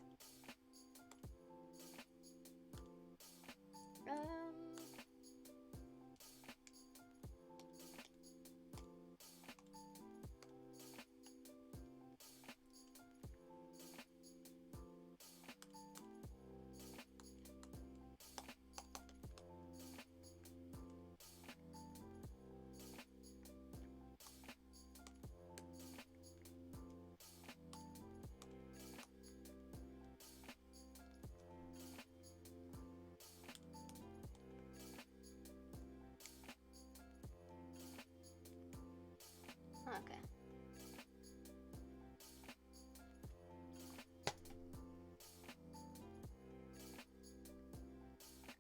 Okay.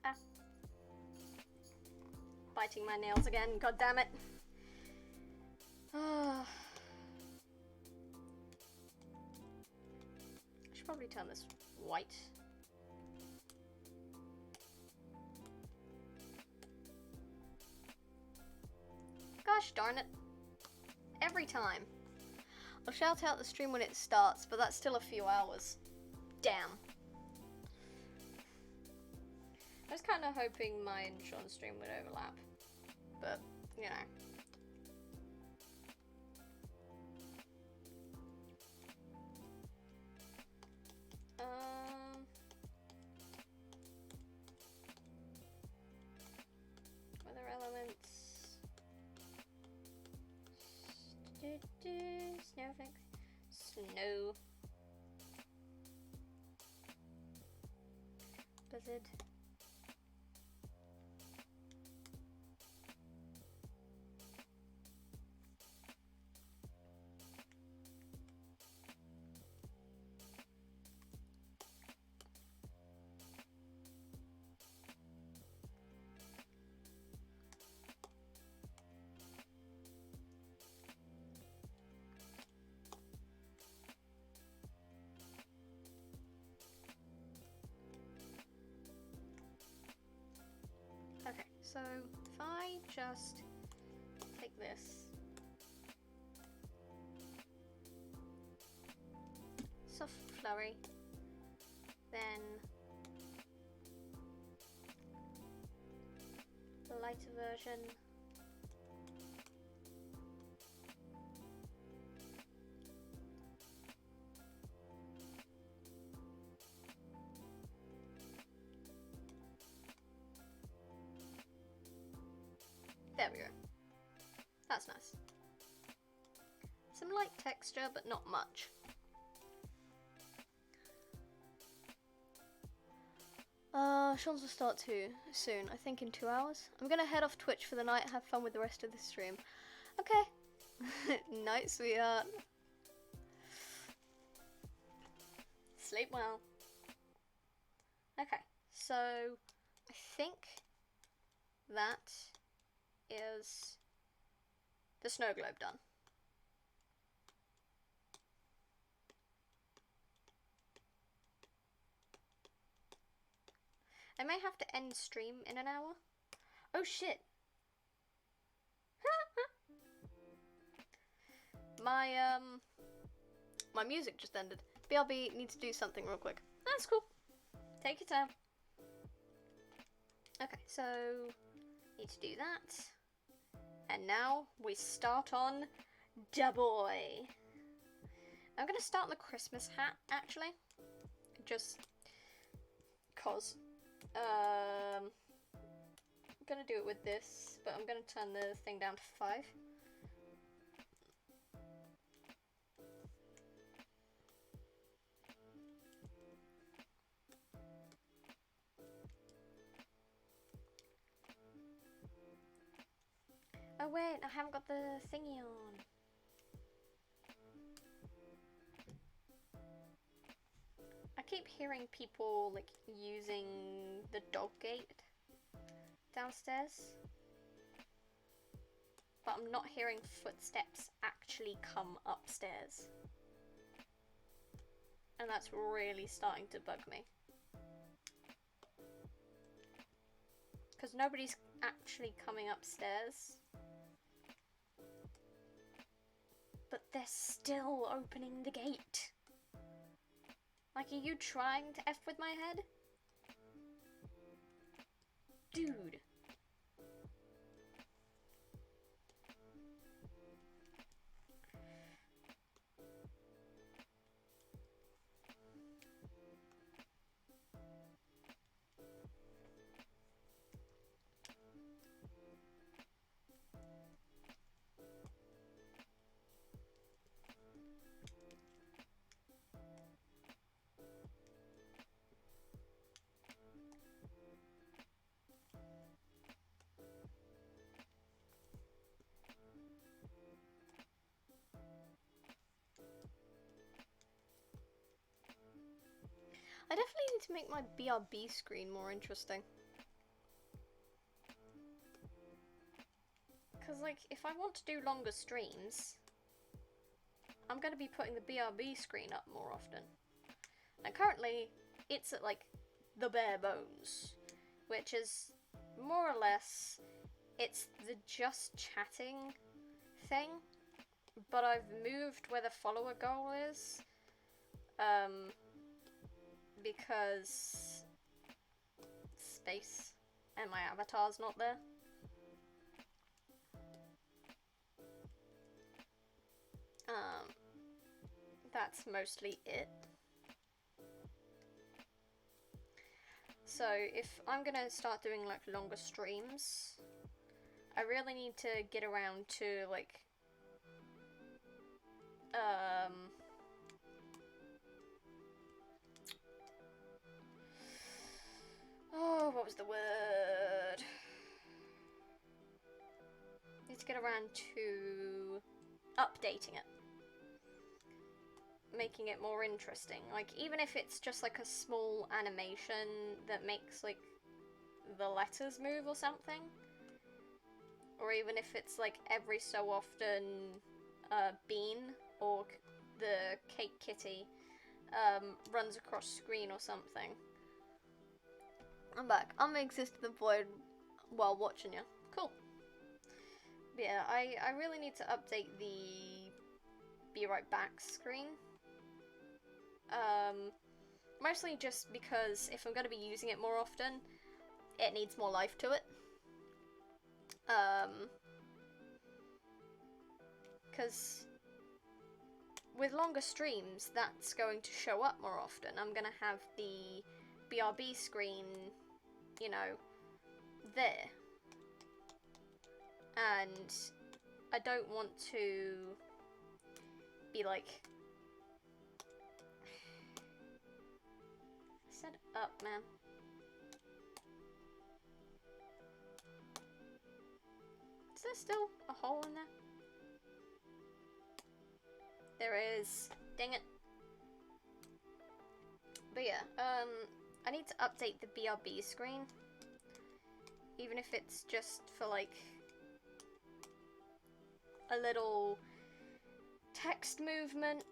Ah. Biting my nails again, god damn it. I should probably turn this white. Gosh darn it. Every time. I'll shout out the stream when it starts, but that's still a few hours. Damn. I was kind of hoping my and Sean's stream would overlap, but, you know. Weather elements. Snowflakes. Snow. Blizzard. Okay, so if I just take this, soft flurry, then the lighter version, there we go. That's nice. Some light texture, but not much. Sean's will start too soon, I think in 2 hours. I'm gonna head off Twitch for the night, have fun with the rest of the stream. Okay. Night, sweetheart. Sleep well. Okay, so I think that is the snow globe done. I may have to end stream in an hour. Oh shit. My music just ended. BRB needs to do something real quick. That's cool. Take your time. Okay, so need to do that. And now we start on Da Boy. I'm gonna start on the Christmas hat, actually. just cause. I'm gonna do it with this, but I'm gonna turn the thing down to 5. Oh wait, I haven't got the thingy on. I keep hearing people like using the dog gate downstairs, but I'm not hearing footsteps actually come upstairs. And that's really starting to bug me. Because nobody's actually coming upstairs. But they're still opening the gate. Like, are you trying to F with my head? Dude. I definitely need to make my BRB screen more interesting. Because, like, if I want to do longer streams, I'm going to be putting the BRB screen up more often. And currently, it's at, like, the bare bones, which is more or less, it's the just chatting thing, but I've moved where the follower goal is, because space and my avatar's not there. That's mostly it. So if I'm gonna start doing like longer streams, I really need to get around to like oh, what was the word? Need to get around to updating it. Making it more interesting. Like, even if it's just like a small animation that makes like the letters move or something. Or even if it's like every so often Bean or the Cake Kitty runs across screen or something. I'm back. I'm exist the void while watching you. Cool. But yeah, I really need to update the Be Right Back screen. Mostly just because if I'm going to be using it more often, it needs more life to it. Because with longer streams, that's going to show up more often. I'm going to have the BRB screen, you know, there. And I don't want to be like... Set up, man. Is there still a hole in there? There is. Dang it. But yeah, I need to update the BRB screen. Even if it's just for like a little text movement,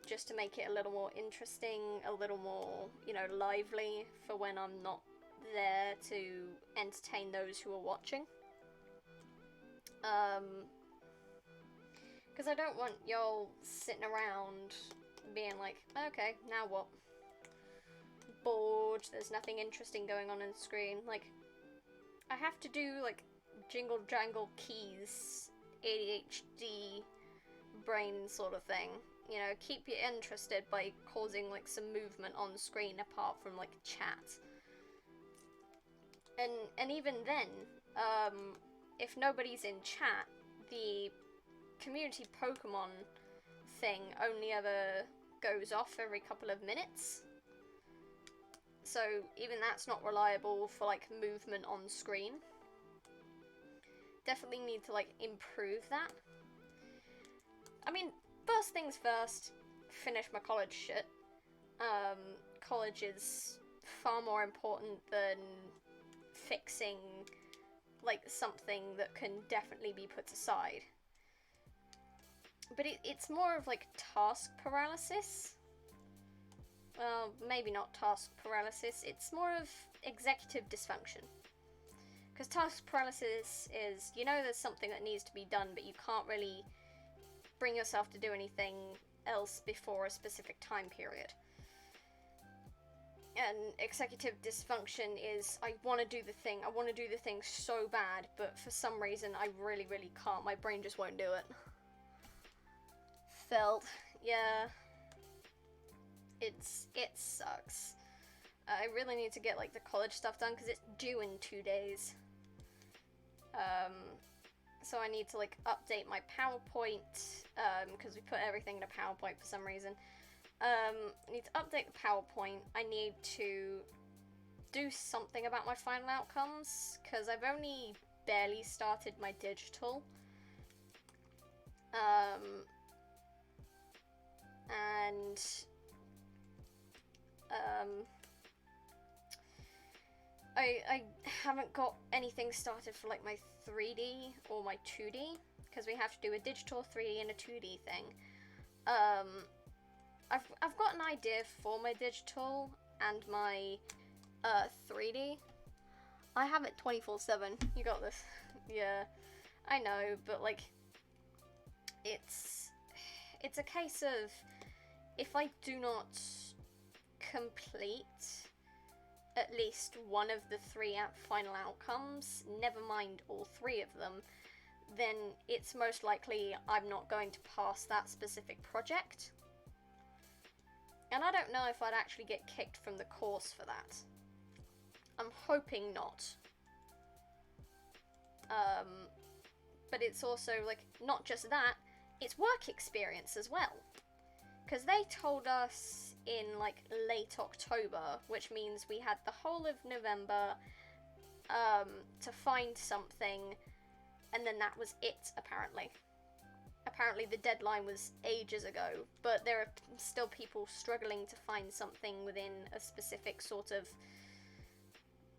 just to make it a little more interesting, a little more, you know, lively for when I'm not there to entertain those who are watching. Because I don't want y'all sitting around being like, okay, now what? Bored, there's nothing interesting going on the screen. Like, I have to do, like, jingle jangle keys, ADHD brain sort of thing, you know, keep you interested by causing, like, some movement on screen apart from, like, chat. And even then, if nobody's in chat, the community Pokemon thing only ever goes off every couple of minutes. So even that's not reliable for, like, movement on screen. Definitely need to, like, improve that. I mean, first things first, finish my college shit. College is far more important than fixing, like, something that can definitely be put aside. But it's more of, like, task paralysis. Well, maybe not task paralysis, it's more of executive dysfunction. Because task paralysis is, you know there's something that needs to be done, but you can't really bring yourself to do anything else before a specific time period. And executive dysfunction is, I want to do the thing so bad, but for some reason I really, really can't. My brain just won't do it. Felt, yeah. It sucks. I really need to get, like, the college stuff done, because it's due in 2 days. So I need to, like, update my PowerPoint, because we put everything into PowerPoint for some reason. I need to update the PowerPoint. I need to do something about my final outcomes, because I've only barely started my digital. I haven't got anything started for, like, my 3D or my 2D, because we have to do a digital, 3D, and a 2D thing. I've got an idea for my digital and my 3D. I have it 24/7. You got this. Yeah, I know, but, like, it's a case of, if I do not complete at least one of the 3 final outcomes, never mind all 3 of them, then it's most likely I'm not going to pass that specific project. And I don't know if I'd actually get kicked from the course for that. I'm hoping not. But it's also, like, not just that, it's work experience as well. Because they told us in, like, late October, which means we had the whole of November to find something, and then that was it, apparently. Apparently the deadline was ages ago, but there are still people struggling to find something within a specific sort of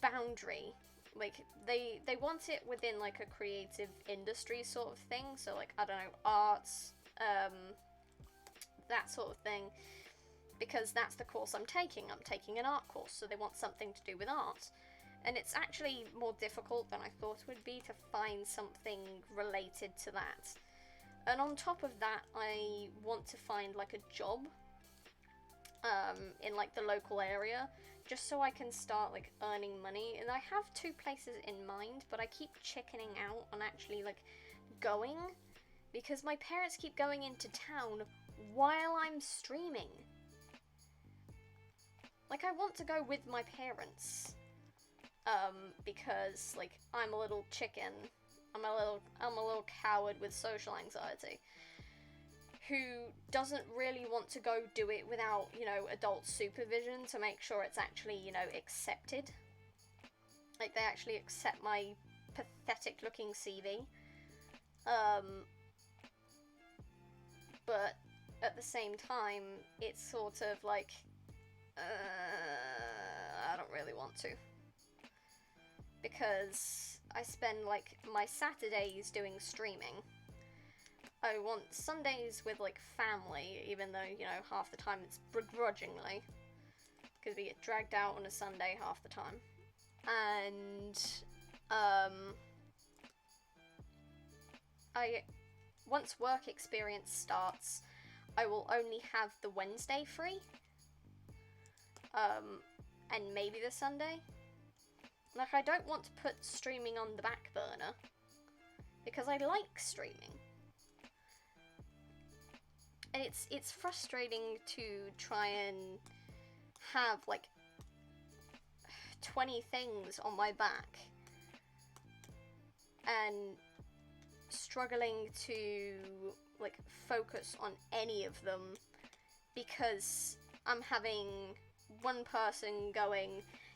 boundary. Like, they want it within, like, a creative industry sort of thing, so, like, I don't know, arts, that sort of thing, because that's the course I'm taking. I'm taking an art course, so they want something to do with art. And it's actually more difficult than I thought it would be to find something related to that. And on top of that, I want to find, like, a job in, like, the local area, just so I can start, like, earning money. And I have 2 places in mind, but I keep chickening out on actually, like, going, because my parents keep going into town while I'm streaming. Like, I want to go with my parents, because, like, I'm a little chicken. I'm a little coward with social anxiety, who doesn't really want to go do it without, you know, adult supervision to make sure it's actually, you know, accepted. Like, they actually accept my pathetic looking CV. But at the same time, it's sort of like, I don't really want to. Because I spend, like, my Saturdays doing streaming. I want Sundays with, like, family, even though, you know, half the time it's begrudgingly, because we get dragged out on a Sunday half the time. And, once work experience starts, I will only have the Wednesday free, and maybe the Sunday. Like, I don't want to put streaming on the back burner, because I like streaming. And it's frustrating to try and have like 20 things on my back and struggling to like focus on any of them because I'm having one person going,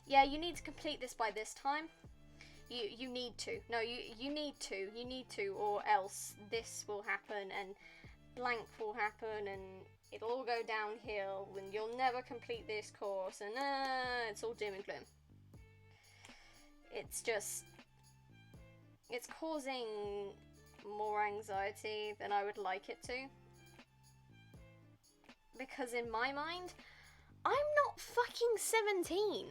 yeah, you need to complete this by this time. You need to. No, you need to, or else this will happen and blank will happen and it'll all go downhill and you'll never complete this course and it's all doom and gloom. It's just, it's causing more anxiety than I would like it to. Because in my mind, I'm not fucking 17.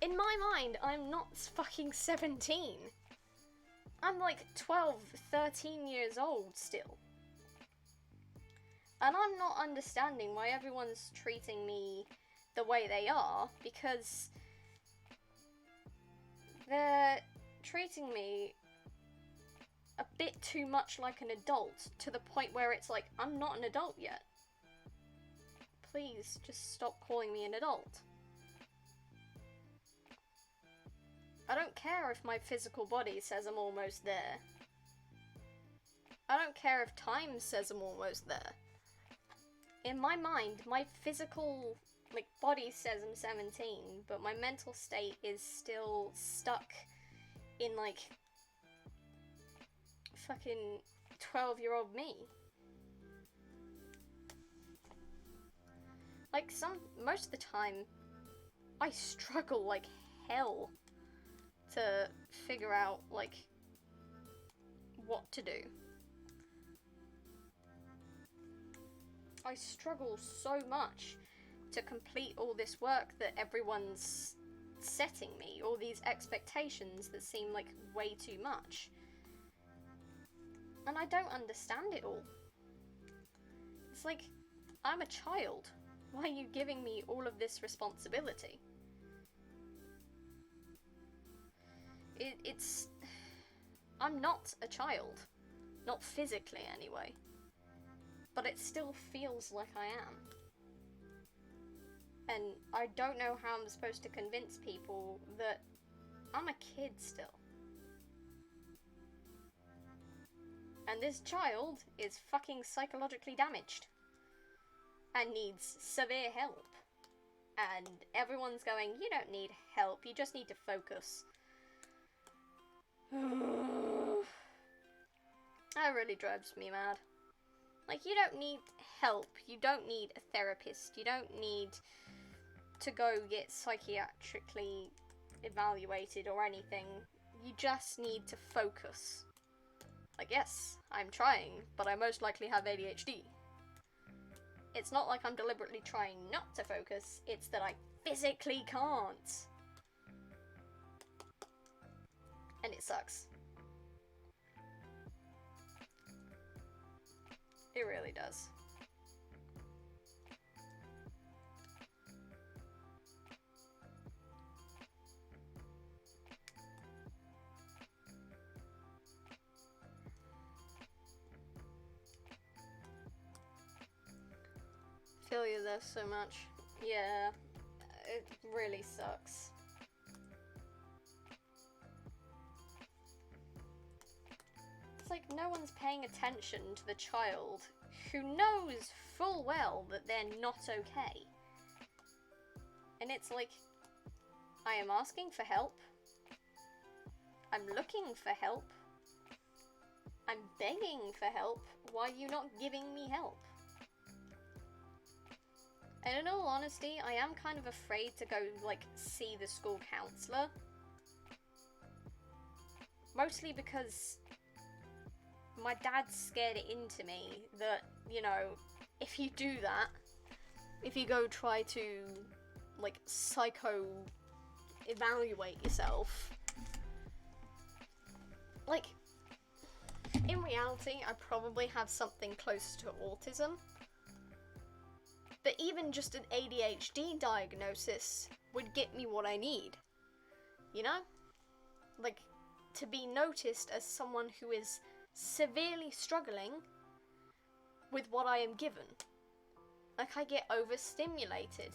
In my mind, I'm not fucking 17. I'm like 12, 13 years old still. And I'm not understanding why everyone's treating me the way they are, because they're treating me a bit too much like an adult, to the point where it's like, I'm not an adult yet. Please, just stop calling me an adult. I don't care if my physical body says I'm almost there. I don't care if time says I'm almost there. In my mind, my physical, like, body says I'm 17, but my mental state is still stuck in, like, fucking 12-year-old me. Like, most of the time, I struggle like hell to figure out, like, what to do. I struggle so much to complete all this work that everyone's setting me, all these expectations that seem like way too much. And I don't understand it all. It's like, I'm a child. Why are you giving me all of this responsibility? I'm not a child. Not physically, anyway. But it still feels like I am. And I don't know how I'm supposed to convince people that I'm a kid still. And this child is fucking psychologically damaged. And needs severe help. And everyone's going, you don't need help, you just need to focus. That really drives me mad. Like, you don't need help, you don't need a therapist, you don't need to go get psychiatrically evaluated or anything. You just need to focus. Like, yes, I'm trying, but I most likely have ADHD. It's not like I'm deliberately trying not to focus, it's that I physically can't. And it sucks. It really does. Feel you there so much. Yeah, it really sucks. It's like no one's paying attention to the child who knows full well that they're not okay. And it's like, I am asking for help. I'm looking for help. I'm begging for help. Why are you not giving me help? And in all honesty, I am kind of afraid to go, like, see the school counsellor. Mostly because my dad scared it into me that, you know, if you do that, if you go try to, like, psycho-evaluate yourself, like, in reality, I probably have something close to autism. But even just an ADHD diagnosis would get me what I need. You know? Like, to be noticed as someone who is severely struggling with what I am given. Like, I get overstimulated.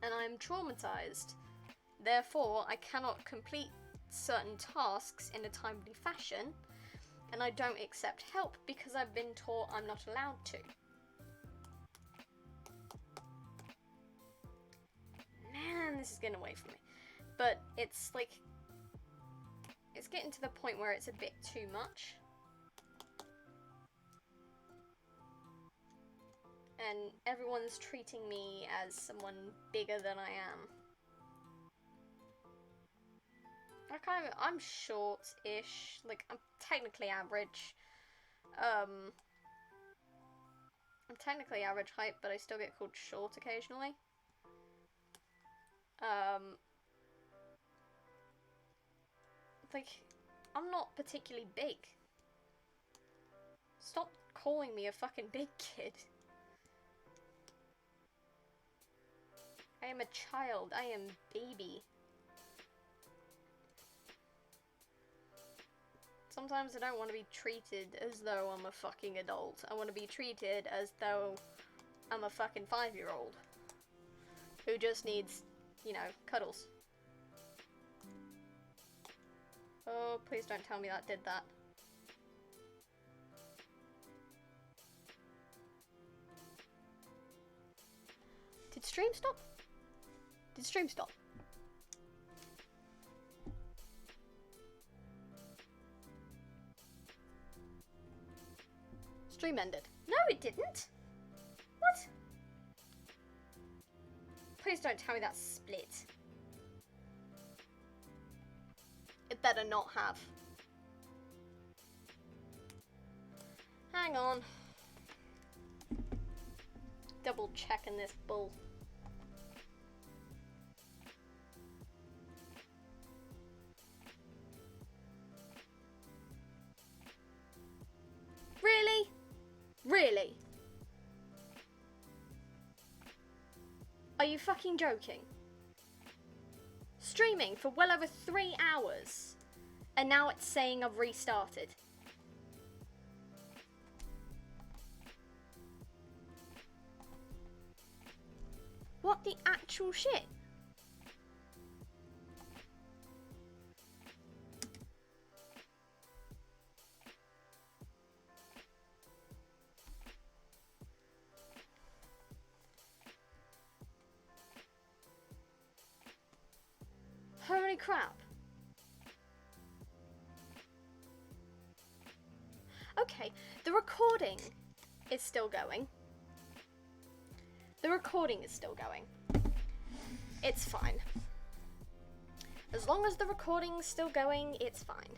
And I am traumatized. Therefore, I cannot complete certain tasks in a timely fashion. And I don't accept help because I've been taught I'm not allowed to. Man, this is getting away from me. But it's like, it's getting to the point where it's a bit too much. And everyone's treating me as someone bigger than I am. I'm short-ish, like, I'm technically average. I'm technically average height, but I still get called short occasionally. Like, I'm not particularly big. Stop calling me a fucking big kid. I am a child. I am baby. Sometimes I don't want to be treated as though I'm a fucking adult. I want to be treated as though I'm a fucking 5-year-old who just needs, you know, cuddles. Oh, please don't tell me that did that. Did stream stop? Did stream stop? Stream ended. No, it didn't. What? Please don't tell me that's split. It better not have. Hang on. Double checking this bull. Really? Really? Are you fucking joking? Streaming for well over 3 hours, and now it's saying I've restarted. What the actual shit? Holy crap. Okay, the recording is still going. The recording is still going. It's fine. As long as the recording's still going, it's fine.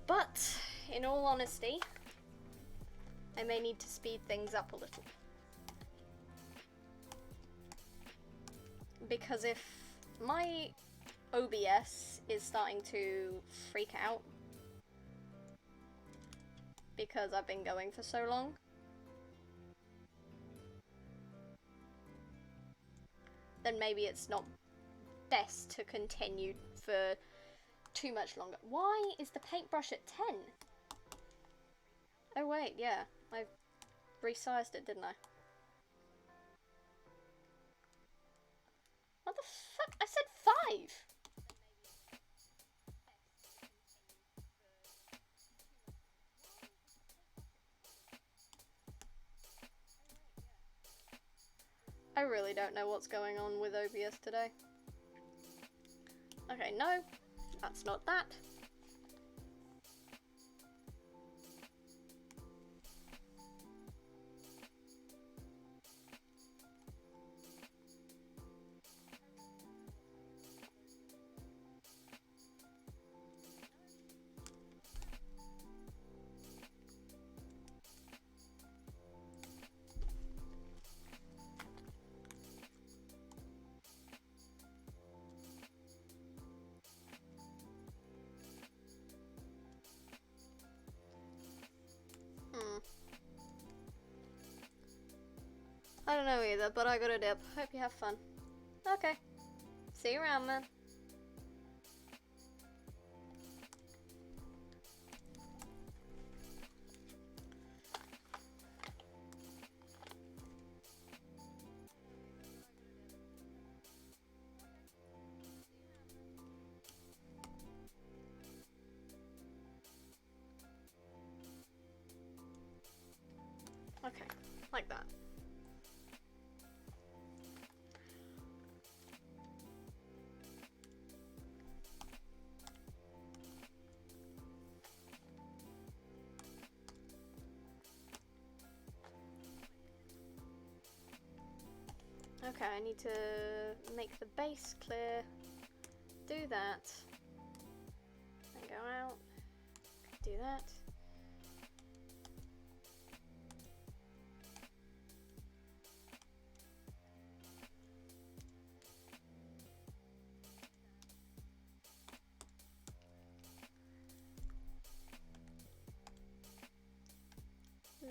But, in all honesty, I may need to speed things up a little. Because if my OBS is starting to freak out because I've been going for so long, then maybe it's not best to continue for too much longer. Why is the paintbrush at 10? Oh wait, yeah, I resized it, didn't I? What the fuck? I said 5! I really don't know what's going on with OBS today. Okay, no, that's not that. I don't know either, but I gotta dip. Hope you have fun. Okay. See you around, man. Okay, like that. Okay, I need to make the base clear, do that, and go out, do that.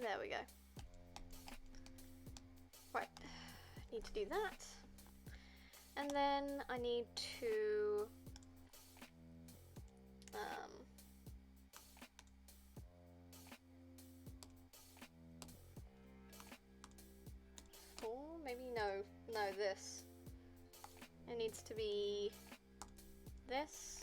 There we go. Right, need to do that. And then I need to or maybe no, this. It needs to be this.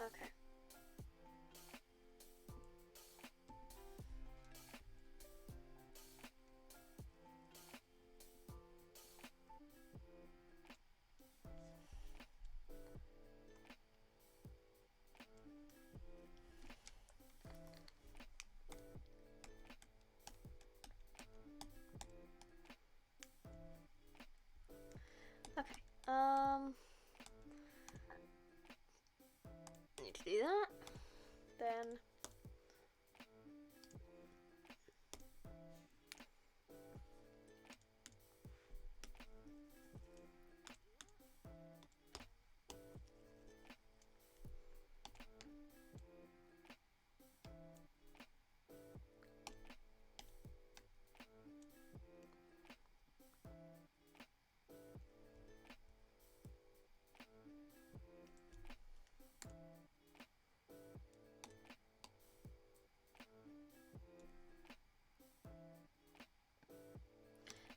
Okay. Okay. Need to do that. Then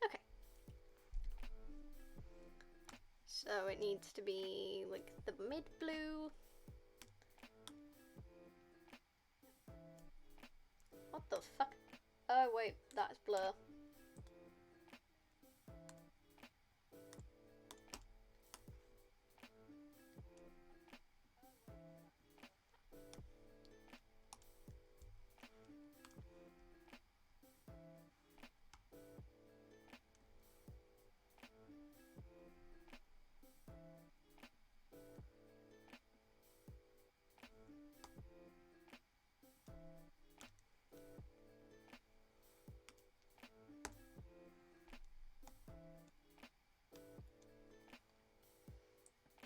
okay. So it needs to be like the mid blue. What the fuck? Oh wait, that's blur.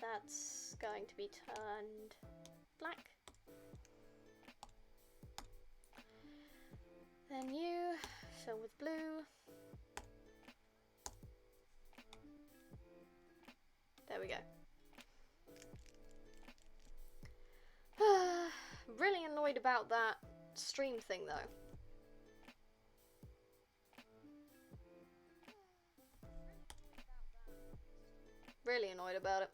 That's going to be turned black. Then you fill with blue. There we go. Really annoyed about that stream thing though. Really annoyed about it.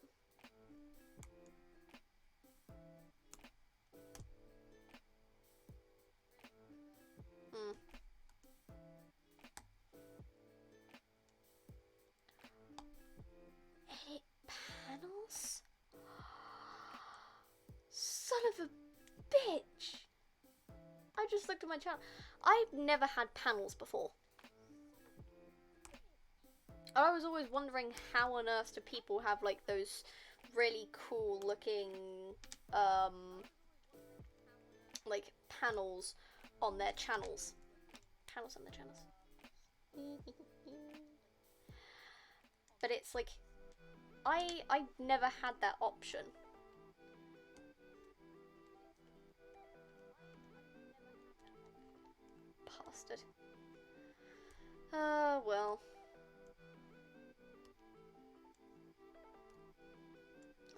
Edit panels? Son of a bitch! I just looked at my channel. I've never had panels before. I was always wondering how on earth do people have like those really cool looking like panels on their channels. Panels on their channels. But it's like I never had that option. Bastard. Well.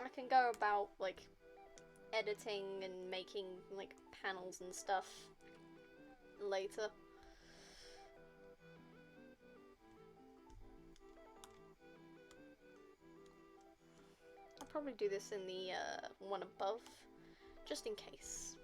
I can go about, like, editing and making, like, panels and stuff later. I'll probably do this in the, one above, just in case.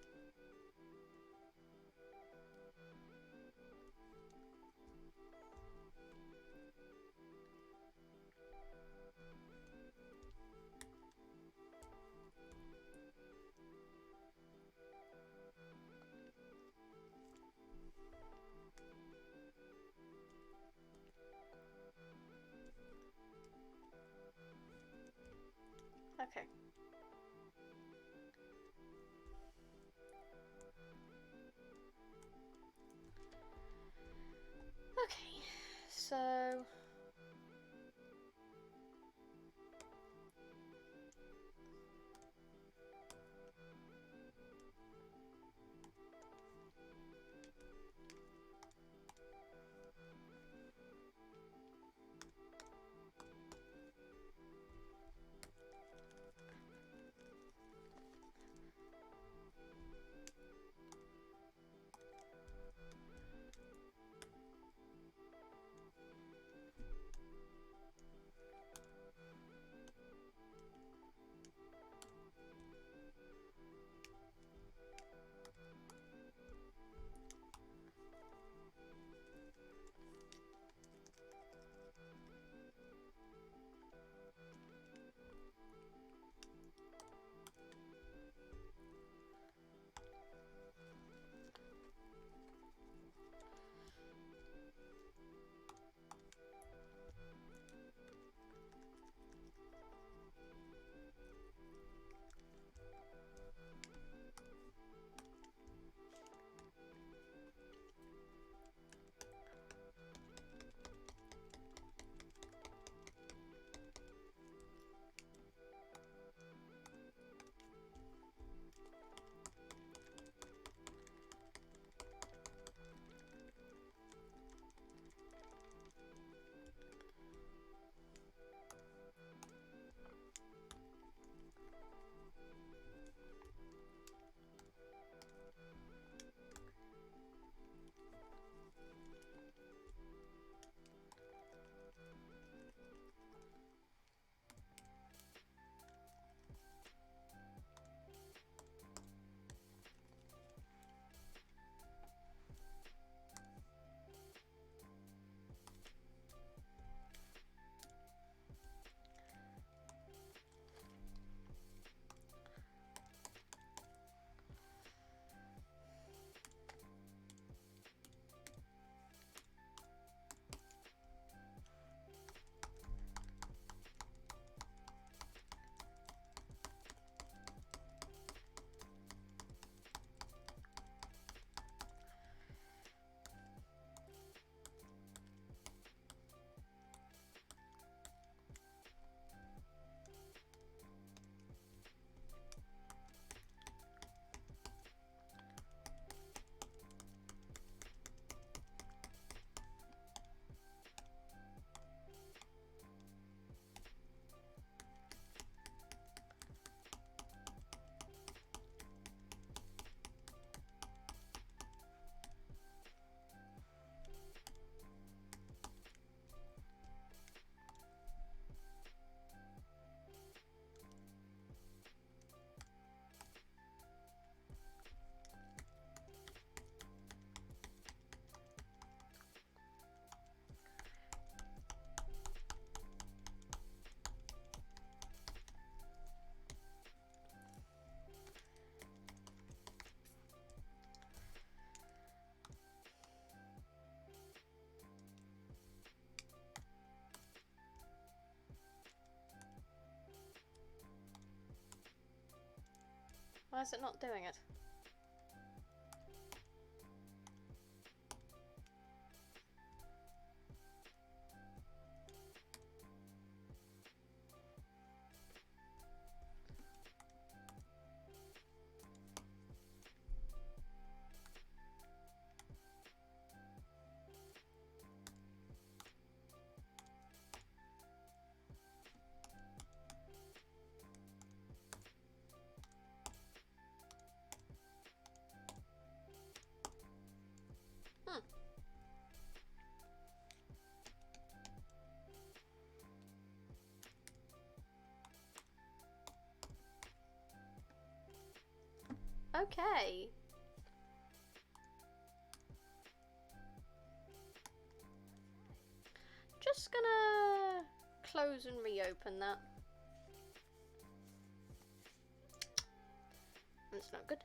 Okay. Okay, so... Why is it not doing it? Okay. Just gonna close and reopen that. That's not good.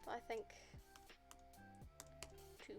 I think 2.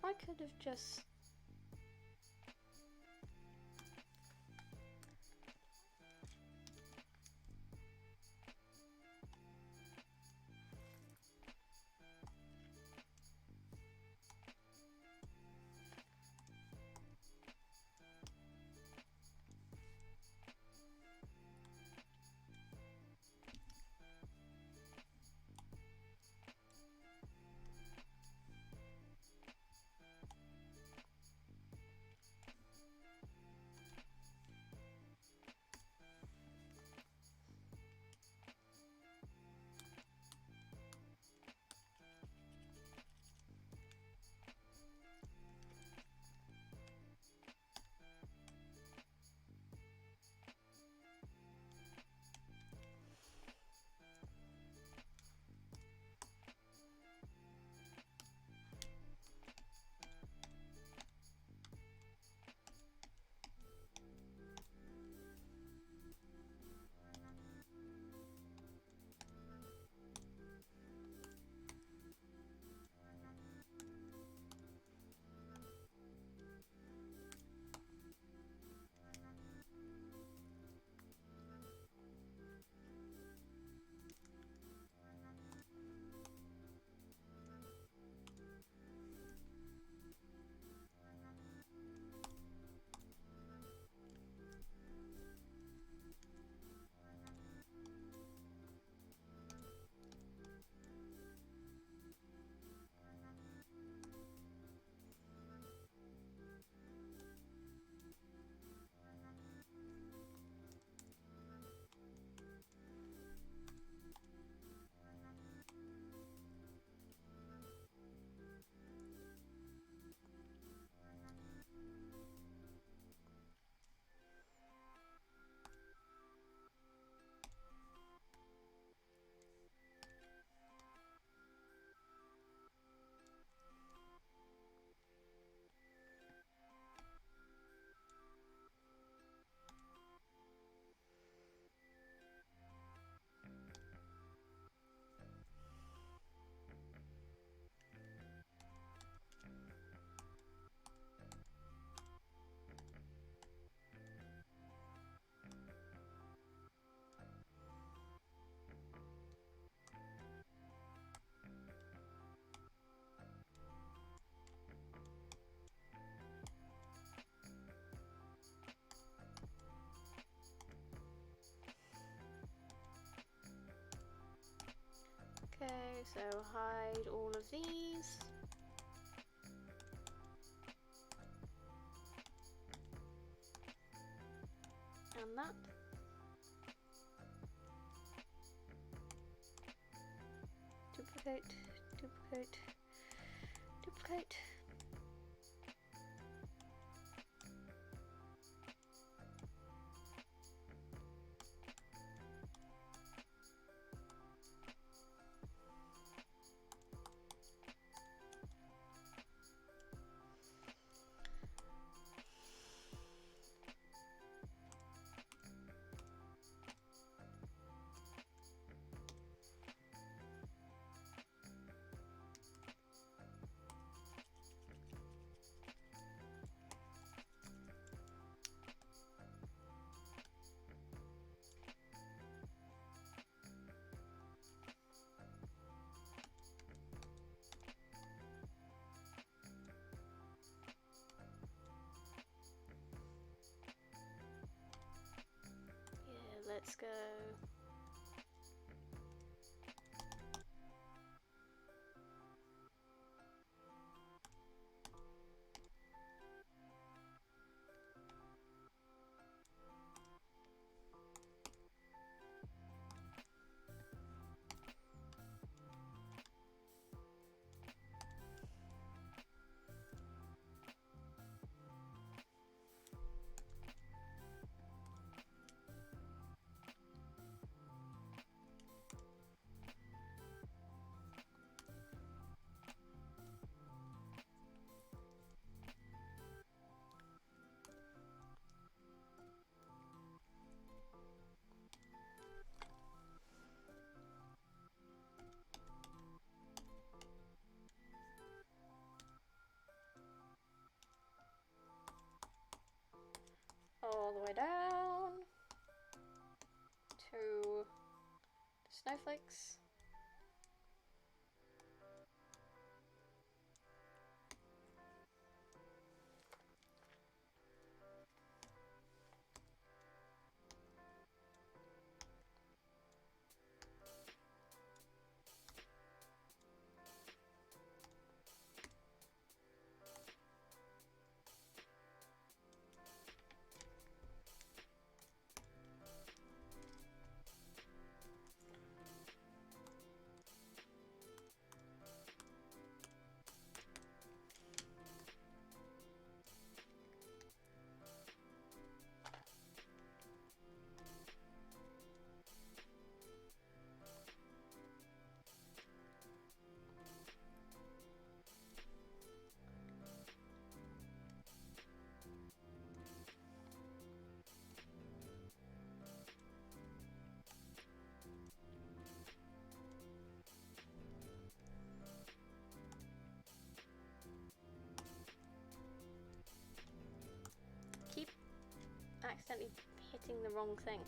I could have just... Okay, so hide all of these. And that. Duplicate, duplicate, duplicate. Yeah, let's go. All the way down to the snowflakes. Keep accidentally hitting the wrong thing.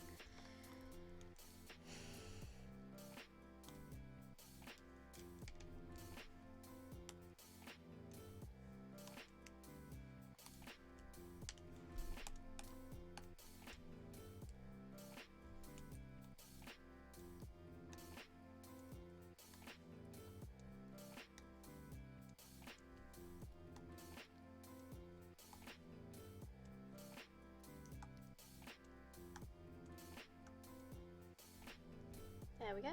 There we go.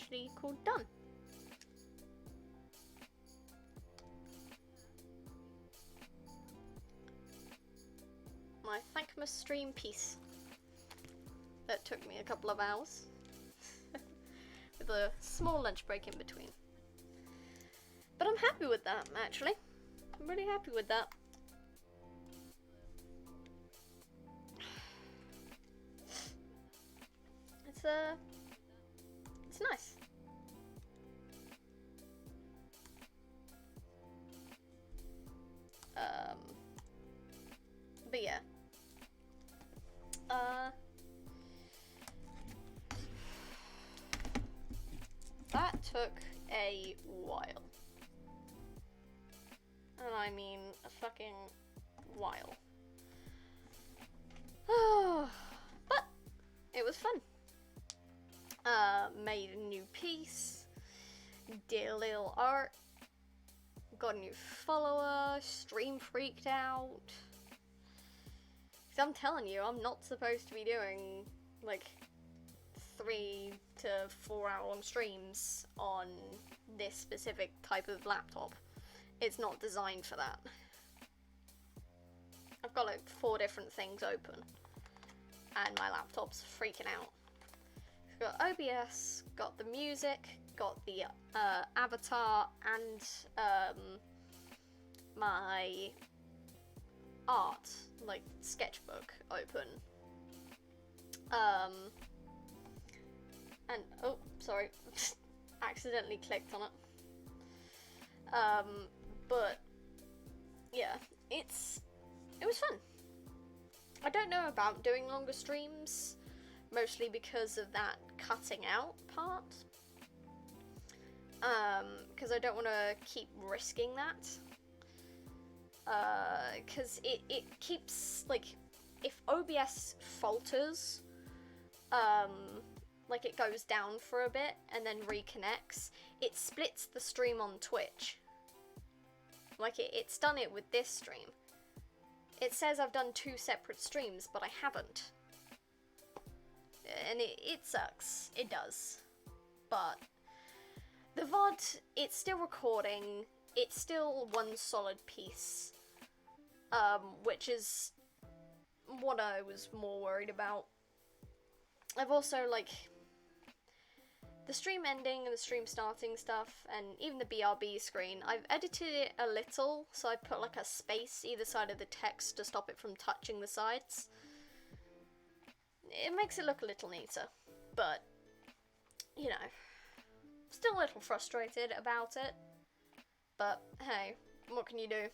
actually called done. My Thankmas stream piece. That took me a couple of hours. With a small lunch break in between. But I'm happy with that, actually. I'm really happy with that. It's nice. But yeah. That took a while. And I mean a fucking while. But it was fun. Made a new piece, did a little art, got a new follower, stream freaked out. Cause I'm telling you, I'm not supposed to be doing like 3 to 4 hour long streams on this specific type of laptop. It's not designed for that. I've got like 4 different things open and my laptop's freaking out. Got OBS, got the music, got the avatar, and my art, like sketchbook, open. And oh, sorry, accidentally clicked on it. But yeah, it was fun. I don't know about doing longer streams. Mostly because of that cutting out part. Because I don't want to keep risking that. Because it keeps, like, if OBS falters, like it goes down for a bit and then reconnects, it splits the stream on Twitch. Like, it's done it with this stream. It says I've done 2 separate streams, but I haven't. And it sucks. It does. But the VOD, it's still recording. It's still one solid piece. Which is what I was more worried about. I've also, like, the stream ending and the stream starting stuff, and even the BRB screen, I've edited it a little, so I put, like, a space either side of the text to stop it from touching the sides. It makes it look a little neater, but, you know, still a little frustrated about it, but hey, what can you do?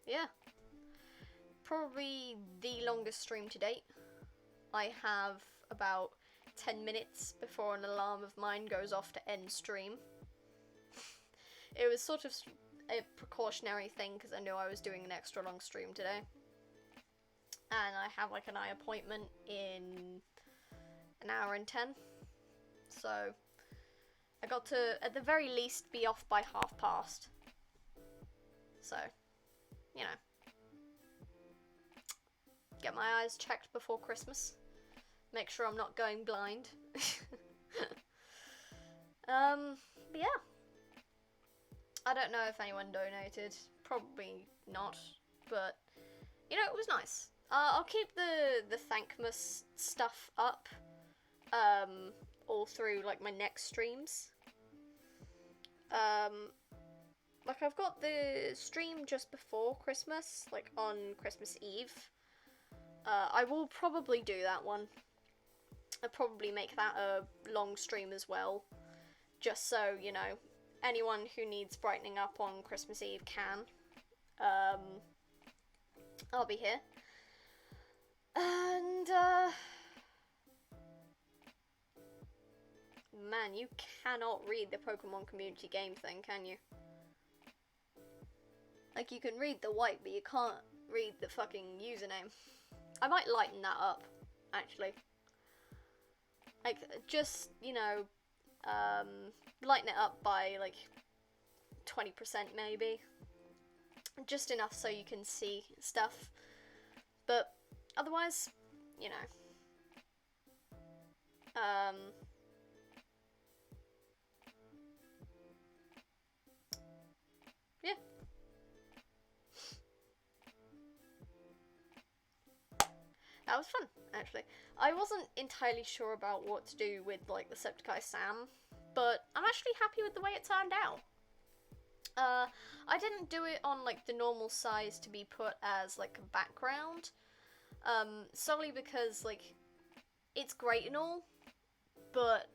Yeah, probably the longest stream to date. I have about 10 minutes before an alarm of mine goes off to end stream. It was sort of a precautionary thing because I knew I was doing an extra long stream today. And I have like an eye appointment in an hour and 10. So I got to, at the very least, be off by past. So, you know. Get my eyes checked before Christmas. Make sure I'm not going blind. But yeah. I don't know if anyone donated. Probably not. But, you know, it was nice. I'll keep the Thankmas stuff up. All through, like, my next streams. Like, I've got the stream just before Christmas. Like, on Christmas Eve. I will probably do that one. I'll probably make that a long stream as well. Just so, you know, anyone who needs brightening up on Christmas Eve can. I'll be here. And, man, you cannot read the Pokemon community game thing, can you? Like, you can read the white, but you can't read the fucking username. I might lighten that up, actually. Like, just, you know, lighten it up by, like, 20% maybe. Just enough so you can see stuff. But, otherwise, you know, yeah. That was fun, actually. I wasn't entirely sure about what to do with, like, the Septic Sam, but I'm actually happy with the way it turned out. I didn't do it on, like, the normal size to be put as, like, a background, solely because, like, it's great and all, but,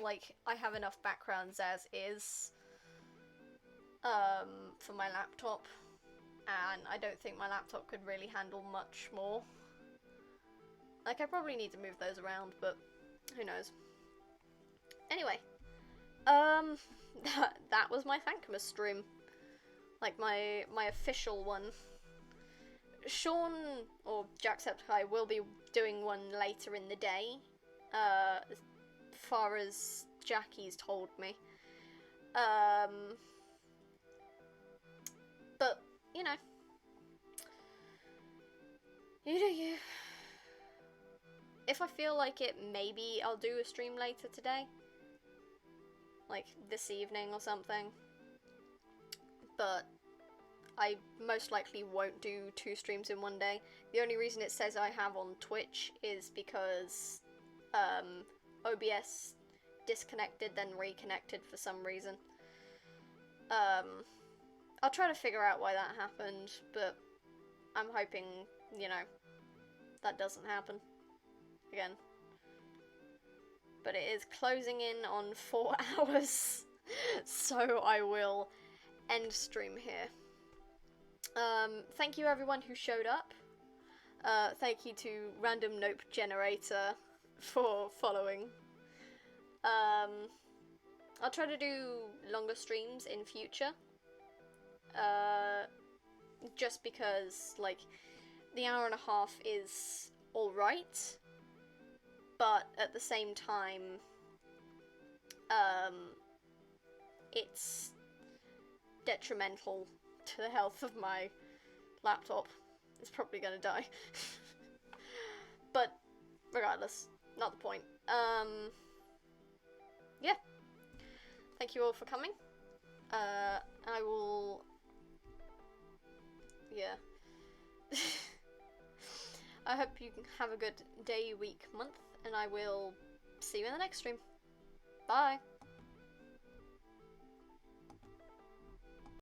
like, I have enough backgrounds as is, for my laptop, and I don't think my laptop could really handle much more. Like, I probably need to move those around, but who knows. Anyway, that was my Thankmas stream. Like, my official one. Sean, or Jacksepticeye, will be doing one later in the day, as far as Jackie's told me. But, you know. You do you. If I feel like it, maybe I'll do a stream later today. Like, this evening or something. But I most likely won't do 2 streams in one day. The only reason it says I have on Twitch is because OBS disconnected, then reconnected for some reason. I'll try to figure out why that happened, but I'm hoping, you know, that doesn't happen again. But it is closing in on 4 hours, so I will end stream here. Thank you everyone who showed up. Thank you to Random Nope Generator for following. I'll try to do longer streams in future. Just because, like, the hour and a half is alright, but at the same time, it's detrimental to the health of my laptop. It's probably gonna die. But regardless, not the point. Yeah. Thank you all for coming. I will... Yeah. I hope you can have a good day, week, month, and I will see you in the next stream. Bye!